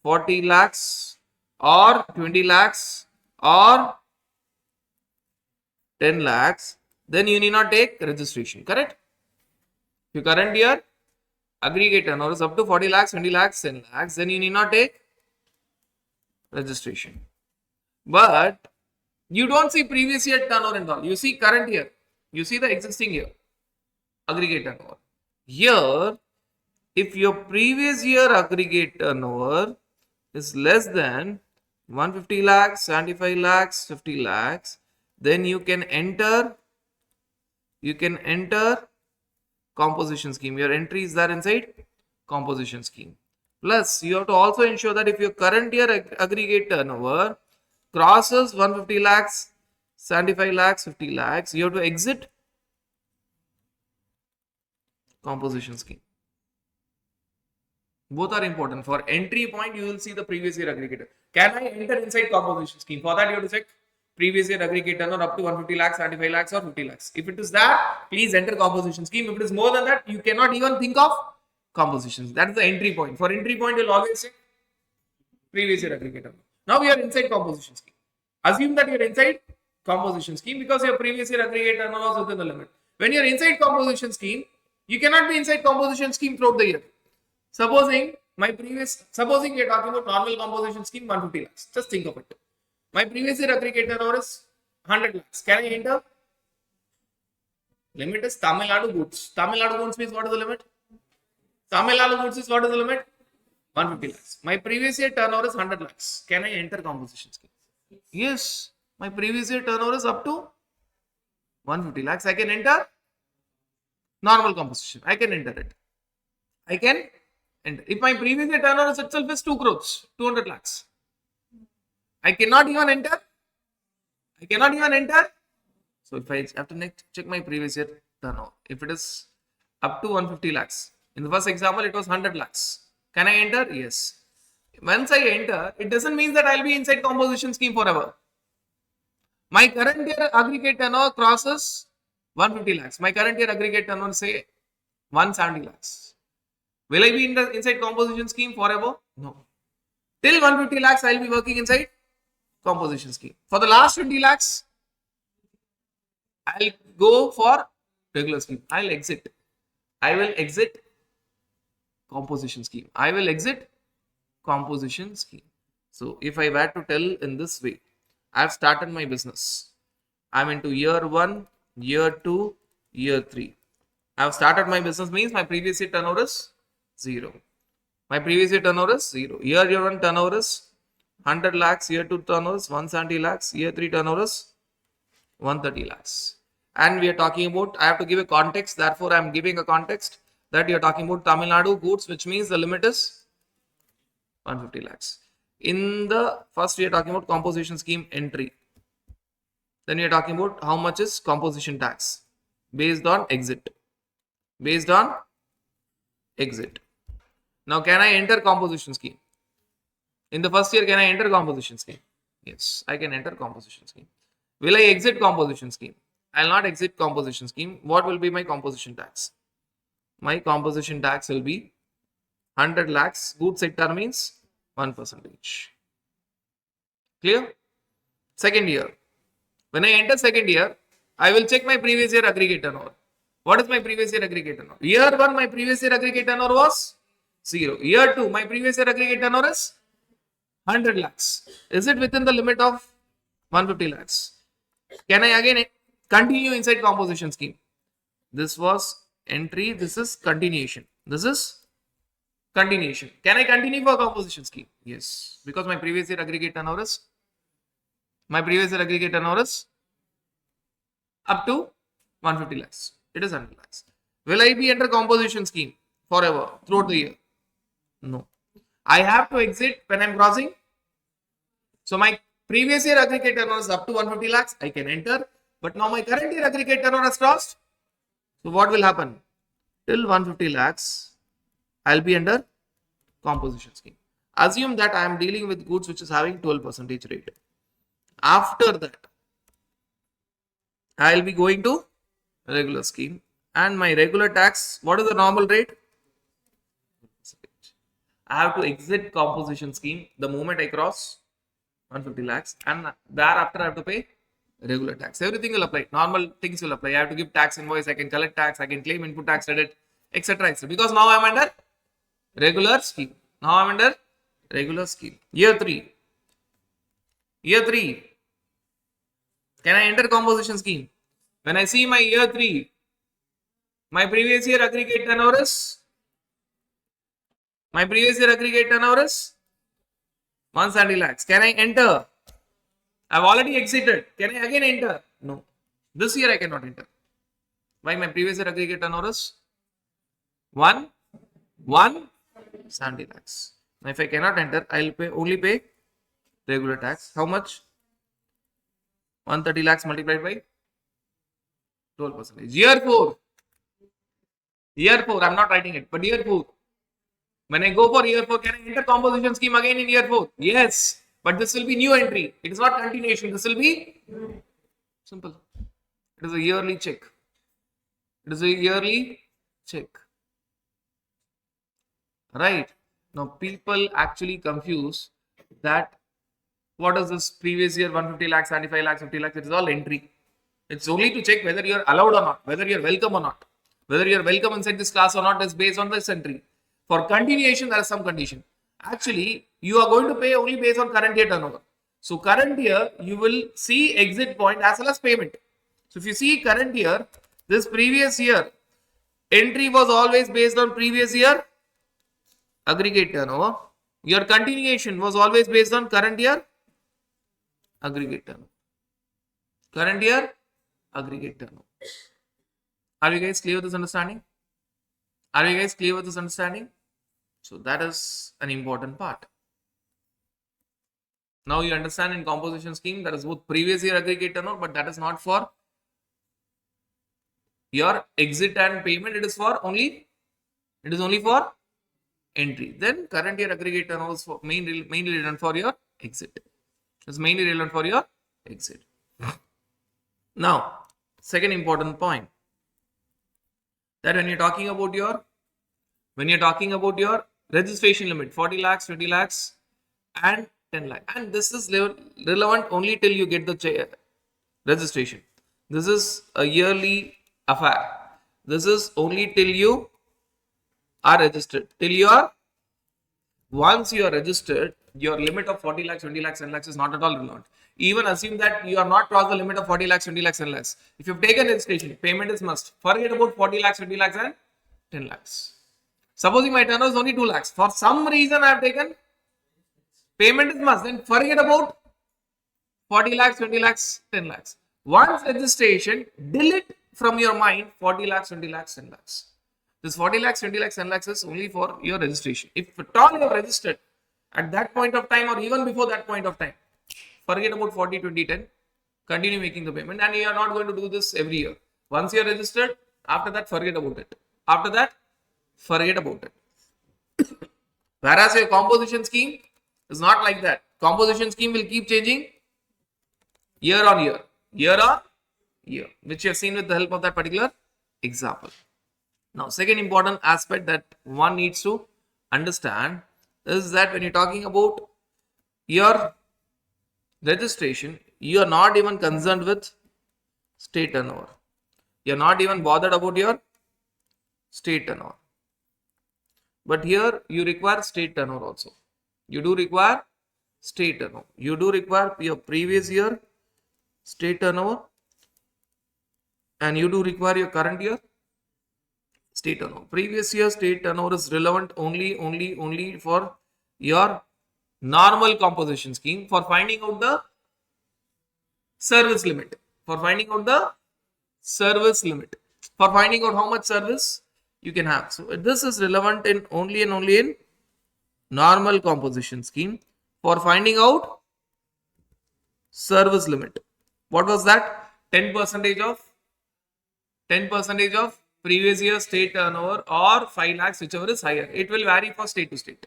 40 lakhs or 20 lakhs or 10 lakhs, then you need not take registration, correct? If your current year aggregate turnover is up to 40 lakhs, 20 lakhs, 10 lakhs, then you need not take registration. But You don't see previous year turnover and all. You see current year. You see the existing year. Aggregate turnover. Here, if your previous year aggregate turnover is less than 150 lakhs, 75 lakhs, 50 lakhs, then you can enter composition scheme. Your entry is there inside composition scheme. Plus, you have to also ensure that if your current year aggregate turnover crosses 150 lakhs, 75 lakhs, 50 lakhs, you have to exit composition scheme. Both are important. For entry point, you will see the previous year aggregator. Can I enter inside composition scheme? For that, you have to check previous year aggregate turnover up to 150 lakhs, 75 lakhs or 50 lakhs. If it is that, please enter composition scheme. If it is more than that, you cannot even think of compositions. That is the entry point. For entry point, you will always check previous year aggregate turnover. Now we are inside composition scheme. Assume that you are inside composition scheme because your previous year aggregate turnover was within the limit. When you are inside composition scheme, you cannot be inside composition scheme throughout the year. Supposing we are talking about normal composition scheme 150 lakhs. Just think of it. My previous year aggregate turnover is 100 lakhs. Can I enter? Limit is Tamil Nadu goods. Tamil Nadu goods means what is the limit? Tamil Nadu goods is what is the limit? 150 lakhs. My previous year turnover is 100 lakhs. Can I enter composition scheme? Yes. My previous year turnover is up to 150 lakhs. I can enter normal composition. I can enter it. I can enter. If my previous year turnover itself is 2 crores, 200 lakhs. I cannot even enter. So if I have to check my previous year turnover, if it is up to 150 lakhs, in the first example it was 100 lakhs. Can I enter? Yes. Once I enter, it doesn't mean that I'll be inside composition scheme forever. My current year aggregate turnover crosses 150 lakhs. My current year aggregate turnover say 170 lakhs. Will I be inside composition scheme forever? No. Till 150 lakhs, I'll be working inside composition scheme. For the last 20 lakhs, I'll go for regular scheme. I will exit composition scheme. So if I were to tell in this way, I have started my business. I'm into year 1, year 2, year 3. I have started my business means my previous year turnover is 0. Year 1 turnover is 100 lakhs, year 2 turnover is 170 lakhs, year 3 turnover is 130 lakhs. And we are talking about, I have to give a context, therefore I am giving a context that you are talking about Tamil Nadu goods, which means the limit is 150 lakhs. In the first, we are talking about composition scheme entry. Then we are talking about how much is composition tax based on exit. Now, can I enter composition scheme? In the first year, can I enter composition scheme? Yes, I can enter composition scheme. Will I exit composition scheme? I will not exit composition scheme. What will be my composition tax? My composition tax will be 100 lakhs. Good sector means 1%. Clear? Second year. When I enter second year, I will check my previous year aggregate turnover. What is my previous year aggregate turnover? Year 1, my previous year aggregate turnover was 0. Year 2, my previous year aggregate turnover is 100 lakhs. Is it within the limit of 150 lakhs? Can I again continue inside composition scheme? This was entry. This is continuation. Can I continue for composition scheme? Yes. Because my previous year aggregate turnover is up to 150 lakhs. It is 100 lakhs. Will I be under composition scheme forever throughout the year? No. I have to exit when I'm crossing. So my previous year aggregate turnover is up to 150 lakhs. I can enter. But now my current year aggregate turnover has crossed. So what will happen? Till 150 lakhs, I'll be under composition scheme. Assume that I am dealing with goods which is having 12% rate. After that, I'll be going to regular scheme. And my regular tax, what is the normal rate? I have to exit composition scheme the moment I cross 150 lakhs, and thereafter I have to pay regular tax. Everything will apply. Normal things will apply. I have to give tax invoice, I can collect tax, I can claim input tax credit, etc. Because now I am under regular scheme. Year 3. Can I enter composition scheme? When I see my year 3, my previous year aggregate turnover is 170 lakhs. Can I enter? I've already exited. Can I again enter? No. This year I cannot enter. Why? My previous year aggregate turnover is 170 lakhs. Now, if I cannot enter, I'll only pay regular tax. How much? 130 lakhs multiplied by 12%. Year 4, I'm not writing it, but year 4. When I go for year 4, can I enter composition scheme again in year 4? Yes, but this will be new entry. It is not continuation. This will be simple. It is a yearly check. Right. Now, people actually confuse that what is this previous year 150 lakhs, 75 lakhs, 50 lakhs. It is all entry. It's only to check whether you're allowed or not, whether you're welcome or not. Whether you're welcome inside this class or not is based on this entry. For continuation, there is some condition. Actually, you are going to pay only based on current year turnover. So, current year, you will see exit point as well as payment. So, if you see current year, this previous year, entry was always based on previous year aggregate turnover. Your continuation was always based on current year aggregate turnover. Current year aggregate turnover. Are you guys clear with this understanding? So that is an important part. Now you understand in composition scheme that is both previous year aggregate turnover, but that is not for your exit and payment. It is only for entry. Then current year aggregate turnover is mainly relevant for your exit. It's mainly relevant for your exit. Now, second important point, that when you're talking about your registration limit, 40 lakhs, 20 lakhs, and 10 lakhs, and this is relevant only till you get the registration. This is a yearly affair. This is only till you are registered. Once you are registered, your limit of 40 lakhs, 20 lakhs, 10 lakhs is not at all relevant. Even assume that you are not crossed the limit of 40 lakhs, 20 lakhs, 10 lakhs. If you've taken registration, payment is must. Forget about 40 lakhs, 20 lakhs, and 10 lakhs. Supposing my turnover is only 2 lakhs. For some reason, I have taken payment is must. Then forget about 40 lakhs, 20 lakhs, 10 lakhs. Once registration, delete from your mind 40 lakhs, 20 lakhs, 10 lakhs. This 40 lakhs, 20 lakhs, 10 lakhs is only for your registration. If at all you have registered at that point of time or even before that point of time, forget about 40, 20, 10. Continue making the payment, and you are not going to do this every year. Once you are registered, after that, forget about it. Whereas your composition scheme is not like that. Composition scheme will keep changing year on year, which you have seen with the help of that particular example. Now, second important aspect that one needs to understand is that when you're talking about your registration, you are not even concerned with state turnover. You are not even bothered about your state turnover. But here you require state turnover also. You do require state turnover. You do require your previous year state turnover, and you do require your current year state turnover. Previous year state turnover is relevant only for your normal composition scheme for finding out the service limit. For finding out how much service you can have. So this is relevant in only in normal composition scheme for finding out service limit. What was that? 10% of previous year state turnover or 5 lakhs, whichever is higher. It will vary for state to state.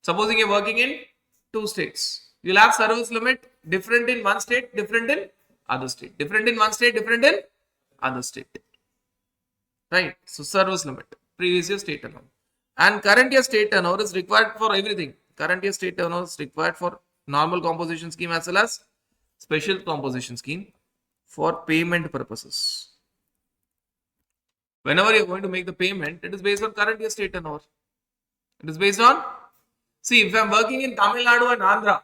Supposing you're working in 2 states, you'll have service limit different in one state, different in other state. Different in one state, different in other state. Right? So service limit, previous year state turnover. And current year state turnover is required for everything. Current year state turnover is required for normal composition scheme as well as special composition scheme for payment purposes. Whenever you're going to make the payment, it is based on current year state turnover. It is based on, see, if I'm working in Tamil Nadu and Andhra,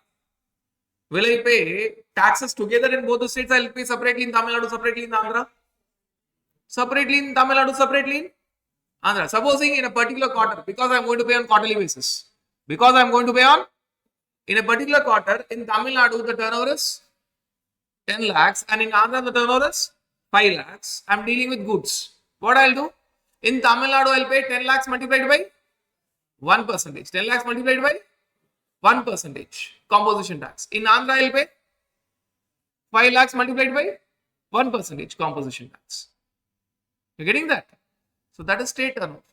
will I pay taxes together in both the states, I'll pay separately in Tamil Nadu, separately in Andhra. Separately in Tamil Nadu, separately in Andhra. Supposing in a particular quarter, because I'm going to pay on quarterly basis. Because I'm going to pay on in a particular quarter, in Tamil Nadu, the turnover is 10 lakhs and in Andhra, the turnover is 5 lakhs. I'm dealing with goods. What I'll do? In Tamil Nadu, I'll pay 10 lakhs multiplied by 1%. 10 lakhs multiplied by 1% composition tax. In Andhra, I'll pay 5 lakhs multiplied by 1% composition tax. You're getting that? So that is state turnover.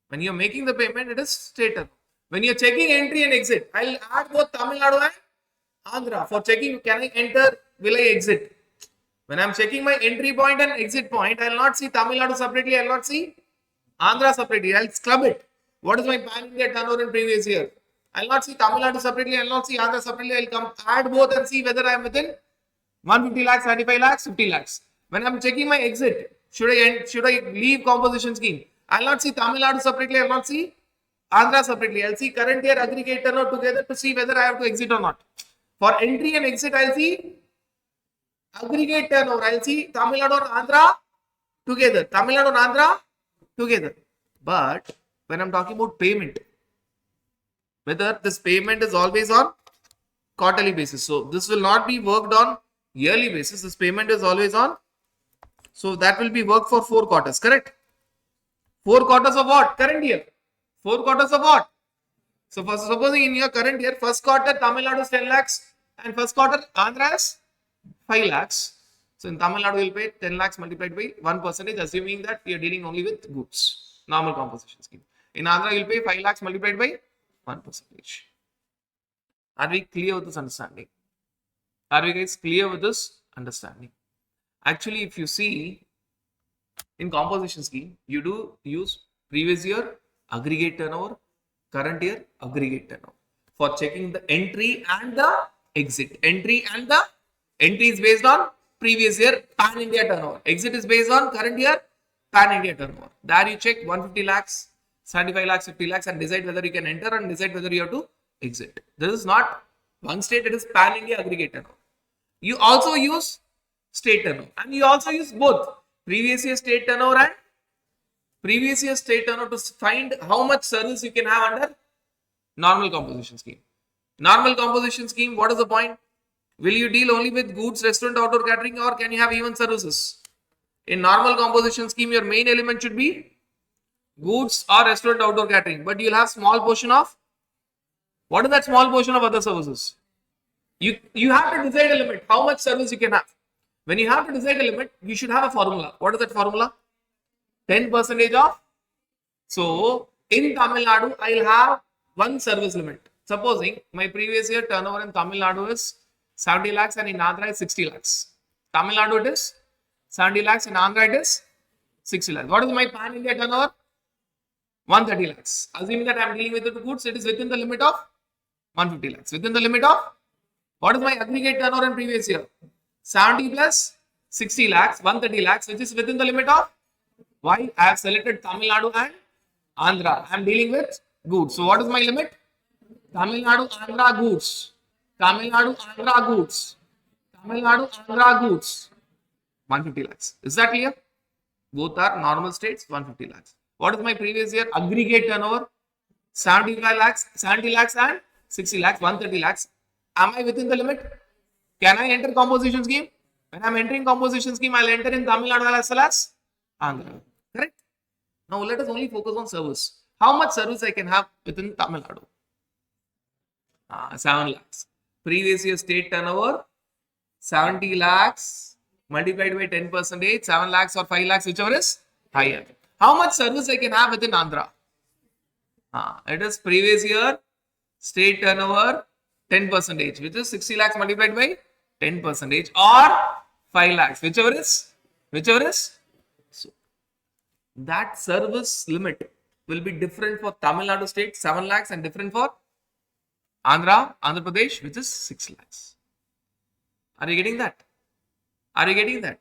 When you're making the payment, it is state turnover. When you're checking entry and exit, I'll add both Tamil Nadu and Andhra. For checking, can I enter, will I exit? When I'm checking my entry point and exit point, I'll not see Tamil Nadu separately, I'll not see Andhra separately. I'll scrub it. What is my pan India turnover in previous year? I'll not see Tamil Nadu separately, I'll not see Andhra separately. I'll come add both and see whether I'm within 150 lakhs, 35 lakhs, 50 lakhs. When I'm checking my exit, should I leave composition scheme? I'll not see Tamil Nadu separately, I'll not see Andhra separately. I'll see current year aggregate turnover together to see whether I have to exit or not. For entry and exit, I'll see aggregate turnover. I'll see Tamil Nadu and Andhra together. Tamil Nadu and Andhra together. But when I'm talking about payment, whether this payment is always on quarterly basis. So this will not be worked on yearly basis. This payment is always on. So that will be worked for 4 quarters, correct? 4 quarters of what? Current year. 4 quarters of what? So first, supposing in your current year, first quarter Tamil Nadu is 10 lakhs and first quarter Andhra is 5 lakhs. So in Tamil Nadu, you'll pay 10 lakhs multiplied by 1%, assuming that you're dealing only with goods, normal composition scheme. In Andhra, you'll pay 5 lakhs multiplied by 1%. Are we clear with this understanding? Are we guys clear with this understanding? Actually, if you see in composition scheme, you do use previous year aggregate turnover, current year aggregate turnover for checking the entry and the exit. Entry is based on previous year pan India turnover. Exit is based on current year pan India turnover. There you check 150 lakhs, 75 lakhs, 50 lakhs and decide whether you can enter and decide whether you have to exit. This is not one state, it is pan India aggregate turnover. You also use state turnover and you also use both previous year state turnover and previous year state turnover to find how much service you can have under normal composition scheme. Normal composition scheme, what is the point? Will you deal only with goods, restaurant, outdoor catering, or can you have even services? In normal composition scheme, your main element should be goods or restaurant, outdoor catering, but you'll have small portion of, what is that small portion of other services? You have to decide a limit, how much service you can have. When you have to decide a limit, you should have a formula. What is that formula? 10% of. So in Tamil Nadu, I'll have one service limit. Supposing my previous year turnover in Tamil Nadu is 70 lakhs and in Andhra is 60 lakhs. Tamil Nadu it is 70 lakhs, in Andhra it is 60 lakhs. What is my pan India turnover? 130 lakhs. Assuming that I am dealing with the goods, it is within the limit of 150 lakhs. Within the limit of, what is my aggregate turnover in previous year? 70 plus 60 lakhs, 130 lakhs, which is within the limit of, why? I have selected Tamil Nadu and Andhra. I am dealing with goods. So what is my limit? Tamil Nadu, Andhra goods. Tamil Nadu, Andhra goods. Tamil Nadu, Andhra goods. 150 lakhs. Is that clear? Both are normal states, 150 lakhs. What is my previous year aggregate turnover? 75 lakhs, 70 lakhs and 60 lakhs, 130 lakhs. Am I within the limit? Can I enter composition scheme? When I am entering composition scheme, I will enter in Tamil Nadu as well as Andhra. Correct? Now let us only focus on service. How much service I can have within Tamil Nadu? 7 lakhs. Previous year state turnover, 70 lakhs multiplied by 10%, 7 lakhs or 5 lakhs, whichever is higher. How much service I can have within Andhra? It is previous year state turnover 10%, which is 60 lakhs multiplied by 10% or 5 lakhs, whichever is. So that service limit will be different for Tamil Nadu state 7 lakhs and different for Andhra Pradesh, which is 6 lakhs. Are you getting that? Are you getting that?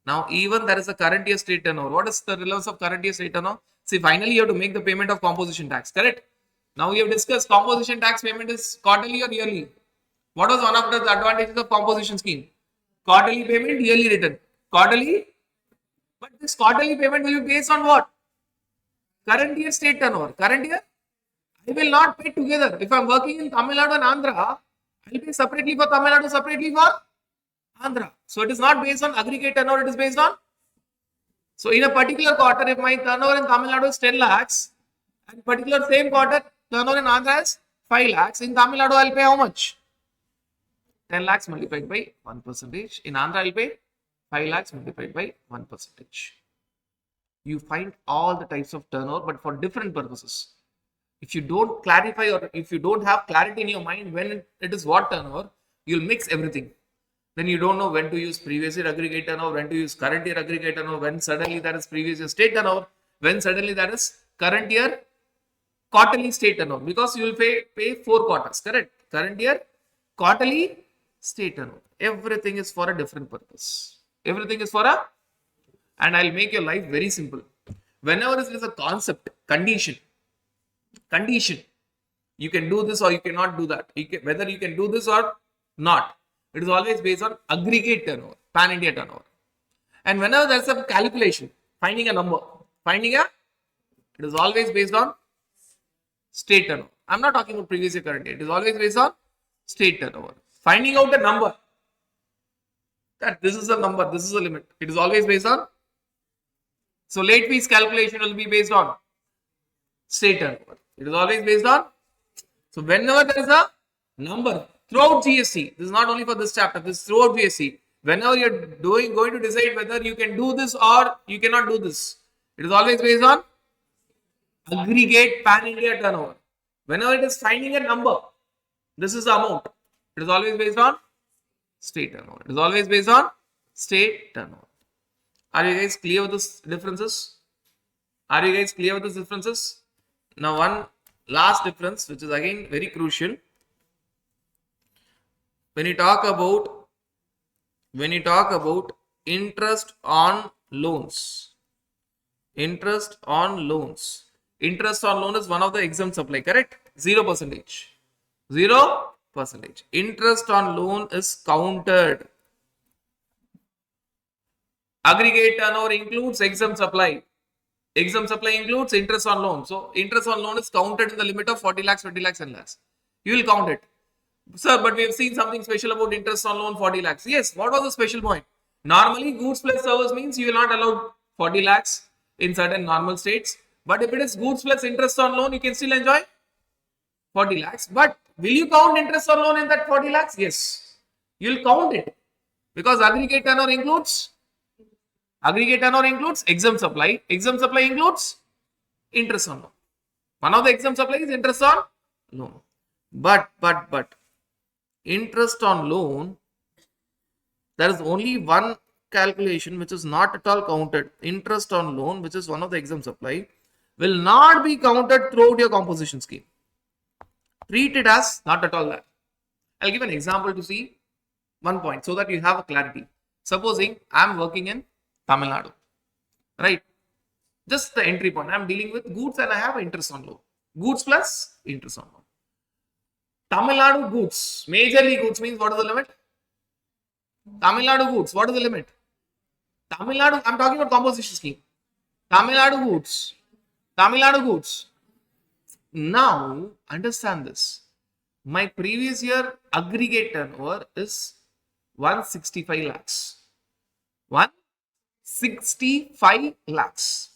Now, even there is a current year state turnover. What is the relevance of current year state turnover? See, finally, you have to make the payment of composition tax, correct? Now, we have discussed composition tax payment is quarterly or yearly. What was one of the advantages of composition scheme? Quarterly payment, yearly return. Quarterly, but this quarterly payment will be based on what? Current year state turnover. Current year, I will not pay together. If I am working in Tamil Nadu and Andhra, I will pay separately for Tamil Nadu, separately for Andhra. So it is not based on aggregate turnover, it is based on. So in a particular quarter, if my turnover in Tamil Nadu is 10 lakhs, and particular same quarter turnover in Andhra is 5 lakhs, in Tamil Nadu I will pay how much? 10 lakhs multiplied by 1%. In Andhra I will pay 5 lakhs multiplied by 1%. You find all the types of turnover, but for different purposes. If you don't clarify or if you don't have clarity in your mind when it is what turnover, you'll mix everything. Then you don't know when to use previous year aggregate turnover, when to use current year aggregate turnover, when suddenly that is previous year state turnover, when suddenly that is current year quarterly state turnover, because you will pay 4 quarters, correct? Current year quarterly state turnover. Everything is for a different purpose. Everything is for a, and I'll make your life very simple. Whenever there is a concept, condition, you can do this or you cannot do that. Whether you can do this or not, it is always based on aggregate turnover, pan India turnover. And whenever there's a calculation, finding a number, it is always based on state turnover. I'm not talking about previous year, current year. It is always based on state turnover. Finding out the number, that this is a number, this is a limit. It is always based on. So late fees calculation will be based on state turnover. It is always based on. So whenever there is a number throughout GST, this is not only for this chapter, this is throughout GST. Whenever you're going to decide whether you can do this or you cannot do this, it is always based on aggregate pan India turnover. Whenever it is finding a number, this is the amount. It is always based on state turnover. It is always based on state turnover. Are you guys clear with these differences? Are you guys clear with these differences? Now one last difference, which is again very crucial. When you talk about interest on loans, interest on loan is one of the exempt supply, correct? 0%. 0%. Interest on loan is counted. Aggregate turnover includes exempt supply. Exempt supply includes interest on loan. So interest on loan is counted in the limit of 40 lakhs, 20 lakhs and lakhs. You will count it. Sir, but we have seen something special about interest on loan 40 lakhs. Yes, what was the special point? Normally, goods plus service means you will not allow 40 lakhs in certain normal states. But if it is goods plus interest on loan, you can still enjoy 40 lakhs. But will you count interest on loan in that 40 lakhs? Yes, you will count it because aggregate turnover includes exempt supply. Exempt supply includes interest on loan. One of the exempt supply is interest on loan. But interest on loan, there is only one calculation which is not at all counted. Interest on loan, which is one of the exempt supply, will not be counted throughout your composition scheme. Treat it as not at all that. I'll give an example to see one point so that you have a clarity. Supposing I'm working in Tamil Nadu, right? Just the entry point. I'm dealing with goods and I have interest on loan. Goods plus interest on loan. Tamil Nadu goods, majorly goods means what is the limit? Tamil Nadu goods, what is the limit? Tamil Nadu, I'm talking about composition scheme. Tamil Nadu goods. Now, understand this. My previous year aggregate turnover is 165 lakhs. 165 lakhs.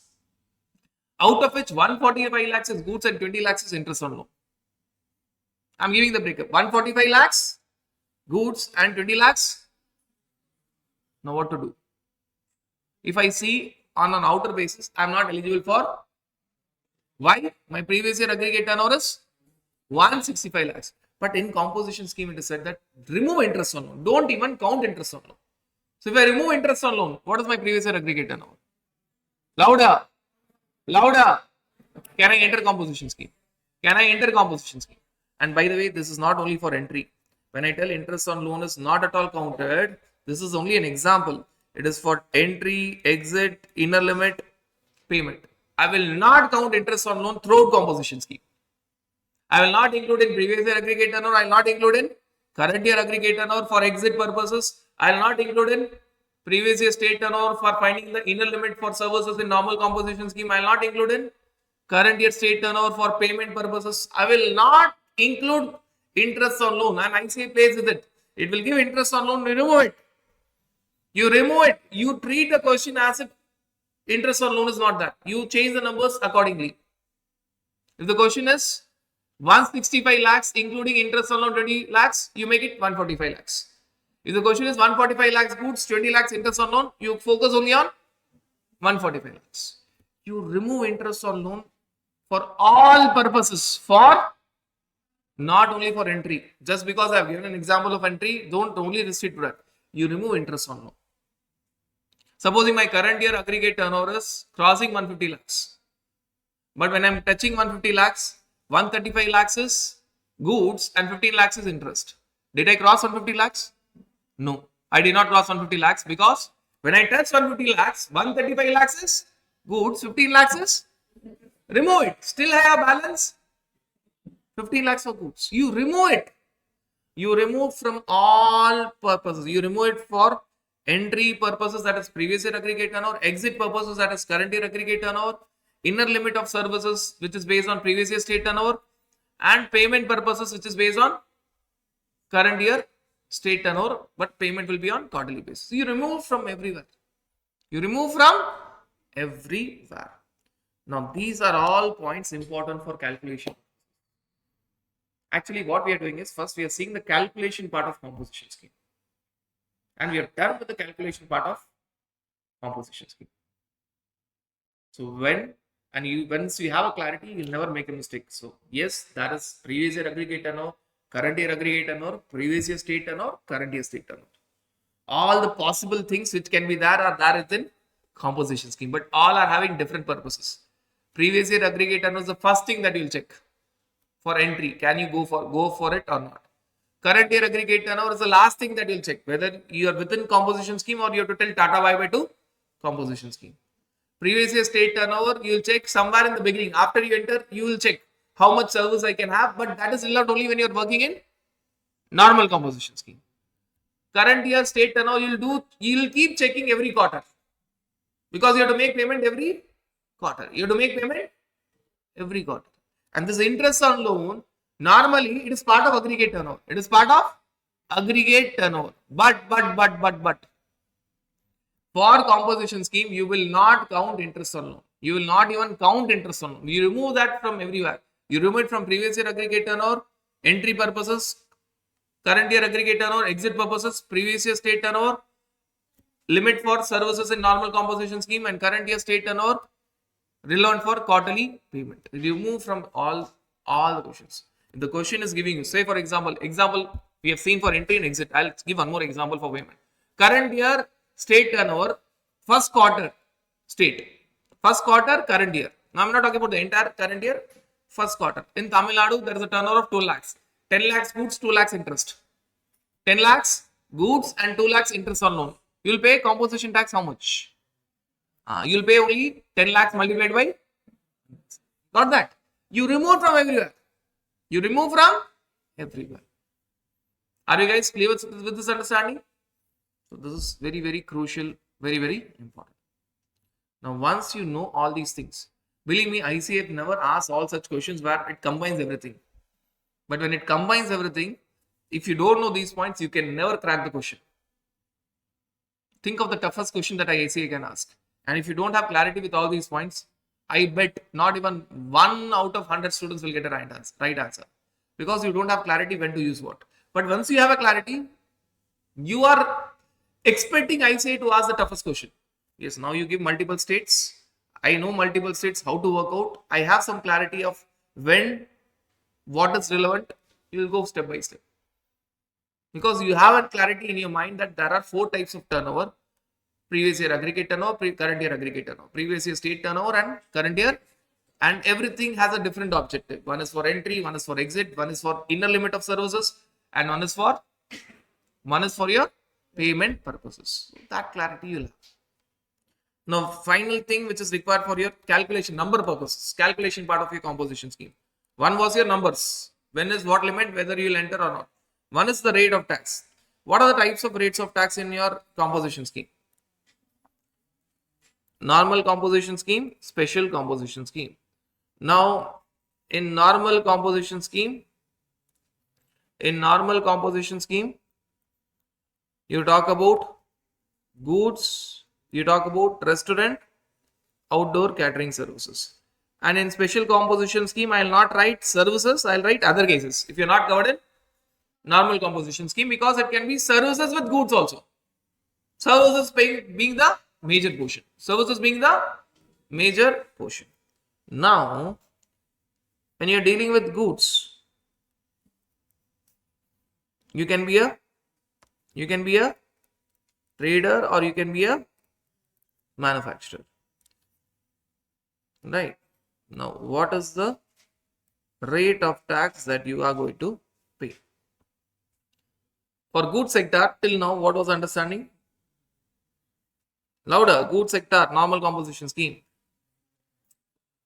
Out of which 145 lakhs is goods and 20 lakhs is interest on loan. I'm giving the breakup. 145 lakhs, goods and 20 lakhs. Now what to do? If I see on an outer basis, I'm not eligible for. Why? My previous year aggregate turnover is 165 lakhs. But in composition scheme, it is said that remove interest on loan. Don't even count interest on loan. So if I remove interest on loan, what is my previous year aggregate turnover? Louder. Can I enter composition scheme? And by the way, this is not only for entry. When I tell interest on loan is not at all counted, this is only an example. It is for entry, exit, inner limit, payment. I will not count interest on loan throughout composition scheme. I will not include in previous year aggregate turnover. I will not include in Current year aggregate turnover for exit purposes, I will not include in previous year state turnover for finding the inner limit for services in normal composition scheme. I will not include in current year state turnover for payment purposes. I will not include interest on loan, and ICA plays with it. It will give interest on loan, remove it. You remove it. You treat the question as if interest on loan is not that. You change the numbers accordingly. If the question is 165 lakhs including interest on loan 20 lakhs, you make it 145 lakhs. If the question is 145 lakhs goods, 20 lakhs interest on loan, you focus only on 145 lakhs. You remove interest on loan for all purposes, for not only for entry. Just because I have given an example of entry, don't only restrict to that. You remove interest on loan. Supposing my current year aggregate turnover is crossing 150 lakhs. But when I'm touching 150 lakhs, 135 lakhs is goods and 15 lakhs is interest. Did I cross 150 lakhs? No, I did not cross 150 lakhs because when I touch 150 lakhs, 135 lakhs is goods, 15 lakhs is remove it. Still I have balance 15 lakhs for goods. You remove it. You remove from all purposes. You remove it for entry purposes, that is previous year aggregate turnover, exit purposes, that is current year aggregate turnover, inner limit of services, which is based on previous year state turnover, and payment purposes, which is based on current year state turnover, but payment will be on quarterly basis. So you remove from everywhere. You remove from everywhere. Now, these are all points important for calculation. Actually, what we are doing is, first we are seeing the calculation part of composition scheme. And we are done with the calculation part of composition scheme. So once you have a clarity, you'll never make a mistake. So yes, that is previous year aggregate turnover, current year aggregate turnover, previous year state turnover, current year state turnover. All the possible things which can be there are there within composition scheme, but all are having different purposes. Previous year aggregate turnover is the first thing that you'll check for entry. Can you go for it or not? Current year aggregate turnover is the last thing that you'll check, whether you are within composition scheme or you have to tell Tata bye-bye to composition scheme. Previous year state turnover, you will check somewhere in the beginning. After you enter, you will check how much service I can have, but that is allowed only when you are working in normal composition scheme. Current year state turnover, you will keep checking every quarter because you have to make payment every quarter. You have to make payment every quarter. And this interest on loan, normally it is part of aggregate turnover. It is part of aggregate turnover. But for composition scheme, you will not count interest on loan. You will not even count interest on loan. You remove that from everywhere. You remove it from previous year aggregate turnover, entry purposes, current year aggregate turnover, exit purposes, previous year state turnover, limit for services in normal composition scheme, and current year state turnover relevant for quarterly payment. Remove from all the questions. If the question is giving you, say for example we have seen for entry and exit. I'll give one more example for payment. Current year state turnover, first quarter state, first quarter current year. Now I'm not talking about the entire current year, first quarter. In Tamil Nadu, there is a turnover of 2 lakhs. 10 lakhs goods, 2 lakhs interest. 10 lakhs goods and 2 lakhs interest on loan. You will pay composition tax how much? You will pay only 10 lakhs multiplied by, not that. You remove from everywhere. You remove from everywhere. Are you guys clear with this understanding? So this is very, very crucial, very, very important. Now, once you know all these things, believe me, ICF never asks all such questions where it combines everything. But when it combines everything, if you don't know these points, you can never crack the question. Think of the toughest question that ICA can ask. And if you don't have clarity with all these points, I bet not even 1 out of 100 students will get a right answer. Because you don't have clarity when to use what. But once you have a clarity, you are expecting ICA to ask the toughest question. Yes, now you give multiple states. I know multiple states, how to work out. I have some clarity of when, what is relevant. You will go step by step. Because you have a clarity in your mind that there are 4 types of turnover. Previous year aggregate turnover, current year aggregate turnover, previous year state turnover and current year. And everything has a different objective. One is for entry, one is for exit, one is for inner limit of services, and one is for your payment purposes. So that clarity you'll have. Now, final thing which is required for your calculation, number purposes, calculation part of your composition scheme. One was your numbers. When is what limit, whether you will enter or not. One is the rate of tax. What are the types of rates of tax in your composition scheme? Normal composition scheme, special composition scheme. Now, in normal composition scheme, you talk about goods, you talk about restaurant, outdoor catering services. And in special composition scheme, I will not write services, I will write other cases. If you are not covered in normal composition scheme, because it can be services with goods also. Services being the major portion. Services being the major portion. Now, when you are dealing with goods, you can be a trader or you can be a manufacturer. Right. Now, what is the rate of tax that you are going to pay? For goods sector, till now, what was understanding? Louder. Goods sector, normal composition scheme.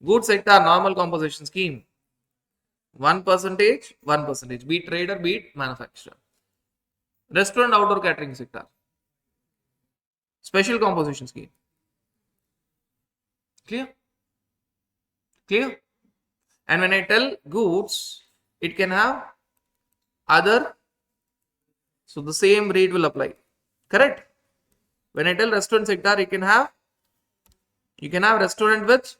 Goods sector, normal composition scheme. 1%, 1%. Be it trader, be it manufacturer. Restaurant, outdoor catering sector. Special composition scheme. Clear? Clear? And when I tell goods, it can have other, so the same rate will apply. Correct? When I tell restaurant sector, you can have restaurant with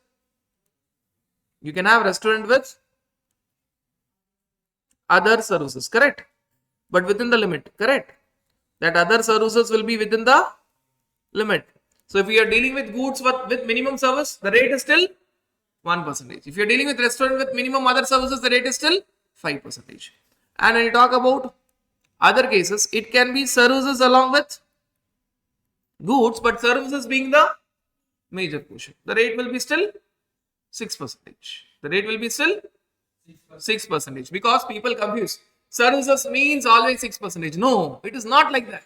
other services. Correct? But within the limit. Correct? That other services will be within the limit. So if you are dealing with goods with minimum service, the rate is still 1%. If you are dealing with restaurant with minimum other services, the rate is still 5%. And when you talk about other cases, it can be services along with goods, but services being the major portion. The rate will be still 6%. The rate will be still 6% because people confuse. Services means always 6%. No, it is not like that.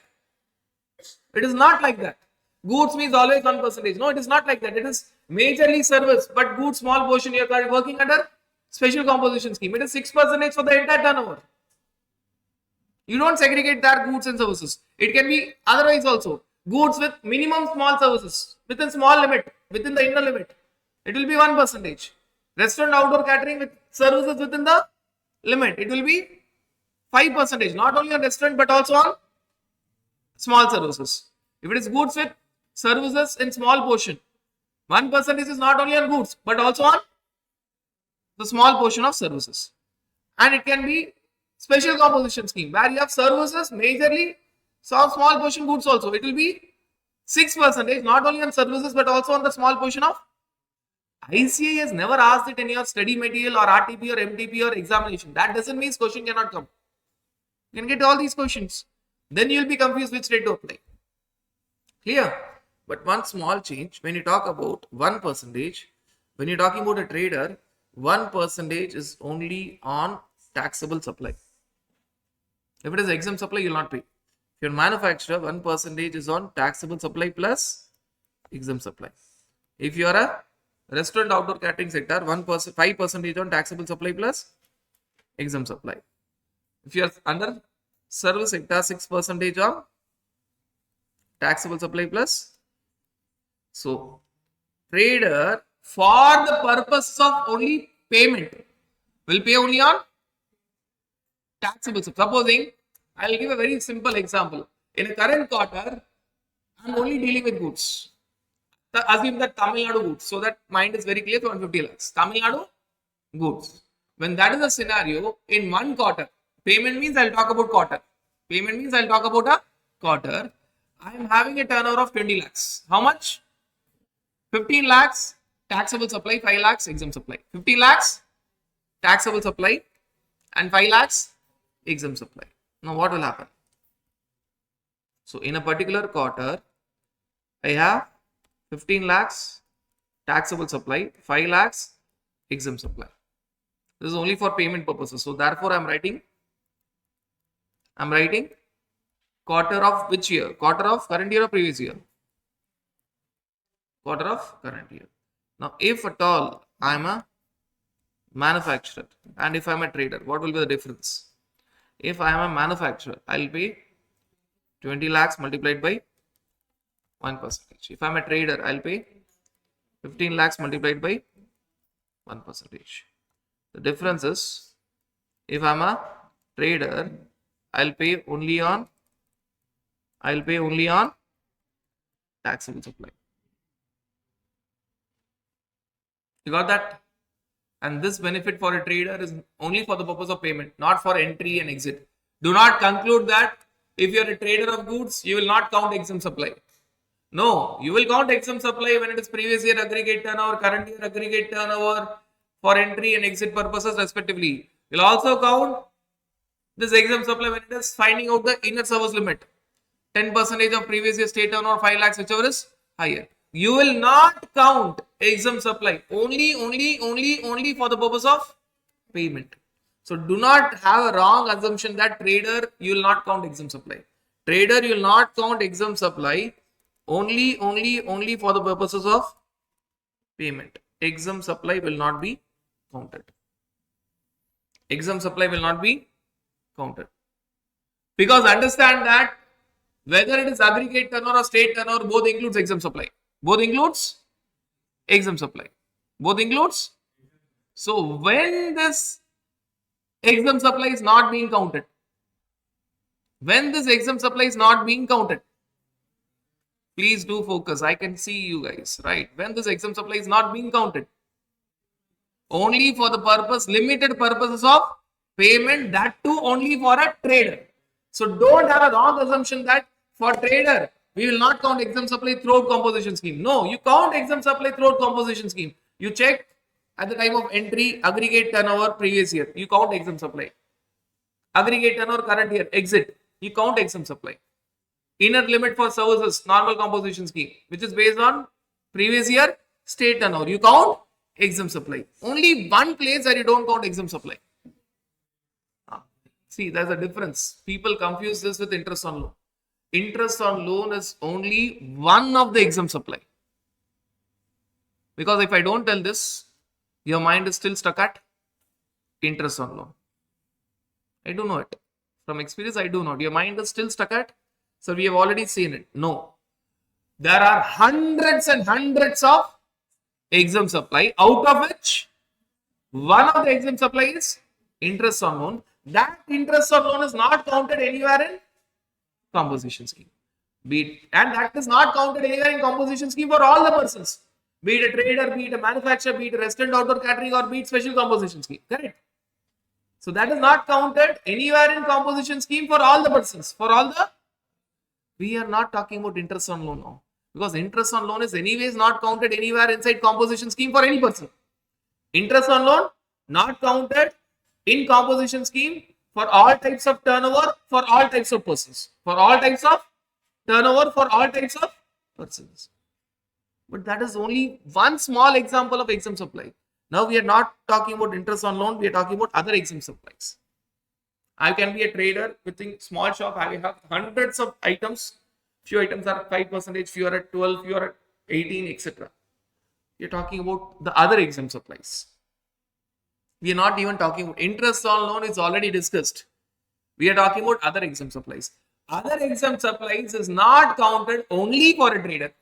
It is not like that. Goods means always 1%. No, it is not like that. It is majorly service, but goods small portion you are working under special composition scheme. It is 6% for the entire turnover. You don't segregate that goods and services. It can be otherwise also. Goods with minimum small services within small limit, within the inner limit. It will be 1%. Restaurant, outdoor catering with services within the limit. It will be 5%. Not only on restaurant but also on small services. If it is goods with services in small portion, 1% is not only on goods but also on the small portion of services. And it can be special composition scheme where you have services majorly, so small portion goods also. It will be 6%, not only on services but also on the small portion of. ICAI has never asked it in your study material or RTP or MTP or examination. That doesn't mean question cannot come. You can get all these questions. Then you will be confused which rate to apply. Clear? But one small change, when you talk about 1%, when you're talking about a trader, 1% is only on taxable supply. If it is exempt supply, you will not pay. If you're a manufacturer, 1% is on taxable supply plus exempt supply. If you are a restaurant, outdoor catering sector, 1%, 5% on taxable supply plus exempt supply. If you are under service sector, 6% on taxable supply plus. So, trader for the purpose of only payment will pay only on taxable supply. Supposing, I will give a very simple example. In a current quarter, I am only dealing with goods. Assume that Tamil Nadu goods. So that mind is very clear, 150 lakhs. Tamil Nadu goods. When that is the scenario, in one quarter, payment means I will talk about quarter. Payment means I will talk about a quarter. I am having a turnover of 20 lakhs. How much? 15 lakhs taxable supply, 5 lakhs exempt supply. 15 lakhs taxable supply and 5 lakhs exempt supply. Now what will happen? So in a particular quarter, I have 15 lakhs taxable supply, 5 lakhs exempt supply. This is only for payment purposes. So therefore I am writing quarter of which year? Quarter of current year or previous year? Quarter of current year. Now if at all I am a manufacturer and if I am a trader, what will be the difference? If I am a manufacturer, I'll pay 20 lakhs multiplied by 1%. If I'm a trader, I'll pay 15 lakhs multiplied by 1%. The difference is, if I'm a trader, I'll pay only on taxable supply. You got that? And this benefit for a trader is only for the purpose of payment, not for entry and exit. Do not conclude that if you're a trader of goods, you will not count exempt supply. No, you will count exempt supply when it is previous year aggregate turnover, current year aggregate turnover for entry and exit purposes respectively. You'll also count this exempt supply when it is finding out the inner service limit. 10% of previous year state turnover, 5 lakhs, whichever is higher. You will not count exempt supply only for the purpose of payment. So do not have a wrong assumption that trader you will not count exempt supply. Trader you will not count exempt supply only for the purposes of payment. Exempt supply will not be counted. Exempt supply will not be counted. Because understand that whether it is aggregate turnover or state turnover, both includes exempt supply. Both includes exempt supply. Both includes. So when this exempt supply is not being counted, please do focus. I can see you guys, right? When this exempt supply is not being counted, only for the purpose, limited purposes of payment, that too only for a trader. So don't have a wrong assumption that for trader, we will not count exempt supply throughout composition scheme. No, you count exempt supply throughout composition scheme. You check at the time of entry, aggregate turnover previous year, you count exempt supply. Aggregate turnover current year, exit, you count exempt supply. Inner limit for services, normal composition scheme, which is based on previous year state turnover, you count exempt supply. Only one place where you don't count exempt supply. See, there's a difference. People confuse this with interest on loan. Interest on loan is only one of the exempt supply. Because if I don't tell this, your mind is still stuck at interest on loan. I do know it. From experience, I do know. Your mind is still stuck at, so we have already seen it. No. There are hundreds and hundreds of exempt supply, out of which one of the exempt supply is interest on loan. That interest on loan is not counted anywhere in composition scheme. And that is not counted anywhere in composition scheme for all the persons. Be it a trader, be it a manufacturer, be it a restaurant, outdoor catering, or be it special composition scheme. Correct? So that is not counted anywhere in composition scheme for all the persons. We are not talking about interest on loan now. Because interest on loan is anyways not counted anywhere inside composition scheme for any person. Interest on loan not counted in composition scheme for all types of turnover, for all types of persons. For all types of turnover, for all types of persons. But that is only one small example of exempt supply. Now we are not talking about interest on loan, we are talking about other exempt supplies. I can be a trader within small shop, I have hundreds of items. Few items are at 5%, few are at 12, few are at 18, etc. We are talking about the other exempt supplies. We are not even talking about interest on loan, is already discussed. We are talking about other exempt supplies. Other exempt supplies is not counted only for a trader,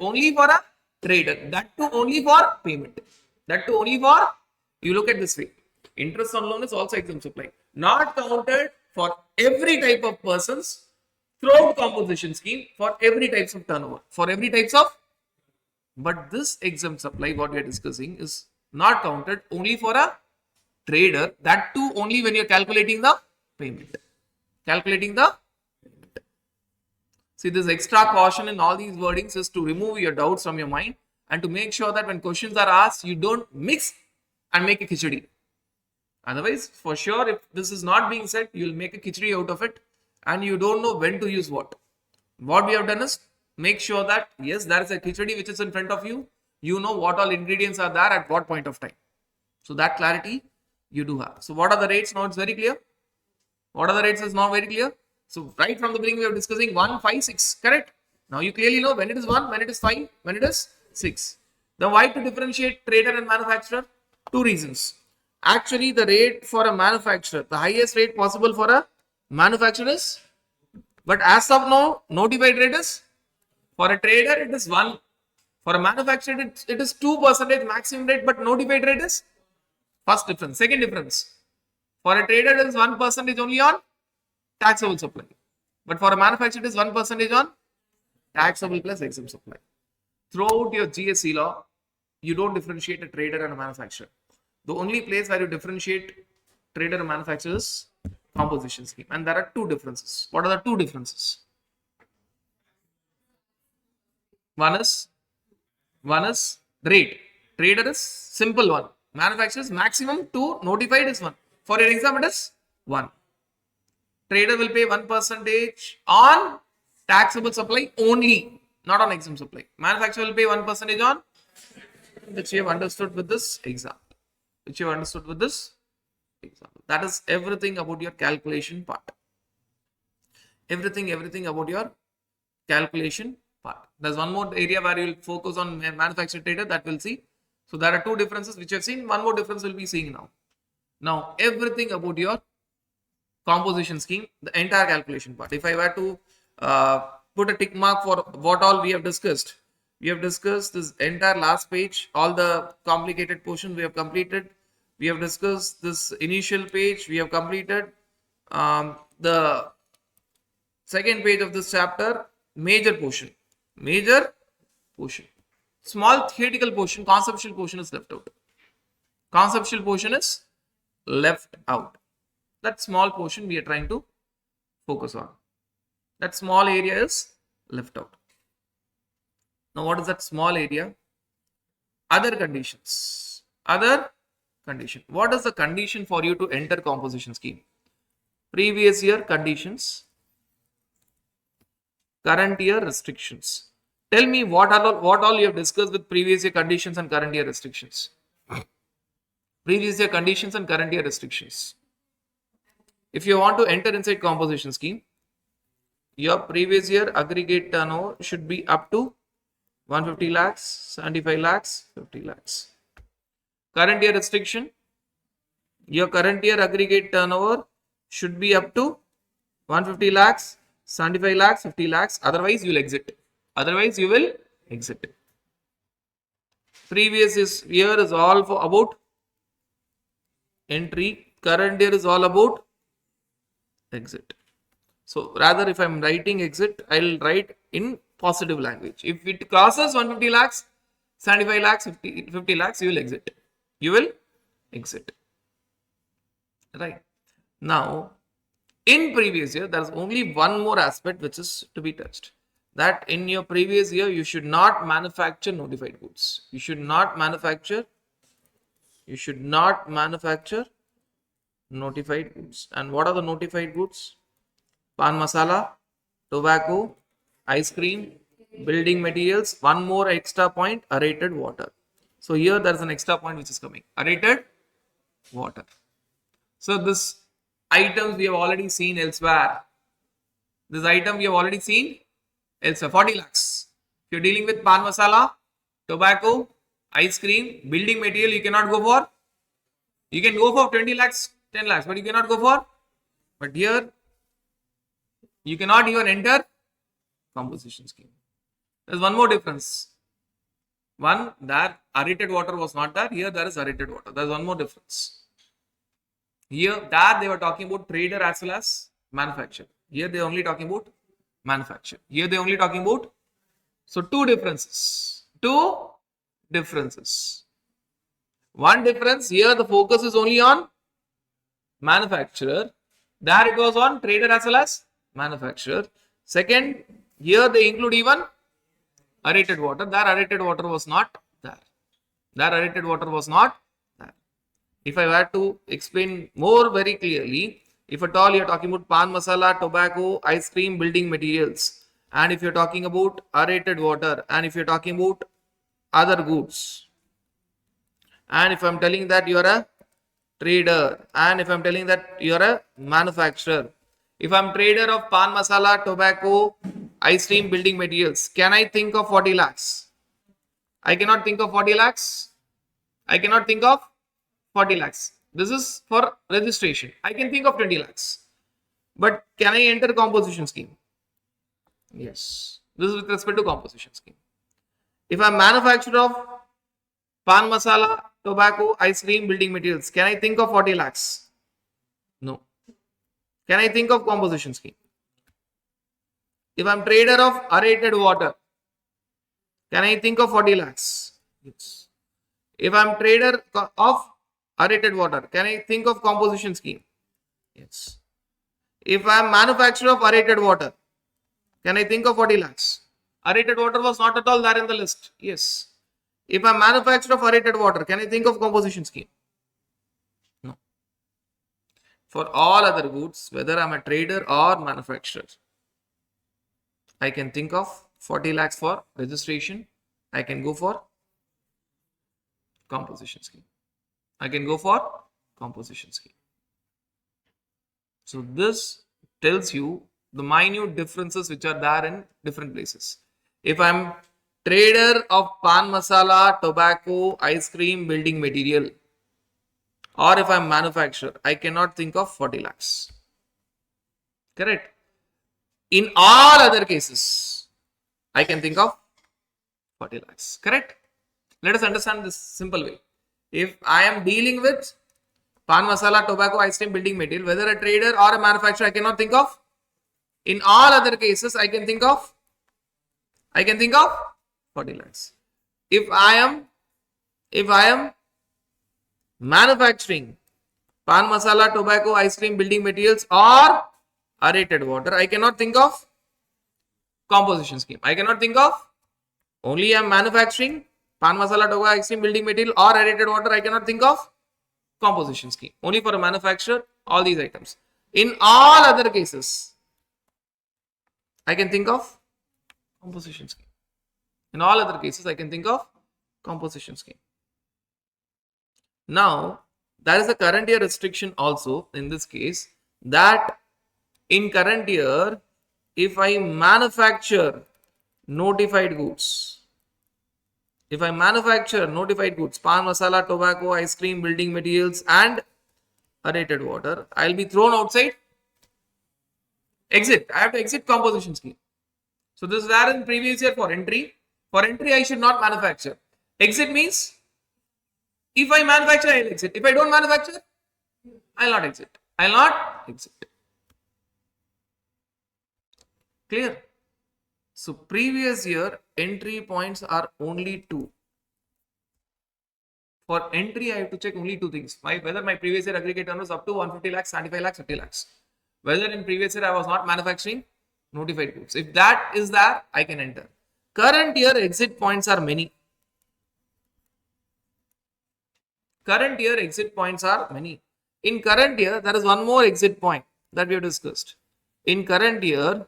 that too only for payment. That too only for, you look at this way, interest on loan is also exempt supply. Not counted for every type of persons throughout composition scheme, for every types of turnover, for every types of, but this exempt supply what we are discussing is not counted only for a trader, that too only when you are calculating the payment. See, this extra caution in all these wordings is to remove your doubts from your mind and to make sure that when questions are asked, you don't mix and make a khichdi. Otherwise, for sure, if this is not being said, you will make a khichdi out of it and you don't know when to use what. What we have done is make sure that, yes, there is a khichdi which is in front of you. You know what all ingredients are there at what point of time. So that clarity you do have. So what are the rates? Now it's very clear. What are the rates is now very clear. So right from the beginning, we are discussing 1, 5, 6. Correct? Now you clearly know when it is 1, when it is 5, when it is 6. Then why to differentiate trader and manufacturer? 2 reasons. Actually, the rate for a manufacturer, the highest rate possible for a Manufacturer is, but as of now, notified rate is, for a trader it is 1. For a manufacturer it is 2% maximum rate, but notified rate is first difference. Second difference, for a trader it is 1% only on taxable supply, but for a manufacturer it is 1% on taxable plus exempt supply. Throughout your GST law, you don't differentiate a trader and a manufacturer. The only place where you differentiate trader and manufacturer is composition scheme, and there are two differences. What are the two differences? One is rate. Trader is simple one. Manufacturer is maximum 2. Notified is 1. For your exam, it is 1. Trader will pay 1% on taxable supply only, not on exempt supply. Manufacturer will pay 1% on, which you have understood with this example. That is everything about your calculation part. Everything about your calculation part. There's one more area where you will focus on manufacturer trader, that we'll see. So there are two differences which you have seen. One more difference we'll be seeing now. Now everything about your composition scheme, the entire calculation part. If I were to put a tick mark for what all we have discussed, this entire last page, all the complicated portions we have completed. We have discussed this initial page, we have completed. The second page of this chapter, major portion. Small theoretical portion, conceptual portion is left out. That small portion we are trying to focus on. That small area is left out. Now what is that small area? Other conditions. What is the condition for you to enter composition scheme? Previous year conditions, current year restrictions. Tell me what all you have discussed with previous year conditions and current year restrictions. Previous year conditions and current year restrictions. If you want to enter inside composition scheme, your previous year aggregate turnover should be up to 150 lakhs, 75 lakhs, 50 lakhs. Current year restriction, your current year aggregate turnover should be up to 150 lakhs, 75 lakhs, 50 lakhs. Otherwise, you will exit. Previous year is all about entry. Current year is all about exit. So rather, if I'm writing exit, I'll write in positive language. If it crosses 150 lakhs, 75 lakhs, 50 lakhs, you will exit. Right. Now, in previous year, there is only one more aspect which is to be touched. That in your previous year, you should not manufacture notified goods. You should not manufacture notified goods. And what are the notified goods? Pan masala, tobacco, ice cream, building materials. One more extra point, aerated water. So here there is an extra point which is coming. Aerated water. So this items we have already seen elsewhere. 40 lakhs. If you're dealing with pan masala, tobacco, ice cream, building material, you can go for 20 lakhs, 10 lakhs, but you cannot go for. But here, you cannot even enter composition scheme. There's one more difference. One, that aerated water was not there. Here, there is aerated water. There's one more difference. Here, they were talking about trader as well as manufacturer. Here, they are only talking about manufacturer. So, two differences. One difference, here the focus is only on manufacturer. There it was on trader as well as manufacturer. Second, here they include even aerated water. There aerated water was not there. If I were to explain more very clearly, if at all you are talking about pan masala, tobacco, ice cream, building materials, and if you are talking about aerated water, and if you are talking about other goods, and if I am telling that you are a trader, and if I am telling that you are a manufacturer, if I am trader of pan masala, tobacco, ice cream, building materials, can I think of 40 lakhs? I cannot think of 40 lakhs. This is for registration. I can think of 20 lakhs. But can I enter composition scheme? Yes. This is with respect to composition scheme. If I'm manufacturer of pan masala, tobacco, ice cream, building materials, can I think of 40 lakhs? No. Can I think of composition scheme? If I'm trader of aerated water, can I think of 40 lakhs? Yes. If I'm trader of aerated water, can I think of composition scheme? Yes. If I'm manufacturer of aerated water, can I think of 40 lakhs? Aerated water was not at all there in the list. Yes. If I'm manufacturer of aerated water, can I think of composition scheme? No. For all other goods, whether I'm a trader or manufacturer, I can think of 40 lakhs for registration. I can go for composition scheme. I can go for composition scheme. So this tells you the minute differences which are there in different places. If I'm trader of pan masala, tobacco, ice cream, building material, or if I'm manufacturer, I cannot think of 40 lakhs. Correct? In all other cases, I can think of 40 lakhs. Correct? Let us understand this simple way. If I am dealing with pan masala, tobacco, ice cream, building material, whether a trader or a manufacturer, I cannot think of. In all other cases, I can think of 40 lakhs. If I am manufacturing pan masala, tobacco, ice cream, building materials, or aerated water, I cannot think of composition scheme. I cannot think of. Only I am manufacturing pan masala, tobacco, ice cream, building material, or aerated water, I cannot think of composition scheme. Only for a manufacturer, all these items. In all other cases, I can think of composition scheme. In all other cases, I can think of composition scheme. Now, there is a current year restriction also in this case, that in current year, if I manufacture notified goods, pan masala, tobacco, ice cream, building materials, and aerated water, I'll be thrown outside. Exit. I have to exit composition scheme. So this is there in previous year for entry. For entry, I should not manufacture. Exit means if I manufacture, I'll exit. If I don't manufacture, I'll not exit. Clear? So previous year entry points are only 2. For entry, I have to check only 2 things. Whether my previous year aggregate turnover was up to 150 lakhs, 75 lakhs, 50 lakhs. Whether in previous year I was not manufacturing notified goods. If that is there, I can enter. Current year exit points are many. In current year, there is one more exit point that we have discussed. In current year,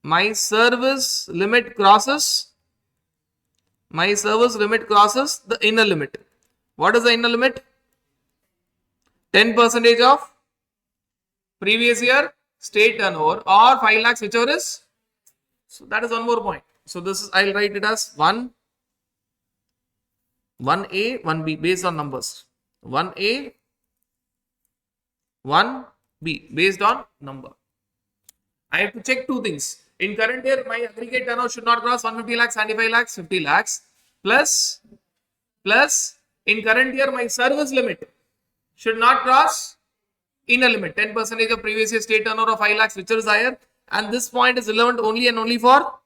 my service limit crosses the inner limit. What is the inner limit? 10% of previous year state turnover or 5 lakhs, whichever is. So that is one more point. So this is, I'll write it as 1A, 1B based on numbers. 1A, 1B based on number. I have to check 2 things. In current year, my aggregate turnover should not cross 150 lakhs, 75 lakhs, 50 lakhs. Plus, in current year, my service limit should not cross inner limit. 10% of previous year state turnover of 5 lakhs, which is higher. And this point is relevant only and only for.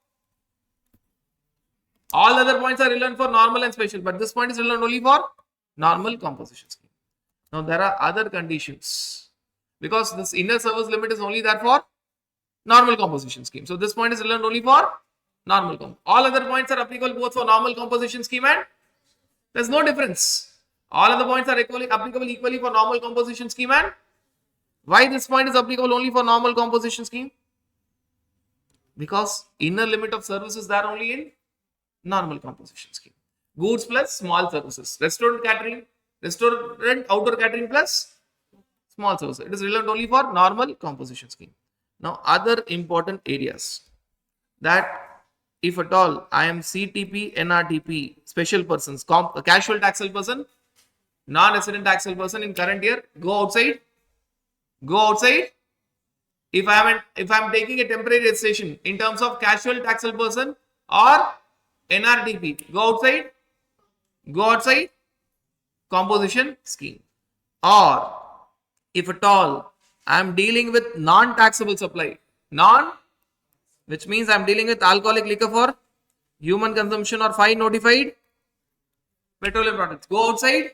All other points are relevant for normal and special, but this point is relevant only for normal composition scheme. Now, there are other conditions because this inner service limit is only there for normal composition scheme. So, this point is relevant only for normal composition. All other points are applicable both for normal composition scheme and there's no difference. All other points are applicable equally for normal composition scheme and why this point is applicable only for normal composition scheme? Because inner limit of service is there only in normal composition scheme. Goods plus small services. Restaurant outdoor catering plus small services. It is relevant only for normal composition scheme. Now, other important areas that if at all I am CTP, NRTP, special persons, casual taxable person, non-resident taxable person in current year, go outside Go outside. If I'm taking a temporary registration in terms of casual taxable person or NRTP, go outside. Go outside. Composition scheme. Or if at all I'm dealing with non-taxable supply, which means I'm dealing with alcoholic liquor for human consumption or fine notified petroleum products. Go outside,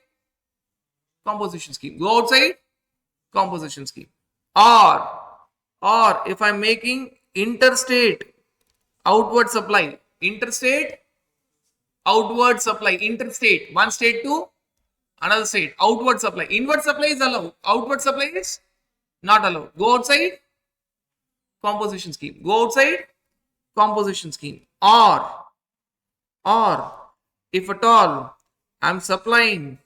composition scheme. Go outside, composition scheme. Or if I'm making interstate outward supply, interstate outward supply, interstate, one state to another state, outward supply. Inward supply is allowed, outward supply is not allowed. Go outside, composition scheme. Go outside, composition scheme. Or if at all I'm supplying,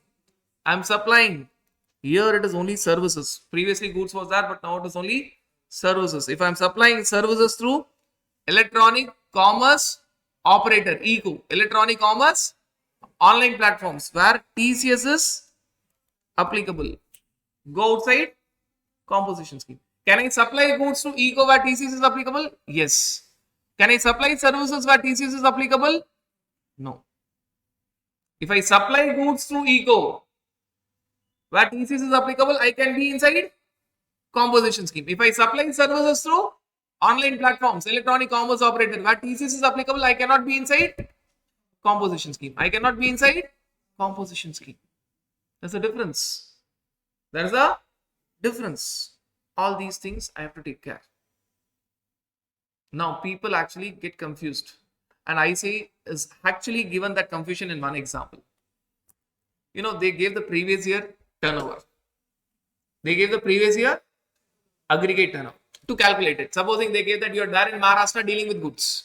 here it is only services. Previously goods was there, but now it is only services. If I'm supplying services through electronic commerce operator, ECO, electronic commerce online platforms where TCS is applicable. Go outside, composition scheme. Can I supply goods to ECO where TCS is applicable? Yes. Can I supply services where TCS is applicable? No. If I supply goods through ECO where TCS is applicable, I can be inside composition scheme. If I supply services through online platforms, electronic commerce operator where TCS is applicable, I cannot be inside composition scheme. I cannot be inside composition scheme. There's a difference. There's a difference. All these things I have to take care. Now people actually get confused, and ICAI is actually given that confusion in one example. You know, they gave the previous year turnover. They gave the previous year aggregate turnover to calculate it. Supposing they gave that you're there in Maharashtra dealing with goods.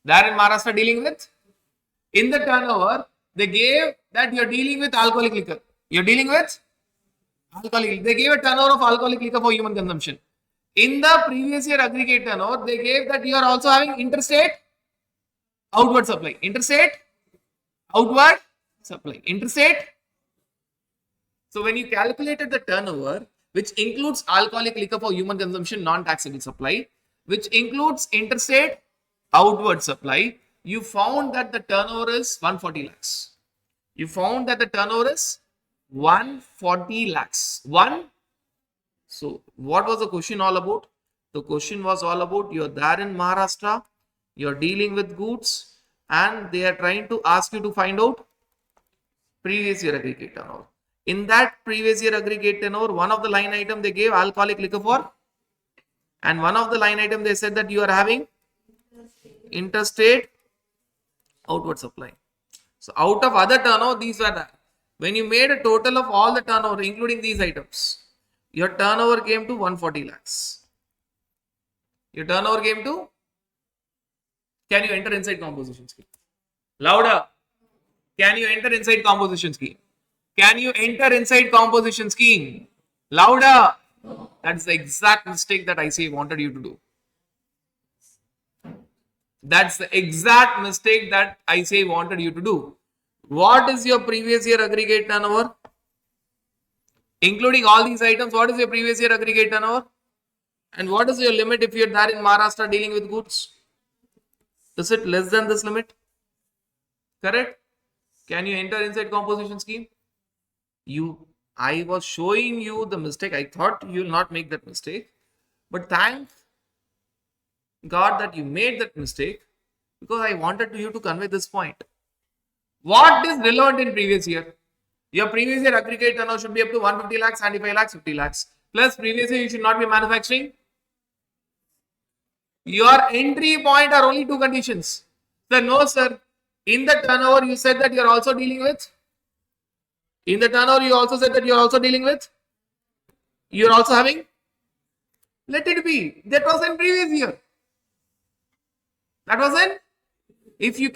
There in Maharashtra dealing with, in the turnover, they gave that you're dealing with alcoholic liquor. You're dealing with alcoholic. They gave a turnover of alcoholic liquor for human consumption. In the previous year aggregate turnover, they gave that you are also having interstate outward supply. Interstate outward supply. Interstate. So when you calculated the turnover, which includes alcoholic liquor for human consumption, non-taxable supply, which includes interstate outward supply, you found that the turnover is 140 lakhs. You found that the turnover is 140 lakhs. So what was the question all about? The question was all about you're there in Maharashtra, you're dealing with goods, and they are trying to ask you to find out previous year aggregate turnover. In that previous year aggregate turnover, one of the line item they gave alcoholic liquor for, and one of the line item they said that you are having interstate outward supply. So out of other turnover, these were there. When you made a total of all the turnover, including these items, your turnover came to 140 lakhs. Your turnover came to, can you enter inside composition scheme? Louder. Can you enter inside composition scheme? Can you enter inside composition scheme? Louder. That's the exact mistake that ICAI wanted you to do. That's the exact mistake that ICAI wanted you to do. What is your previous year aggregate turnover? Including all these items, what is your previous year aggregate turnover? And what is your limit if you're there in Maharashtra dealing with goods? Is it less than this limit? Correct? Can you enter inside composition scheme? I was showing you the mistake. I thought you will not make that mistake. But thank God that you made that mistake, because I wanted you to convey this point. What is relevant in previous year? Your previous year aggregate turnover should be up to 150 lakhs, 75 lakhs, 50 lakhs. Plus previous year you should not be manufacturing. Your entry point are only two conditions. Sir, no sir. In the turnover you said that you are also dealing with. In the turnover you also said that you are also dealing with. You are also having. Let it be. That was in previous year. That was in. If you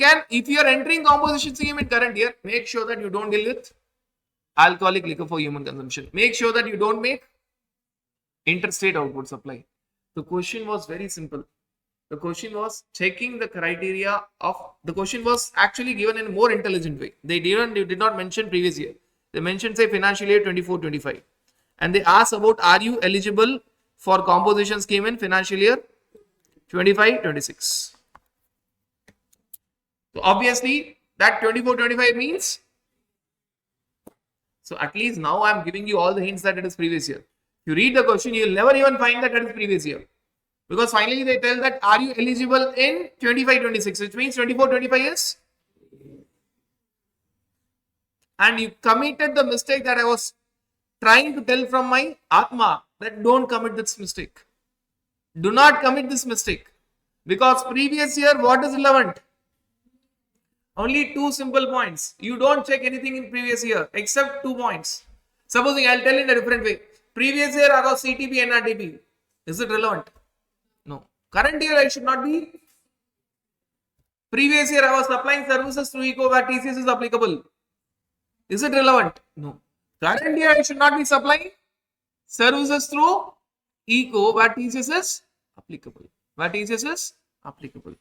are entering composition scheme in current year, make sure that you don't deal with alcoholic liquor for human consumption. Make sure that you don't make interstate output supply. The question was very simple. The question was checking the criteria of, the question was actually given in a more intelligent way. They did not mention previous year. They mentioned say financial year 24-25. and they ask about, are you eligible for composition scheme in financial year 25-26? So obviously that 24-25 means, so at least now I am giving you all the hints that it is previous year. If you read the question, you will never even find that it is previous year. Because finally they tell that, are you eligible in 25-26, which means 24-25 years. And you committed the mistake that I was trying to tell from my Atma, that don't commit this mistake. Do not commit this mistake. Because previous year, what is relevant? Only two simple points. You don't check anything in previous year except 2 points. Supposing I'll tell in a different way. Previous year I was CTP, NRTP. Is it relevant? No. Current year I should not be. Previous year I was supplying services through ECO where TCS is applicable. Is it relevant? No. Current year I should not be supplying services through ECO where TCS is applicable. Where TCS is applicable.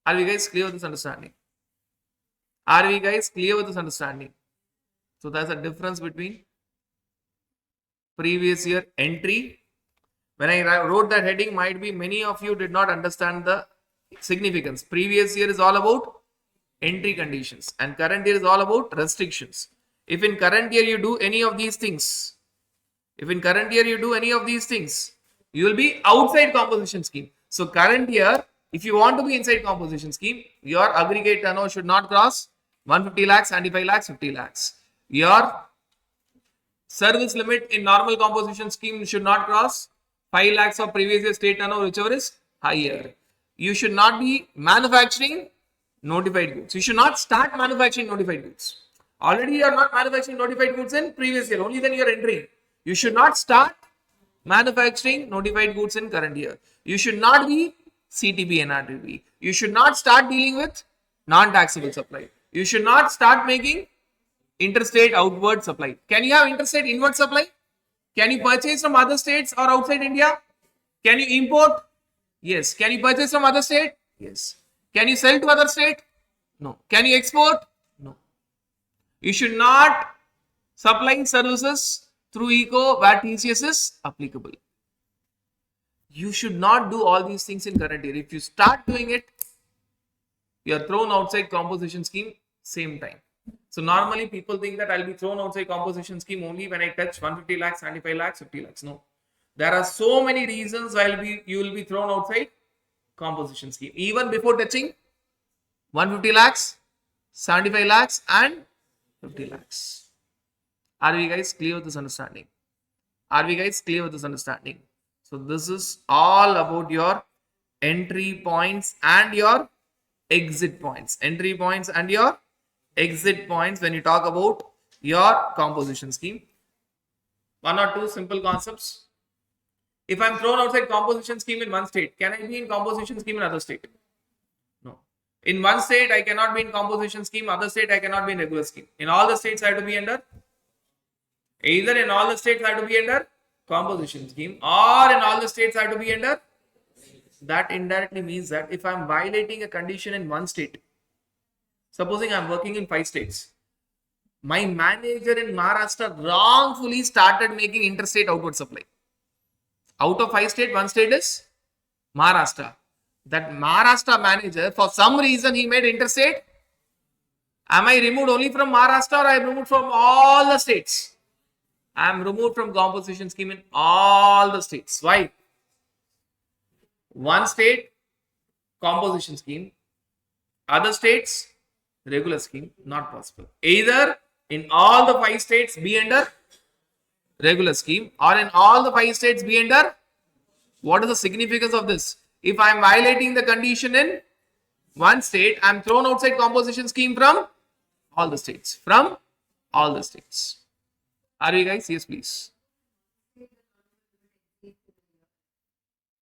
Are we guys clear with this understanding? Are we guys clear with this understanding? So there's a difference between previous year entry. When I wrote that heading, might be many of you did not understand the significance. Previous year is all about entry conditions and current year is all about restrictions. If in current year you do any of these things, you will be outside composition scheme. So current year, if you want to be inside composition scheme, your aggregate turnover should not cross 150 lakhs, 75 lakhs, 50 lakhs. Your service limit in normal composition scheme should not cross 5 lakhs of previous year state turnover, whichever is higher. You should not be manufacturing notified goods. You should not start manufacturing notified goods. Already you are not manufacturing notified goods in previous year, only then you are entering. You should not start manufacturing notified goods in current year. You should not be CTP, NRTP. You should not start dealing with non-taxable supply. You should not start making interstate outward supply. Can you have interstate inward supply? Can you purchase from other states or outside India? Can you import? Yes. Can you purchase from other state? Yes. Can you sell to other state? No. Can you export? No. You should not supply services through ECO where TCS is applicable. You should not do all these things in current year. If you start doing it, you are thrown outside composition scheme same time. So normally people think that I'll be thrown outside composition scheme only when I touch 150 lakhs, 75 lakhs, 50 lakhs. No. There are so many reasons why you will be thrown outside composition scheme. Even before touching 150 lakhs, 75 lakhs and 50 lakhs. Are we guys clear with this understanding? Are we guys clear with this understanding? So this is all about your entry points and your exit points. Entry points and your exit points when you talk about your composition scheme. 1 or 2 simple concepts. If I'm thrown outside composition scheme in one state, can I be in composition scheme in other state? No. In one state, I cannot be in composition scheme. Other state, I cannot be in regular scheme. In all the states, I have to be under. Either in all the states, I have to be under composition scheme, or in all the states, I have to be under. That indirectly means that if I'm violating a condition in one state, supposing I'm working in 5 states, my manager in Maharashtra wrongfully started making interstate outward supply. Out of 5 states, 1 state is Maharashtra. That Maharashtra manager, for some reason, he made interstate. Am I removed only from Maharashtra or I am removed from all the states? I am removed from composition scheme in all the states. Why? One state, composition scheme. Other states, regular scheme. Not possible. Either in all the 5 states be under regular scheme, or in all the 5 states be under. What is the significance of this? If I am violating the condition in one state, I am thrown outside composition scheme from all the states. From all the states. Are you guys? Yes, please.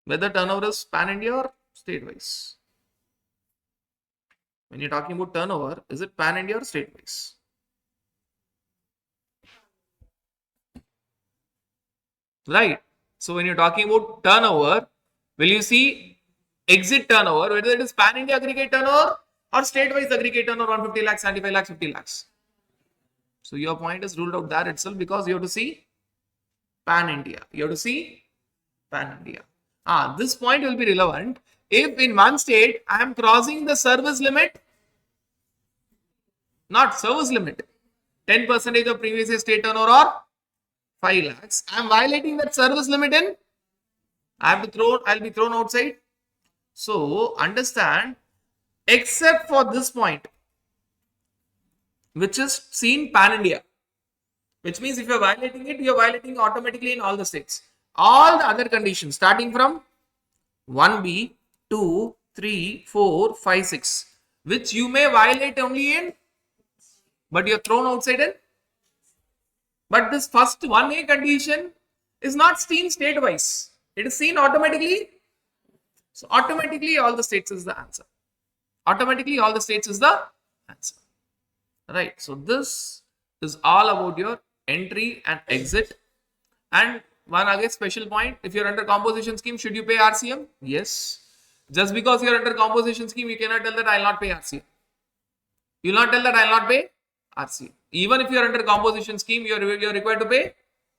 Whether turnover is pan India or state wise. When you're talking about turnover, is it pan India or state wise? Right. So when you're talking about turnover, will you see exit turnover, whether it is pan India aggregate turnover or state wise aggregate turnover, 150 lakhs, 75 lakhs, 50 lakhs. So your point is ruled out there itself, because you have to see Pan India. You have to see Pan India. This point will be relevant if in one state I am crossing the service limit, not service limit, 10% of previous year state turnover or 5 lakhs. I am violating that service limit in, I'll be thrown outside. So understand, except for this point, which is seen Pan India, which means if you're violating it, you're violating automatically in all the states. All the other conditions starting from 1B, 2, 3, 4, 5, 6, which you may violate only in, but you're thrown outside in. But this first 1A condition is not seen state-wise. It is seen automatically. So automatically all the states is the answer. Automatically all the states is the answer. Right. So this is all about your entry and exit. And one again special point, if you're under composition scheme, should you pay RCM? Yes. Just because you're under composition scheme, you cannot tell that I'll not pay RCM. You will not tell that I'll not pay RCM. Even if you're under composition scheme, you're required to pay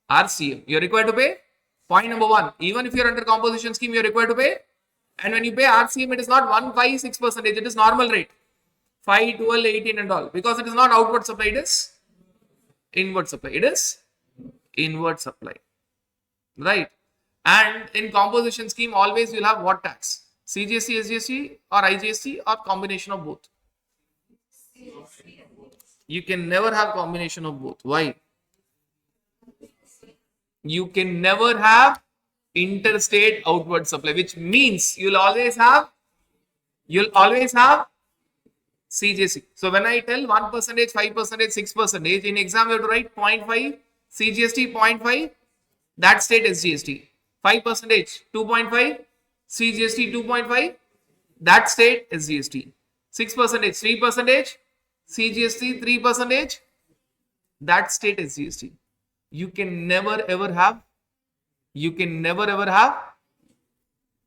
RCM. You're required to pay. Point number 1. Even if you're under composition scheme, you're required to pay. And when you pay RCM, it is not 1, 5, 6%. It is normal rate. 5, 12, 18 and all. Because it is not outward supply, it is inward supply. It is inward supply. Right. And in composition scheme, always you'll have what tax? CGST, SGST or IGST or combination of both? You can never have combination of both. Why? You can never have interstate outward supply, which means you'll always have CGST. So when I tell 1%, 5%, 6%, in exam you have to write 0.5, CGST 0.5, that state SGST. 5%, 2.5, CGST 2.5, that state SGST. 6%, 3%, CGST 3%, that state SGST. You can never ever have.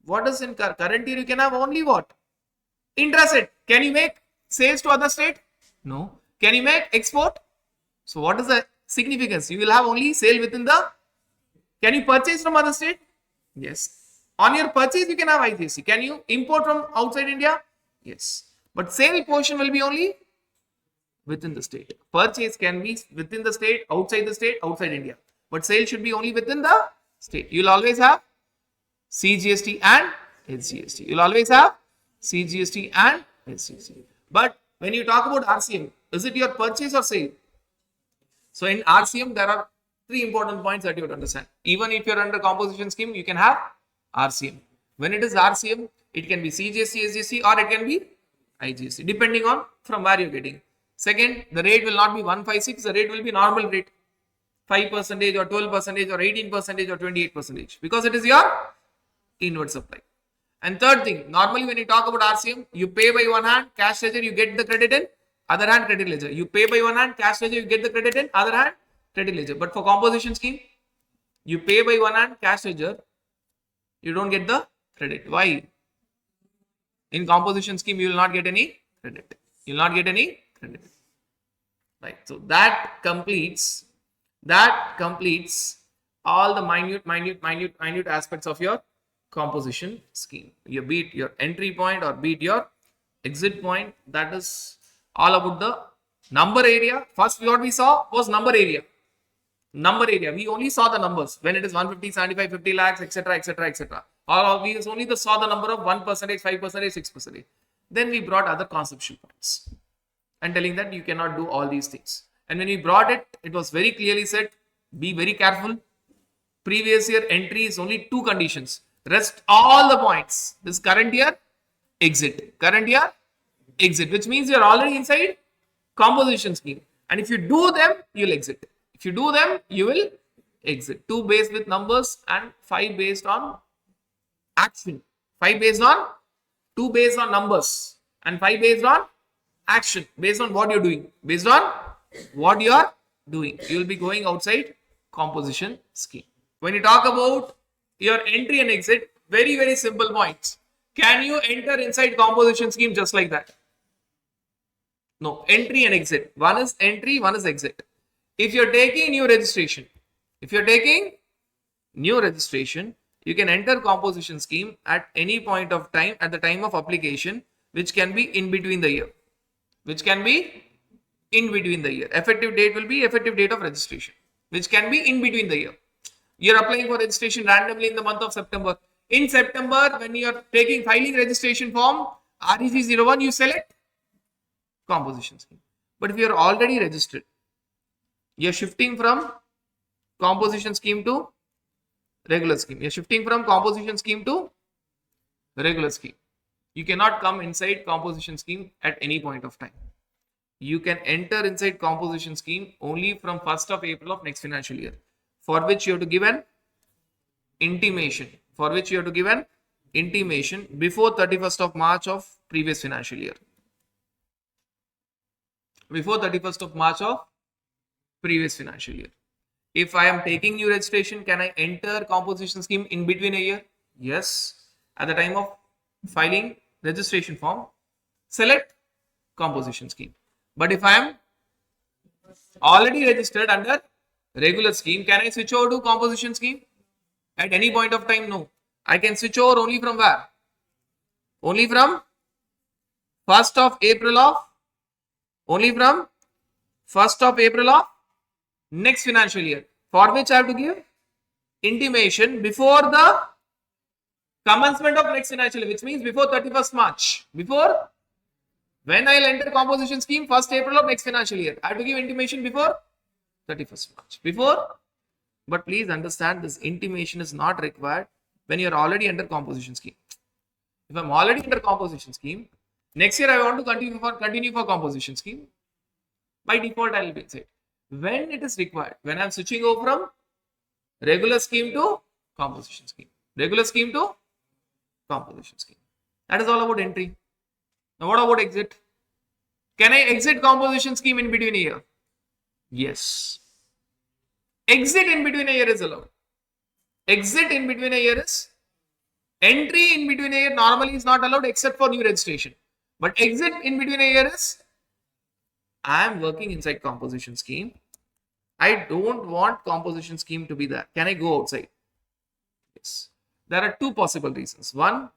What is in current year? You can have only what? Intrastate. Can you make sales to other state? No. Can you make export? So what is the significance? You will have only sale within the. Can you purchase from other state? Yes. On your purchase, you can have IGST. Can you import from outside India? Yes. But sale portion will be only within the state. Purchase can be within the state, outside India. But sale should be only within the state. You will always have CGST and SGST. You will always have CGST and SGST. But when you talk about RCM, is it your purchase or sale? So in RCM, there are 3 important points that you have to understand. Even if you're under composition scheme, you can have RCM. When it is RCM, it can be CGST, SGST or it can be IGST, depending on from where you're getting. Second, the rate will not be 156, the rate will be normal rate. 5% or 12% or 18% or 28% because it is your inward supply. And third thing, normally when you talk about RCM, you pay by one hand, cash ledger, you get the credit in, other hand, credit ledger. You pay by one hand, cash ledger, you get the credit in, other hand, credit ledger. But for composition scheme, you pay by one hand, cash ledger, you don't get the credit. Why? In composition scheme, you will not get any credit. You will not get any credit. Right. So that completes all the minute aspects of your composition scheme. You beat your entry point or beat your exit point. That is all about the number area. First, what we saw was number area. We only saw the numbers when it is 150, 75, 50 lakhs, etc., etc., etc. Or we only saw the number of 1%, 5%, 6%. Then we brought other conceptual points and telling that you cannot do all these things. And when we brought it, it was very clearly said, be very careful. Previous year entry is only 2 conditions. Rest all the points. This current year, exit. Current year, exit. Which means you are already inside composition scheme. And if you do them, you will exit. If you do them, you will exit. 2 based with numbers and 5 based on action. 5 based on, 2 based on numbers and 5 based on action. Based on what you're doing. Based on what you are doing. You will be going outside composition scheme. When you talk about your entry and exit, very, very simple points. Can you enter inside composition scheme just like that? No, entry and exit. One is entry, one is exit. If you're taking new registration, new registration, you can enter composition scheme at any point of time at the time of application, which can be in between the year. Which can be in between the year. Effective date will be effective date of registration, which can be in between the year. You're applying for registration randomly in the month of September. In September, when you're filing registration form, REG01, you select composition scheme. But if you're already registered, you're shifting from composition scheme to regular scheme. You're shifting from composition scheme to regular scheme. You cannot come inside composition scheme at any point of time. You can enter inside composition scheme only from 1st of April of next financial year, for which you have to give an intimation. For which you have to give an intimation before 31st of March of previous financial year. Before 31st of March of previous financial year. If I am taking new registration, can I enter composition scheme in between a year? Yes. At the time of filing registration form, select composition scheme. But if I am already registered under regular scheme, can I switch over to composition scheme? At any point of time, no. I can switch over only from where? Only from 1st of April of next financial year, for which I have to give intimation before the commencement of next financial year, which means before 31st March. Before, when I will enter composition scheme, 1st April of next financial year, I have to give intimation before 31st March. Before, but please understand, this intimation is not required when you are already under composition scheme. If I am already under composition scheme, next year I want to continue for composition scheme, by default I will be inside. When it is required, when I am switching over from regular scheme to composition scheme. Regular scheme to composition scheme. That is all about entry. Now what about exit? Can I exit composition scheme in between a year? Yes. Exit in between a year is allowed. Exit in between a year is, entry in between a year normally is not allowed except for new registration. But exit in between a year is, I am working inside composition scheme. I don't want composition scheme to be there. Can I go outside? Yes. There are two possible reasons. One,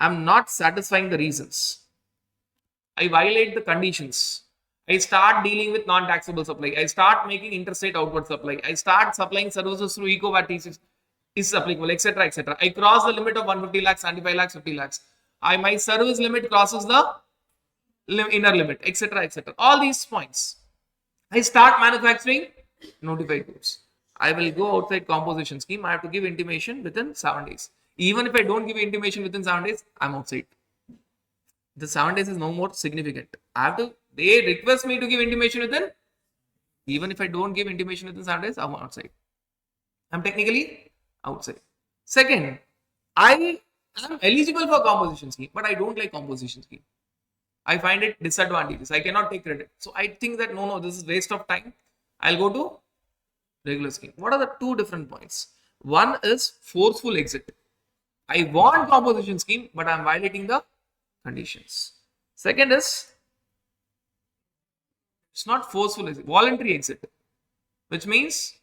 I'm not satisfying the reasons. I violate the conditions. I start dealing with non-taxable supply. I start making interstate outward supply. I start supplying services through EcoVat T6 is applicable, etc., etc. I cross the limit of 150 lakhs, 75 lakhs, 50 lakhs. My service limit crosses the inner limit, etc., etc. All these points. I start manufacturing notified goods. I will go outside composition scheme. I have to give intimation within 7 days. Even if I don't give intimation within 7 days, I'm outside. The 7 days is no more significant. They request me to give intimation within, even if I don't give intimation within 7 days, I'm outside. I'm technically outside. Second, I am eligible for composition scheme, but I don't like composition scheme. I find it disadvantageous. I cannot take credit. So I think that no, this is waste of time. I'll go to regular scheme. What are the two different points? One is forceful exit. I want composition scheme, but I'm violating the conditions. Second is, it's not forceful exit, voluntary exit, which means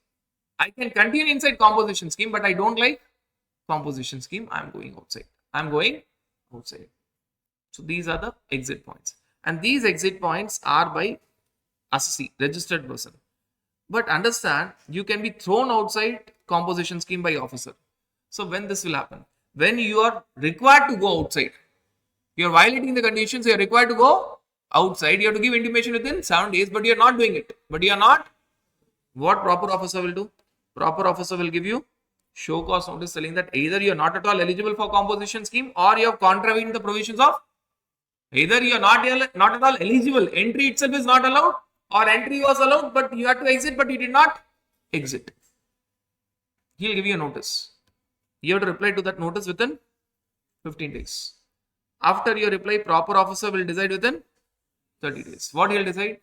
I can continue inside composition scheme, but I don't like composition scheme. I'm going outside. So these are the exit points, and these exit points are by assessee, registered person. But understand, you can be thrown outside composition scheme by officer. So when this will happen? When you are required to go outside, you are violating the conditions, you are required to go outside, you have to give intimation within 7 days, but you are not doing it. What proper officer will do? Proper officer will give you show cause notice telling that either you are not at all eligible for composition scheme, or you have contravened the provisions of, either you are not at all eligible, entry itself is not allowed, or entry was allowed but you had to exit but you did not exit. He will give you a notice. You have to reply to that notice within 15 days. After your reply, proper officer will decide within 30 days. What he will decide?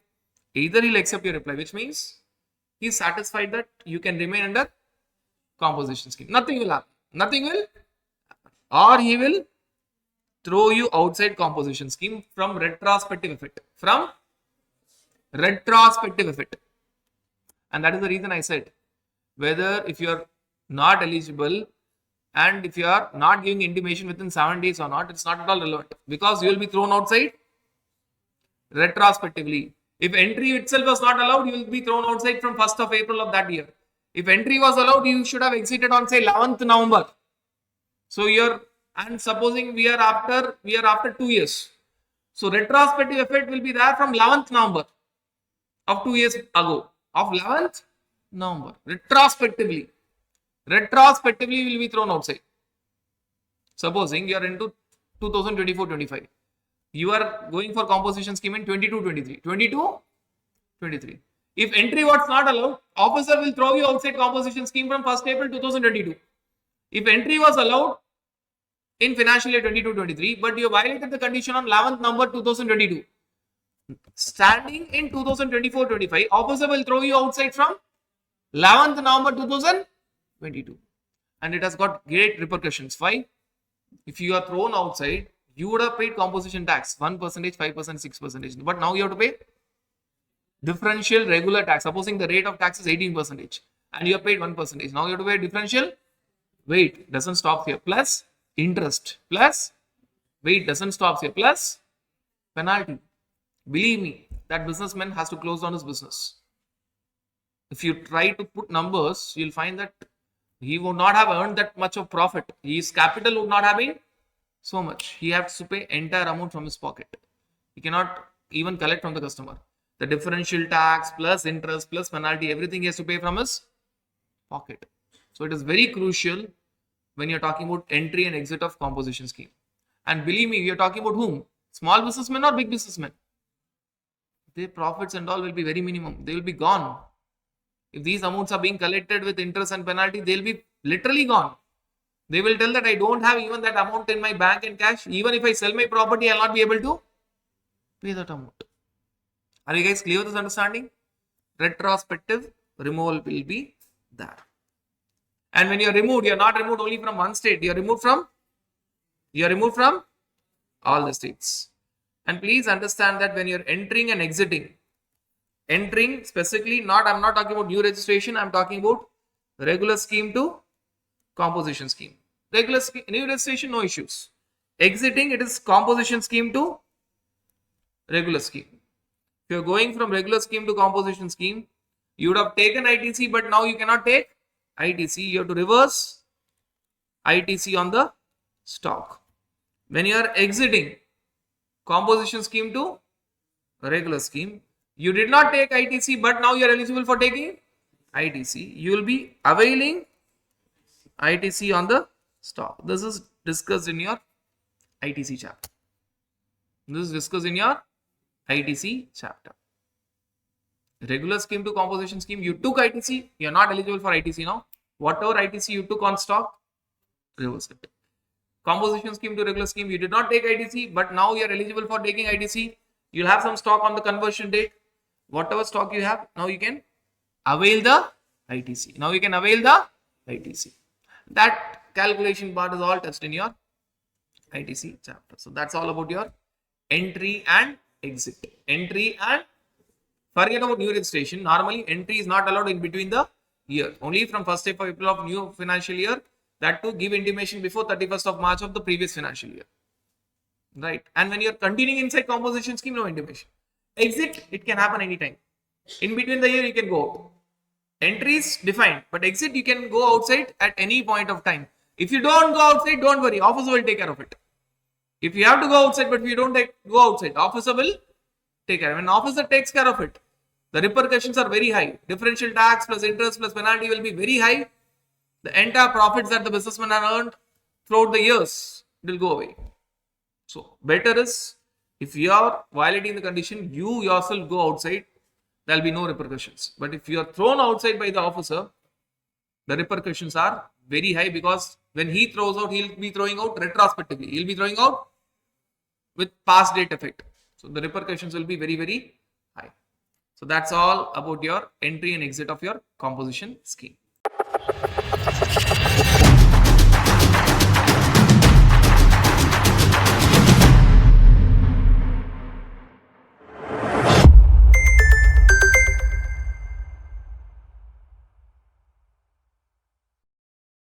Either he will accept your reply, which means he is satisfied that you can remain under composition scheme. Nothing will happen. Or he will throw you outside composition scheme from retrospective effect. And that is the reason I said, whether if you are not eligible, and if you are not giving intimation within 7 days or not, it's not at all relevant because you will be thrown outside retrospectively. If entry itself was not allowed, you will be thrown outside from 1st of April of that year. If entry was allowed, you should have exited on say 11th November. So you're, and supposing we are after 2 years. So retrospective effect will be there from 11th November of 2 years ago. Of 11th November. Retrospectively will be thrown outside. Supposing you are into 2024-25. You are going for composition scheme in 22-23. 22-23. If entry was not allowed, officer will throw you outside composition scheme from 1st April 2022. If entry was allowed in financial year 22-23, but you violated the condition on 11th November 2022. Standing in 2024-25, officer will throw you outside from 11th November 2022. And it has got great repercussions. Why? If you are thrown outside, you would have paid composition tax 1%, 5%, 6%. But now you have to pay differential regular tax. Supposing the rate of tax is 18% and you have paid 1%. Now you have to pay differential. Wait, doesn't stop here. Plus interest. Plus wait, doesn't stop here. Plus penalty. Believe me, that businessman has to close down his business. If you try to put numbers, you'll find that he would not have earned that much of profit. His capital would not have been so much. He has to pay entire amount from his pocket. He cannot even collect from the customer. The differential tax plus interest plus penalty, everything he has to pay from his pocket. So it is very crucial when you're talking about entry and exit of composition scheme. And believe me, we are talking about whom? Small businessmen or big businessmen? Their profits and all will be very minimum. They will be gone. If these amounts are being collected with interest and penalty, they'll be literally gone. They will tell that I don't have even that amount in my bank and cash. Even if I sell my property, I'll not be able to pay that amount. Are you guys clear with this understanding? Retrospective removal will be there. And when you're removed, you're not removed only from one state. You're removed from all the states. And please understand that when you're entering and exiting, entering specifically, I'm not talking about new registration, I'm talking about regular scheme to composition scheme. Regular scheme, new registration, no issues. Exiting, it is composition scheme to regular scheme. If you're going from regular scheme to composition scheme, you would have taken ITC, but now you cannot take ITC. You have to reverse ITC on the stock. When you are exiting composition scheme to regular scheme, you did not take ITC, but now you are eligible for taking ITC. You will be availing ITC on the stock. This is discussed in your ITC chapter. This is discussed in your ITC chapter. Regular scheme to composition scheme, you took ITC, you are not eligible for ITC now. Whatever ITC you took on stock, reverse it. Composition scheme to regular scheme, you did not take ITC, but now you are eligible for taking ITC. You'll have some stock on the conversion date. Whatever stock you have, now you can avail the ITC. Now you can avail the ITC. That calculation part is all touched in your ITC chapter. So that's all about your entry and exit. Entry and forget about new registration. Normally entry is not allowed in between the year. Only from 1st April of new financial year. That to give intimation before 31st of March of the previous financial year. Right. And when you're continuing inside composition scheme, no intimation. Exit, it can happen anytime. In between the year, you can go out. Entry is defined, but exit, you can go outside at any point of time. If you don't go outside, don't worry. Officer will take care of it. If you have to go outside, but if you don't go outside, officer will take care. When officer takes care of it, the repercussions are very high. Differential tax plus interest plus penalty will be very high. The entire profits that the businessman has earned throughout the years will go away. So better is, if you are violating the condition, you yourself go outside, there will be no repercussions. But if you are thrown outside by the officer, the repercussions are very high, because when he throws out, he'll be throwing out retrospectively. He'll be throwing out with past date effect. So the repercussions will be very, very high. So that's all about your entry and exit of your composition scheme.